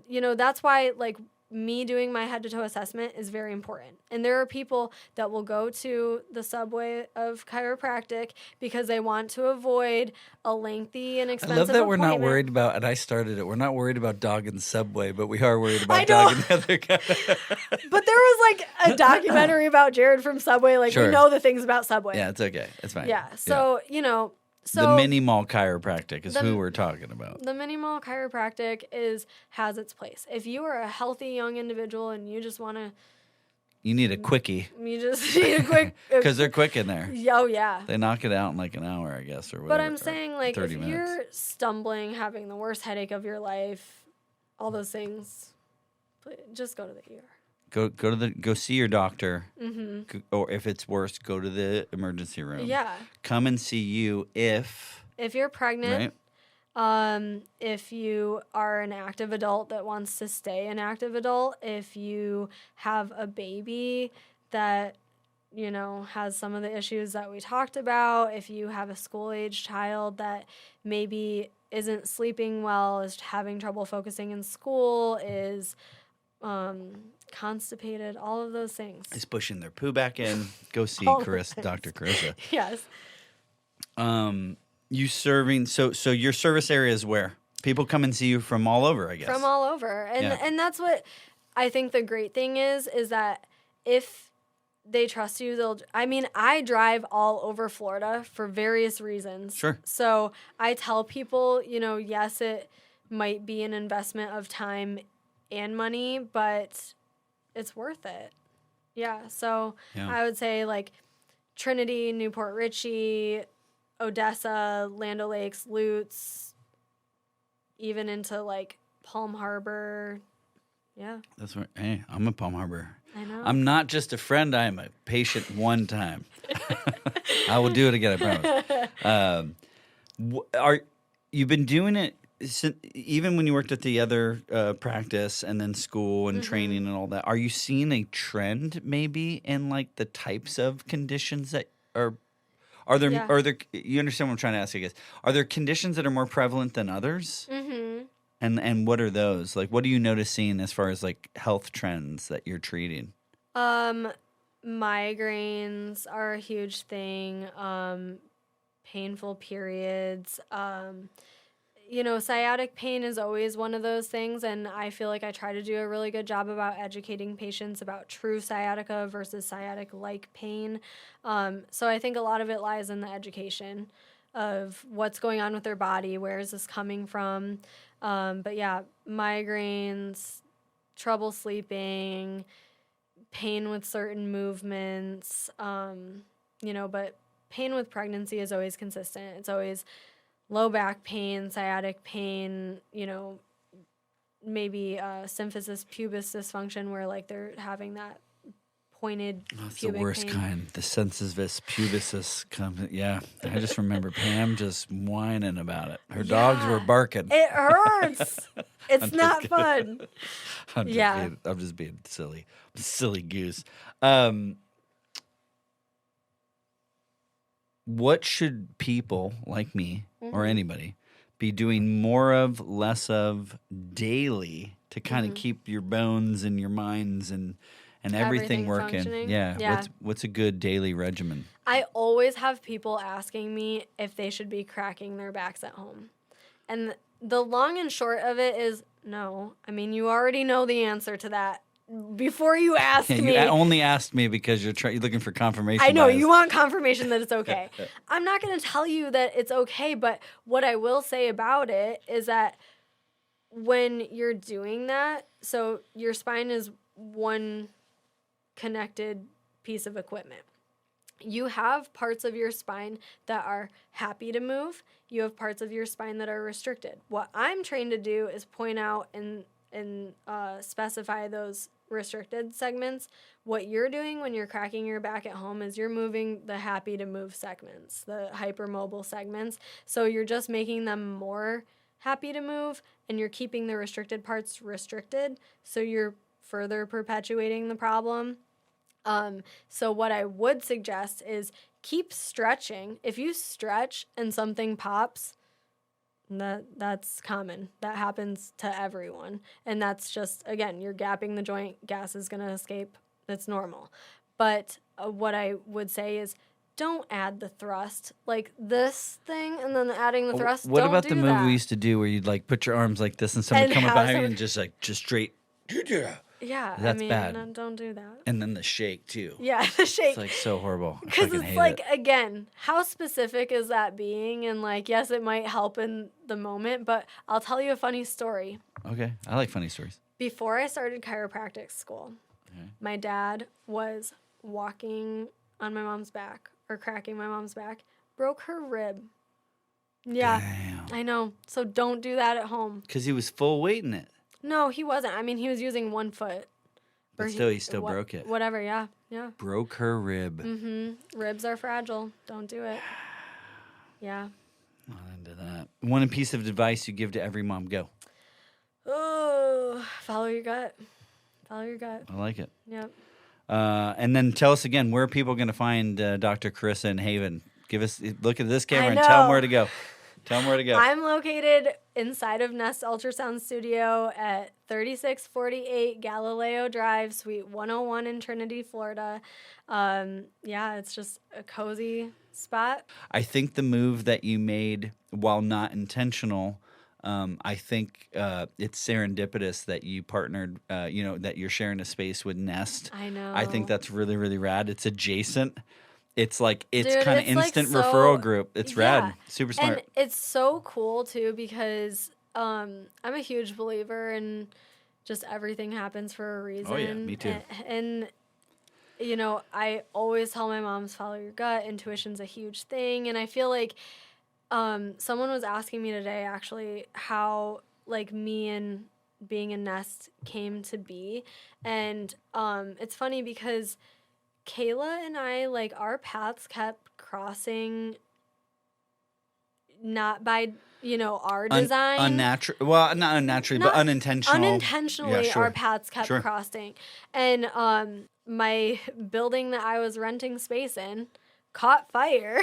you know, that's why, like, me doing my head-to-toe assessment is very important. And there are people that will go to the subway of chiropractic because they want to avoid a lengthy and expensive I love that we're not appointment. worried about, and I started it, we're not worried about dogging Subway, but we are worried about dogging the other guy. But there was, like, a documentary about Jared from Subway. Like, Sure. we know the things about Subway. Yeah, it's okay. It's fine. Yeah. So, you know. So the mini mall chiropractic is who we're talking about. The mini mall chiropractic has its place. If you are a healthy young individual and you just want to, You need a quickie. you just need a quick. Because they're quick in there. Oh yeah. They knock it out in like an hour, I guess, or whatever. But I'm saying, like, 30 if minutes. you're stumbling, having the worst headache of your life, all those things, just go to the ER. Go see your doctor, or if it's worse, go to the emergency room. Yeah. Come and see you if you're pregnant, right? If you are an active adult that wants to stay an active adult, if you have a baby that, you know, has some of the issues that we talked about, if you have a school-age child that maybe isn't sleeping well, is having trouble focusing in school, is constipated, all of those things. Is pushing their poo back in. Go see Karissa, Dr. Karissa. Yes. You serving so your service area is where? People come and see you from all over, I guess. From all over. And that's what I think the great thing is that if they trust you, I drive all over Florida for various reasons. Sure. So I tell people, you know, yes, it might be an investment of time and money, but it's worth it. Yeah. So I would say, like, Trinity, Newport Richey, Odessa, Land O'Lakes, Lutz, even into, like, Palm Harbor. Yeah. That's where. Hey, I'm a Palm Harbor. I know. I'm not just a friend. I am a patient one time. I will do it again, I promise. You've been doing it even when you worked at the other practice and then school and training and all that? Are you seeing a trend maybe in, like, the types of conditions that are there? Yeah. Are there? You understand what I'm trying to ask? I guess, are there conditions that are more prevalent than others? Mm-hmm. And what are those? Like, what are you noticing as far as, like, health trends that you're treating? Migraines are a huge thing. Painful periods. You know, sciatic pain is always one of those things, and I feel like I try to do a really good job about educating patients about true sciatica versus sciatic-like pain. So I think a lot of it lies in the education of what's going on with their body, where is this coming from. But yeah, migraines, trouble sleeping, pain with certain movements, you know, but pain with pregnancy is always consistent. It's always low back pain, sciatic pain, you know, maybe symphysis pubis dysfunction where, like, they're having that pointed That's the pubic worst pain. kind. The symphysis pubis. Yeah, I just remember Pam just whining about it. Her dogs were barking. It hurts. It's not fun. I'm just being silly. Silly goose. What should people like me or anybody, be doing more of, less of daily to kind of keep your bones and your minds and everything working? Functioning. Yeah. What's a good daily regimen? I always have people asking me if they should be cracking their backs at home. And the long and short of it is no. I mean, you already know the answer to that before you ask me. You only asked me because you're looking for confirmation. I know, you want confirmation that it's okay. I'm not going to tell you that it's okay, but what I will say about it is that when you're doing that, so your spine is one connected piece of equipment. You have parts of your spine that are happy to move. You have parts of your spine that are restricted. What I'm trained to do is point out and specify those restricted segments. What you're doing when you're cracking your back at home is you're moving the happy to move segments, the hypermobile segments. So you're just making them more happy to move, and you're keeping the restricted parts restricted. So you're further perpetuating the problem. So what I would suggest is keep stretching. If you stretch and something pops, that's common. That happens to everyone. And that's just, again, you're gapping the joint, gas is going to escape. That's normal. But what I would say is don't add the thrust. Like this thing and then adding the thrust, What don't about do the move that. we used to do where you'd like put your arms like this and somebody And coming have behind you and just straight. Yeah, That's I mean, bad. No, don't do that. And then the shake too. Yeah, the shake. It's like so horrible. I Because fucking it's hate like, it. again, how specific is that being? And like, yes, it might help in the moment, but I'll tell you a funny story. Okay, I like funny stories. Before I started chiropractic school, my dad was walking on my mom's back or cracking my mom's back, broke her rib. Yeah, Damn. I know. So don't do that at home. Because he was full weight in it. No, he wasn't. I mean, he was using 1 foot. But still, he still broke it. Whatever, yeah. Broke her rib. Ribs are fragile. Don't do it. Yeah. Not into that. One piece of advice you give to every mom. Go. Oh, follow your gut. Follow your gut. I like it. Yep. And then tell us again, where are people going to find Dr. Karissa in Haven? Look at this camera I and tell them know. where to go. Tell them where to go. I'm located inside of Nest Ultrasound Studio at 3648 Galileo Drive, Suite 101 in Trinity, Florida. Yeah, it's just a cozy spot. I think the move that you made, while not intentional, I think it's serendipitous that you partnered, that you're sharing a space with Nest. I know. I think that's really, really rad. It's adjacent. It's like, it's Dude, kind of it's like instant so- referral group. It's yeah. rad. Super smart. And it's so cool, too, because I'm a huge believer in just everything happens for a reason. Oh, yeah, me too. And I always tell my moms, follow your gut. Intuition's a huge thing. And I feel like someone was asking me today, actually, how, like, me and being a Nest came to be. And it's funny because Kayla and I, like, our paths kept crossing not by, our design. Unnatural. Well, not unnaturally, but unintentional. Unintentionally, Yeah, sure. our paths kept Sure. crossing. And my building that I was renting space in caught fire.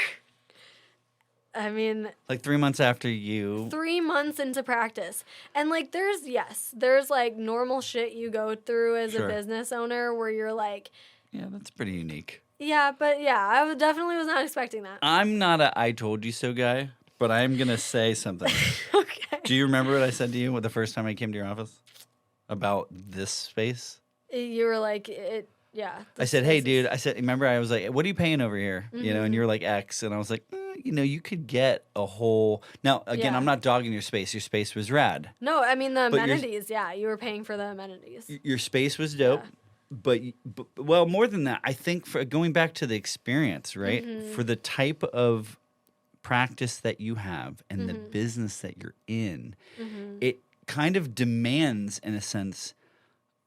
I mean, Like 3 months after you. 3 months into practice. And like, there's like normal shit you go through as Sure. a business owner where you're like, Yeah, that's pretty unique. yeah, but yeah, I definitely was not expecting that. I'm not a I told you so guy, but I'm going to say something. Okay. Do you remember what I said to you the first time I came to your office about this space? You were like, yeah. I said, hey, dude, remember I was like, what are you paying over here? And you were like X. And I was like, you could get a whole. Now, again, Yeah. I'm not dogging your space. Your space was rad. No, I mean, the But amenities, yeah. You were paying for the amenities. Your space was dope. Yeah. But, well, more than that, I think for going back to the experience, right? For the type of practice that you have and the business that you're in, it kind of demands, in a sense,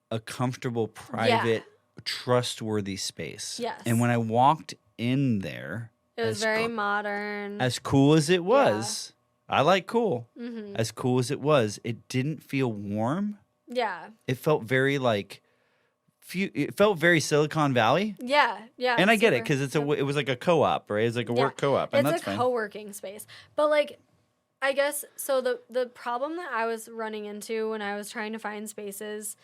a comfortable, private, trustworthy space. Yes. And when I walked in there, It was as very modern. as cool as it was, I like cool. As cool as it was, it didn't feel warm. Yeah. It felt very like. It felt very Silicon Valley, Yeah. and I get it super. because it was like a co-op, right? It's like a work co-op, and It's that's a fine. co-working space. But like, I guess so. The problem that I was running into when I was trying to find spaces,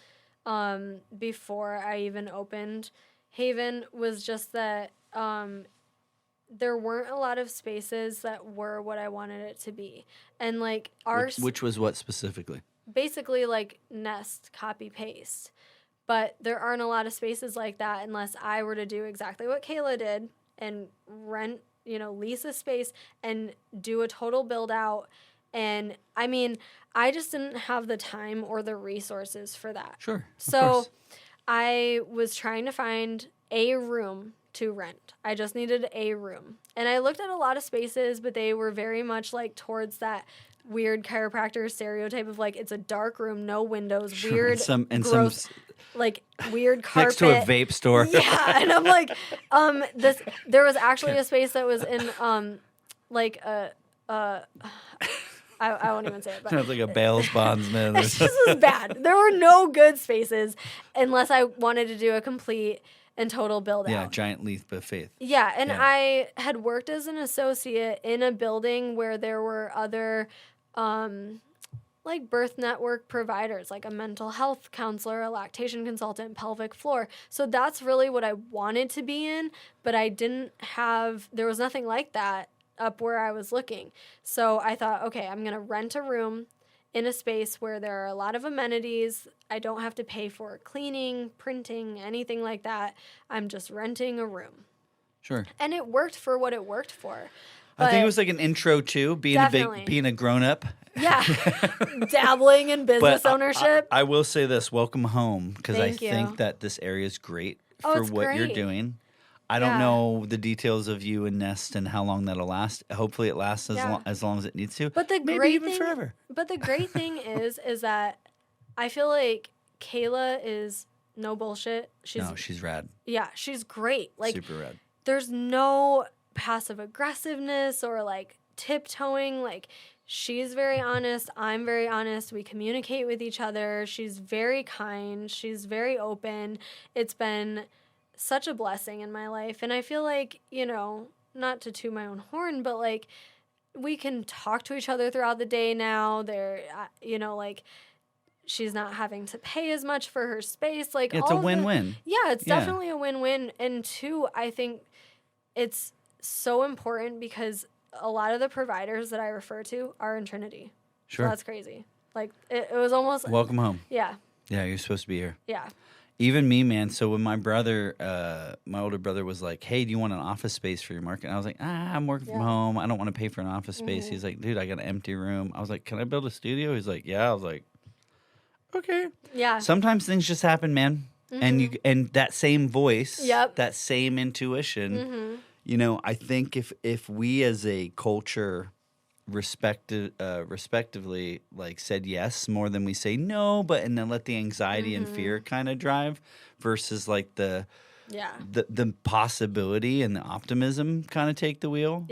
before I even opened Haven was just that there weren't a lot of spaces that were what I wanted it to be, and like Which was what specifically? basically like Nest copy paste. But there aren't a lot of spaces like that unless I were to do exactly what Kayla did and rent, lease a space and do a total build out. And I mean, I just didn't have the time or the resources for that. Sure. So I was trying to find a room to rent. I just needed a room. And I looked at a lot of spaces, but they were very much like towards that weird chiropractor stereotype of like it's a dark room, no windows, Sure. weird, gross, like weird carpet next to a vape store. Yeah, and I'm like, there was actually a space that was in like a I won't even say it, but Sounds like a bails bondsman. it just was bad. There were no good spaces unless I wanted to do a complete and total build out. Yeah, giant leap of faith. Yeah, and I had worked as an associate in a building where there were other like birth network providers, like a mental health counselor, a lactation consultant, pelvic floor. So that's really what I wanted to be in, but there was nothing like that up where I was looking. So I thought, okay, I'm going to rent a room in a space where there are a lot of amenities. I don't have to pay for cleaning, printing, anything like that. I'm just renting a room. Sure. And it worked for what it worked for. I think it was like an intro to being a grown up. Yeah. Dabbling in business ownership. I will say this, welcome home, because I Thank you. think that this area is great Oh, for it's what you're great. doing. I don't know the details of you and Nest and how long that'll last. Hopefully it lasts as long as it needs to. But the Maybe great even thing, forever. But the great thing is that I feel like Kayla is no bullshit. She's rad. Yeah, she's great. Like Super rad. there's no passive aggressiveness or like tiptoeing. Like she's very honest. I'm very honest. We communicate with each other. She's very kind. She's very open. It's been such a blessing in my life. And I feel like, not to toot my own horn, but like we can talk to each other throughout the day now. Like she's not having to pay as much for her space. Like It's a win-win. It's definitely a win-win. And two, I think it's so important because a lot of the providers that I refer to are in Trinity. Sure. So that's crazy. Like it was almost Welcome home. Yeah. Yeah, you're supposed to be here. Yeah. Even me, man. So when my older brother was like, hey, do you want an office space for your market? And I was like, I'm working from home. I don't want to pay for an office space. He's like, dude, I got an empty room. I was like, can I build a studio? He's like, yeah. I was like, okay. Yeah. Sometimes things just happen, man. And that same voice, that same intuition, I think if we as a culture respectively like said yes more than we say no, and then let the anxiety and fear kind of drive versus like the possibility and the optimism kind of take the wheel.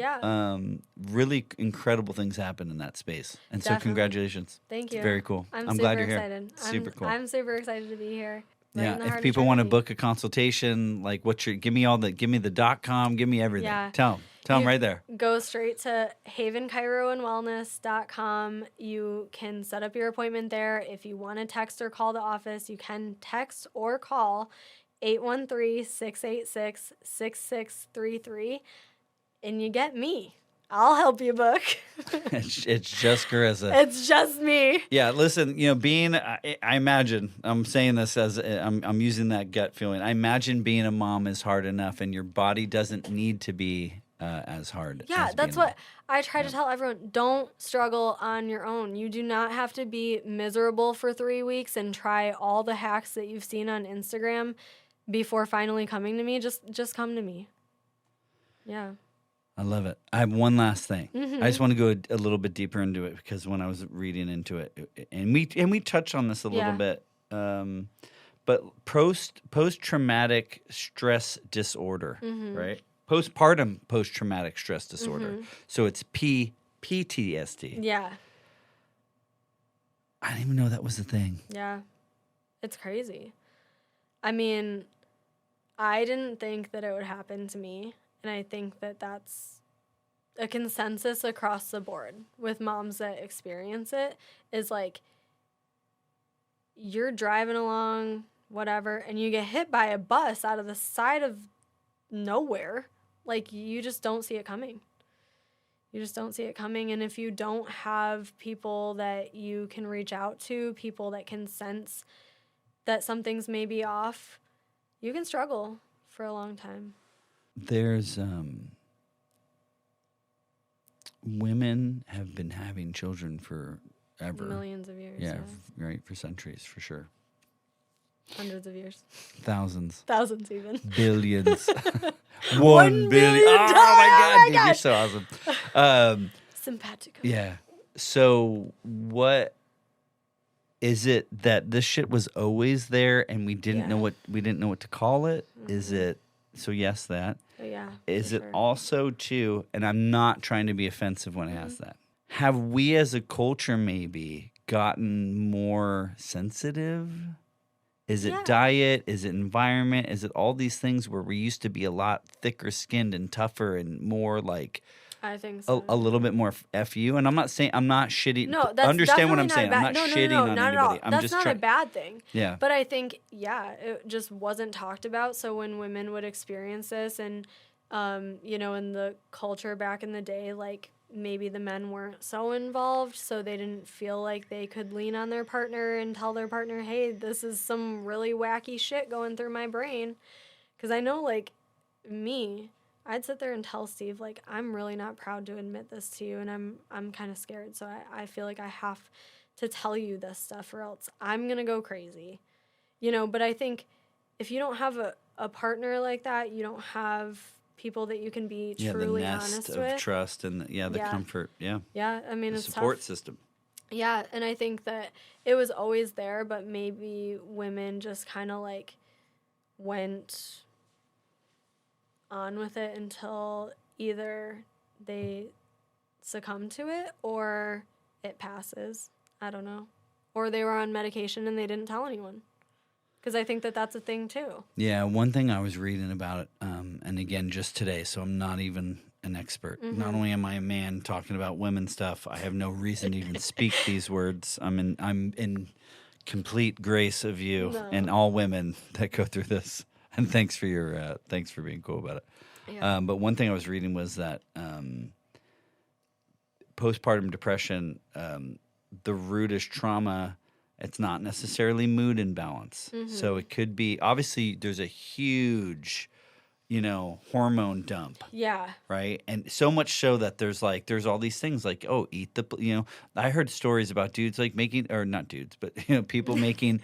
Really incredible things happen in that space. And so congratulations. Thank you. It's very cool. I'm glad you're here. Super cool. I'm super excited to be here. Yeah, if people want to book a consultation, like give me the .com, give me everything. Yeah. Tell them right there. Go straight to havenchiroandwellness.com. You can set up your appointment there. If you want to text or call the office, you can text or call 813-686-6633, and you get me. I'll help you book. It's just Karissa. It's just me. Yeah, listen, I imagine, I'm saying this as I'm using that gut feeling. I imagine being a mom is hard enough and your body doesn't need to be as hard. Yeah, as that's being what I try to tell everyone. Don't struggle on your own. You do not have to be miserable for 3 weeks and try all the hacks that you've seen on Instagram before finally coming to me. Just come to me. Yeah. I love it. I have one last thing. I just want to go a little bit deeper into it because when I was reading into it, and we touched on this a little bit, but post-traumatic stress disorder, right? Postpartum post-traumatic stress disorder. So it's PTSD. Yeah. I didn't even know that was a thing. Yeah. It's crazy. I mean, I didn't think that it would happen to me. And I think that that's a consensus across the board with moms that experience it is like, you're driving along, whatever, and you get hit by a bus out of the side of nowhere. Like, you just don't see it coming. You just don't see it coming. And if you don't have people that you can reach out to, people that can sense that something's maybe off, you can struggle for a long time. There's women have been having children forever. Millions of years. Yeah, right, for centuries, for sure. Hundreds of years. Thousands. Thousands even. Billions. $1 $1 billion. billion. Oh my God, dude, gosh. you're so awesome. Simpatico. Yeah. So what is it that this shit was always there and we didn't know what to call it? Is it so? Yes, that. Oh, yeah. Is it sure. also too? And I'm not trying to be offensive when I ask that. Have we as a culture maybe gotten more sensitive? Is it diet? Is it environment? Is it all these things where we used to be a lot thicker skinned and tougher and more like I think so. a little bit more FU? And I'm not saying I'm not shitty. No, that's understand what I'm definitely saying. not I'm not bad. shitting on not anybody. at all. I'm That's just not trying. a bad thing. Yeah. But I think, it just wasn't talked about. So when women would experience this and, in the culture back in the day, like maybe the men weren't so involved, so they didn't feel like they could lean on their partner and tell their partner, hey, this is some really wacky shit going through my brain. Because I know, like, me, I'd sit there and tell Steve, like, I'm really not proud to admit this to you, and I'm kind of scared, so I feel like I have to tell you this stuff or else I'm going to go crazy. But I think if you don't have a partner like that, you don't have people that you can be truly the nest honest of with. trust and the comfort. Yeah. Yeah, I mean, The it's support tough. system. Yeah, and I think that it was always there, but maybe women just kind of like went on with it until either they succumb to it or it passes. I don't know. Or they were on medication and they didn't tell anyone. Because I think that that's a thing too. Yeah, one thing I was reading about it, and again, just today, so I'm not even an expert. Not only am I a man talking about women stuff, I have no reason to even speak these words. I'm in complete grace of you and all women that go through this. And thanks for being cool about it. Yeah. But one thing I was reading was that postpartum depression, the root is trauma. It's not necessarily mood imbalance. So it could be, obviously, there's a huge, hormone dump. Yeah. Right? And so much so that there's all these things like, oh, eat the, I heard stories about dudes like making, or not dudes, but, people making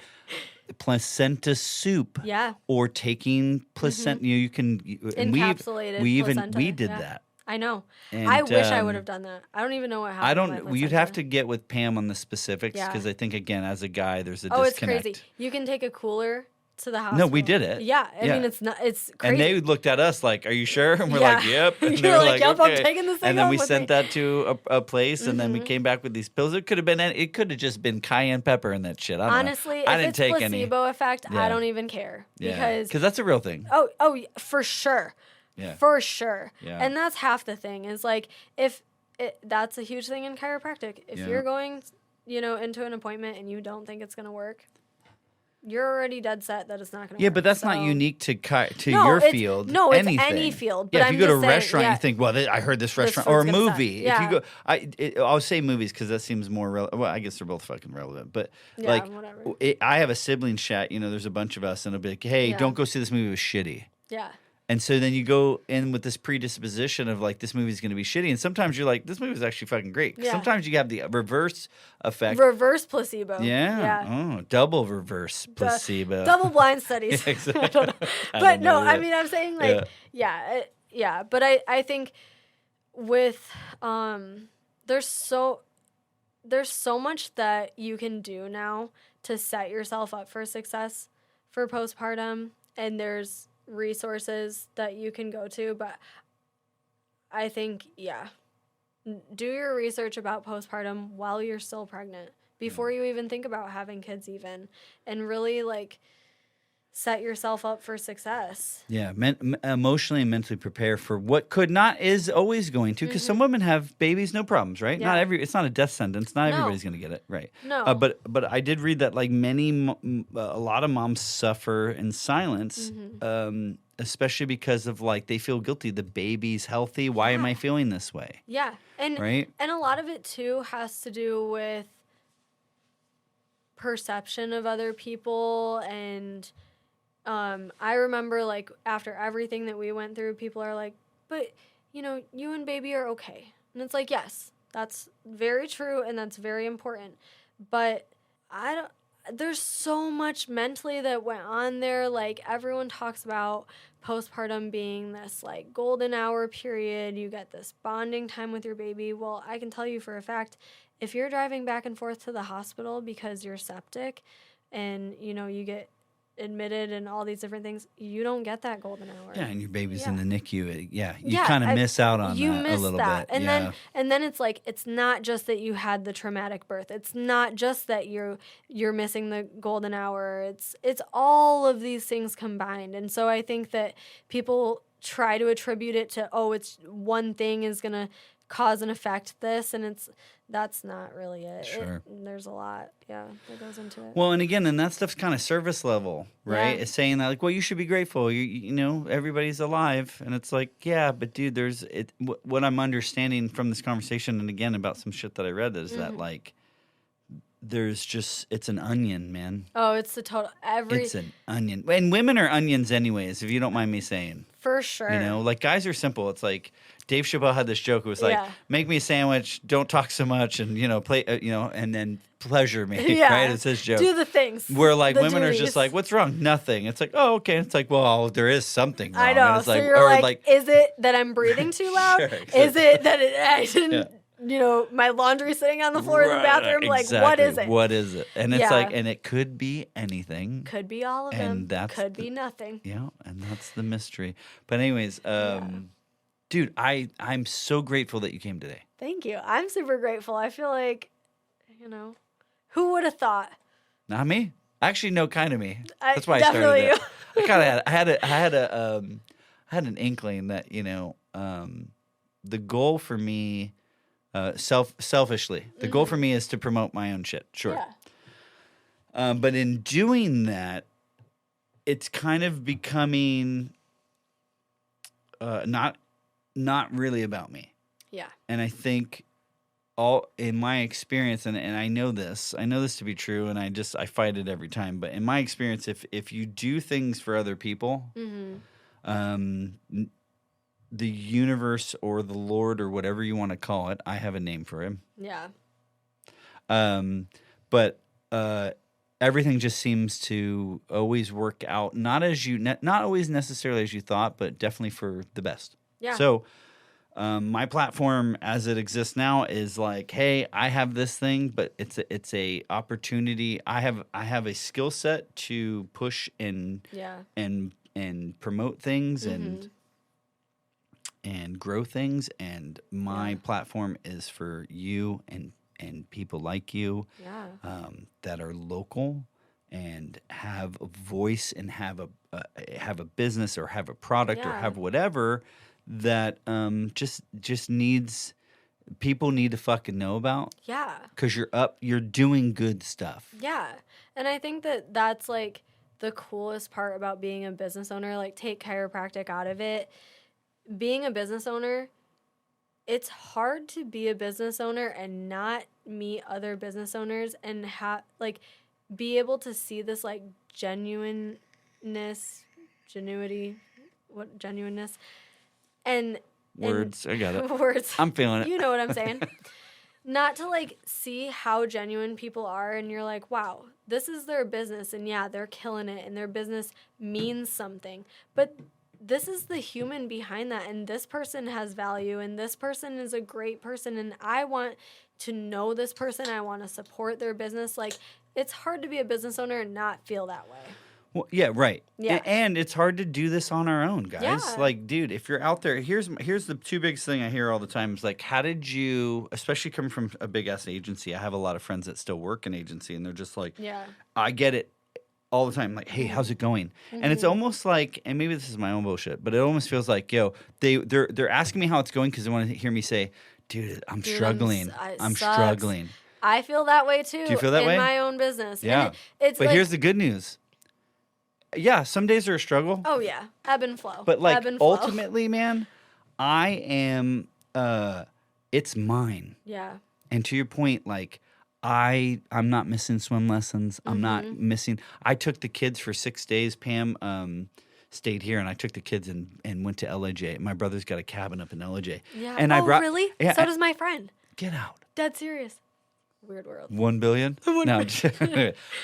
placenta soup. Yeah. Or taking placenta, you can, and Encapsulated we placenta, did that. I know. And, I wish I would have done that. I don't even know what happened. You'd have to get with Pam on the specifics Yeah. because I think, again, as a guy, there's a Oh, disconnect. it's crazy. You can take a cooler to the hospital. No, we did it. Yeah. I Yeah. mean, it's crazy. And they looked at us like, "Are you sure?" And we're Yeah. like, "Yep." And You're they were like, "Yep, I'm "Okay." taking this thing And then home we with sent me. that to a place, and then we came back with these pills. It could have just been cayenne pepper and that shit. I don't Honestly, know. I if didn't it's take placebo effect, Yeah. I don't even care. Yeah, Because that's a real thing. Oh, for sure. Yeah. For sure. Yeah. And that's half the thing is like that's a huge thing in chiropractic. If Yeah. you're going, into an appointment and you don't think it's going to work, you're already dead set that it's not going to work. Yeah, but that's not So- unique to No, your it's- field. no, it's anything. any field, Yeah, but if I'm you go to a just saying, restaurant, yeah. you think, well, I heard this restaurant food's or a gonna suck. movie. Yeah. If you go, I'll say movies because that seems more relevant. Well, I guess they're both fucking relevant, but Yeah, whatever. I have a sibling chat. There's a bunch of us, and it'll be like, hey, Yeah. don't go see this movie. It was shitty. Yeah. And so then you go in with this predisposition of like, this movie's going to be shitty. And sometimes you're like, this movie's actually fucking great. Yeah. Sometimes you have the reverse effect. Reverse placebo. Yeah. Oh, double reverse placebo. Double blind studies. Yeah, exactly. I don't know. I But don't no, know I yet. mean, I'm saying like, yeah. But I think with, there's so much that you can do now to set yourself up for success for postpartum. And there's resources that you can go to. But I think, do your research about postpartum while you're still pregnant before you even think about having kids even, and really like set yourself up for success. Yeah, emotionally and mentally prepare for what could not is always going to, because some women have babies, no problems, right? Yeah. It's not a death sentence. Not No. everybody's going to get it, right? No. But I did read that like a lot of moms suffer in silence, especially because of like they feel guilty. The baby's healthy. Why am I feeling this way? Yeah, and Right? and a lot of it too has to do with perception of other people. And I remember like after everything that we went through, people are like, but you know, you and baby are okay. And it's like, yes, that's very true and that's very important. But there's so much mentally that went on there. Like everyone talks about postpartum being this like golden hour period. You get this bonding time with your baby. Well, I can tell you for a fact, if you're driving back and forth to the hospital because you're septic and, you know, you get admitted and all these different things, you don't get that golden hour. Yeah, and your baby's in the NICU. You Yeah, kind of miss out on you that miss a little that. bit. And then it's like, it's not just that you had the traumatic birth. It's not just that you're missing the golden hour. It's all of these things combined. And so I think that people try to attribute it to, oh, it's one thing is going to cause and affect this, and that's not really it. Sure. There's a lot, that goes into it. Well, and again, and that stuff's kind of service level, right? Yeah. It's saying that, like, well, you should be grateful. You know, everybody's alive, and it's like, yeah, but dude, what I'm understanding from this conversation, and again about some shit that I read, is that like, it's an onion, man. Oh, it's the total It's an onion, and women are onions, anyways. If you don't mind me saying, for sure. you know, like guys are simple. It's like Dave Chappelle had this joke. It was like, make me a sandwich, don't talk so much, and play, and then pleasure me. Yeah. Right? It's his joke. Do the things. Where like the women duties. are just like, what's wrong? Nothing. It's like, oh, okay. It's like, well, there is something wrong. I know. And it's So like, you're or like, is it that I'm breathing too loud? Sure, exactly. Is it that I didn't, my laundry sitting on the floor in the bathroom? Exactly. Like, what is it? What is it? And it's Yeah. like, and it could be anything. Could be all of And them. that's Could be nothing. Yeah, and that's the mystery. But anyways, dude, I'm so grateful that you came today. Thank you. I'm super grateful. I feel like, who would have thought? Not me. Actually, no, kind of me. That's why I definitely started it. I kind of had an inkling that the goal for me, selfishly, the goal for me is to promote my own shit. Sure. Yeah. But in doing that, it's kind of becoming not really about me. Yeah. And I think in my experience, and I know this to be true, and I fight it every time. But in my experience, if you do things for other people, the universe or the Lord or whatever you want to call it, I have a name for him. Yeah. But everything just seems to always work out, not always necessarily as you thought, but definitely for the best. Yeah. So my platform as it exists now is like, hey, I have this thing, but it's a opportunity. I have a skill set to push and promote things and grow things, and my platform is for you and people like you that are local and have a voice and have a business or have a product or have whatever that just needs people need to fucking know about. Yeah. Because you're doing good stuff. Yeah. And I think that that's like the coolest part about being a business owner. Like, take chiropractic out of it. Being a business owner, it's hard to be a business owner and not meet other business owners and be able to see this like genuineness and Words, I got it. Words. I'm feeling it. You know what I'm saying? Not to like see how genuine people are, and you're like, wow, this is their business, and yeah, they're killing it, and their business means something. But this is the human behind that, and this person has value, and this person is a great person, and I want to know this person. I want to support their business. Like, it's hard to be a business owner and not feel that way. Well, yeah, right. Yeah. And it's hard to do this on our own, guys. Yeah. Like, dude, if you're out there, here's the two biggest thing I hear all the time is like, how did you, especially coming from a big ass agency, I have a lot of friends that still work in agency, and they're just like, Yeah. I get it. all the time, like, hey, how's it going? And it's almost like, and maybe this is my own bullshit, but it almost feels like, yo, they're asking me how it's going because they want to hear me say, dude, I'm struggling. I'm struggling. I feel that way too. Do you feel that way? In my own business. Yeah. And it's but like, here's the good news. Yeah, some days are a struggle. oh yeah, ebb and flow. But like ebb and flow. ultimately, man, I am. It's mine. Yeah. And to your point, like I'm not missing swim lessons. I'm not missing. I took the kids for 6 days. Pam stayed here, and I took the kids and went to LAJ. My brother's got a cabin up in LAJ. Yeah. And oh, I brought, really? Yeah, So does my friend. Get out. Dead serious. Weird world. 1 billion? No.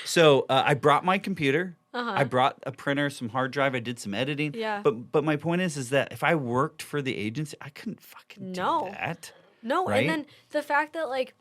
So I brought my computer. I brought a printer, some hard drive. I did some editing. Yeah. But my point is that if I worked for the agency, I couldn't fucking do that. No. Right? And then the fact that like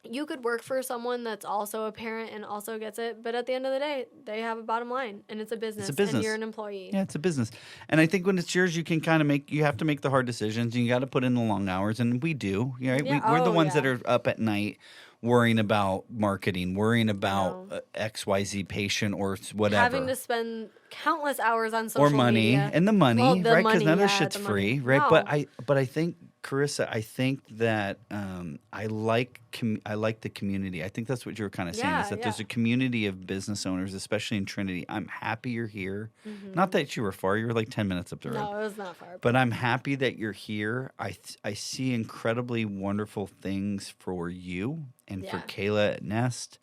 you could work for someone that's also a parent and also gets it, but at the end of the day, they have a bottom line, and it's a business. It's a business. And you're an employee. Yeah, it's a business. And I think when it's yours, you can kind of you have to make the hard decisions, and you got to put in the long hours, and we do. Right? Yeah. We're the ones yeah. that are up at night worrying about marketing, worrying about XYZ patient or whatever. Having to spend countless hours on social or money media. and the money, Well, the right? Because money, none of this yeah, shit's the free, money. right? No. But I think, Karissa, I think that I like the community. I think that's what you were kind of saying, is that there's a community of business owners, especially in Trinity. I'm happy you're here. Not that you were far; you were like 10 minutes up the road. No, it was not far. But I'm happy that you're here. I see incredibly wonderful things for you and for Kayla at Nest,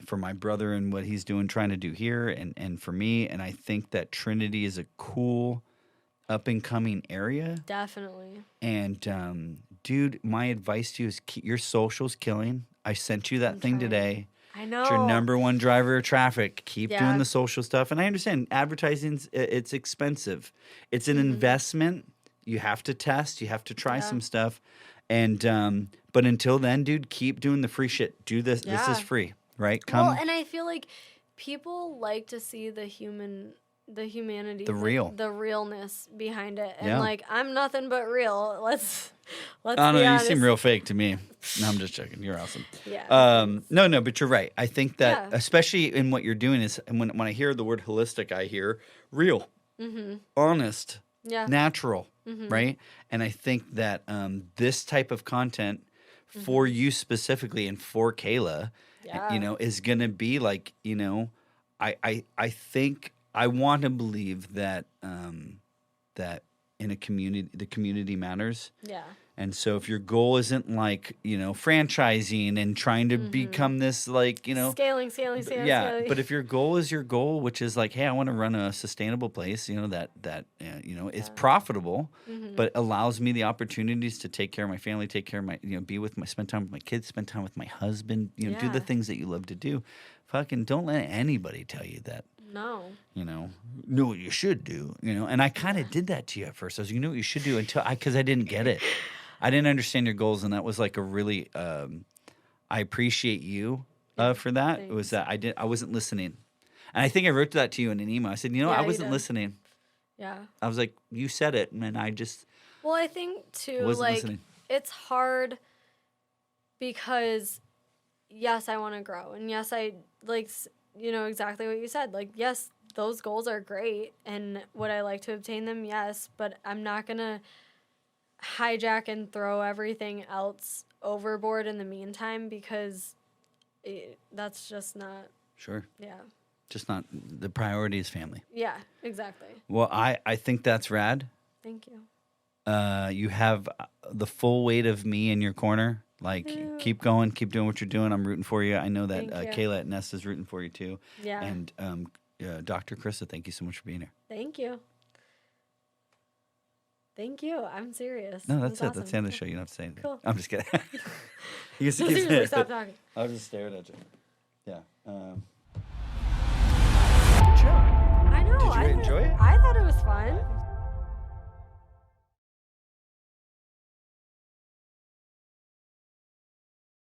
for my brother and what he's trying to do here, and for me. And I think that Trinity is a cool, up and coming area. Definitely. And dude, my advice to you is keep your socials killing. I sent you that thing today. I know. It's your number one driver of traffic. Keep Yeah. doing the social stuff. And I understand advertising's it's expensive. It's an investment. You have to test. You have to try some stuff. And but until then, dude, keep doing the free shit. Do this. This is free, right? Come. Well, and I feel like people like to see the humanity, The real. the realness behind it. And Yeah. like, I'm nothing but real. Let's I be don't know. You honest. seem real fake to me. No, I'm just joking. You're awesome. Yeah. No, but you're right. I think that, Yeah. especially in what you're doing, is when I hear the word holistic, I hear real, honest, Yeah. natural, right? And I think that this type of content for you specifically and for Kayla, Yeah. is going to be like, I think I want to believe that that in a community, the community matters. Yeah. And so if your goal isn't like, franchising and trying to become this like, Scaling. but if your goal is your goal, which is like, hey, I want to run a sustainable place, that is profitable, but allows me the opportunities to take care of my family, take care of my, spend time with my kids, spend time with my husband, do the Yeah. things that you love to do. Fucking don't let anybody tell you that. No. Know what you should do, and I kind of did that to you at first. I was, what you should do because I didn't get it. I didn't understand your goals, and that was like a really, I appreciate you for that. Thanks. It was that I wasn't listening. And I think I wrote that to you in an email. I said, Yeah, I you wasn't did. listening. Yeah. I was like, you said it, and I just Well, I think too, wasn't like, listening. it's hard because, yes, I want to grow. And yes, I like, exactly what you said. Like, yes, those goals are great. And would I like to obtain them? Yes. But I'm not going to hijack and throw everything else overboard in the meantime because that's just not, Sure. yeah. Just not the priority is family. Yeah, exactly. Well, I think that's rad. Thank you. You have the full weight of me in your corner. Like, keep going, keep doing what you're doing. I'm rooting for you. I know that Thank you. Kayla at Nest is rooting for you too. Yeah. And Dr. Karissa, thank you so much for being here. Thank you. Thank you. I'm serious. No, that's it. awesome. That's the end of the show. You don't have to say anything. Cool. I'm just kidding. You No, seriously, stop talking. I was just staring at you. Yeah.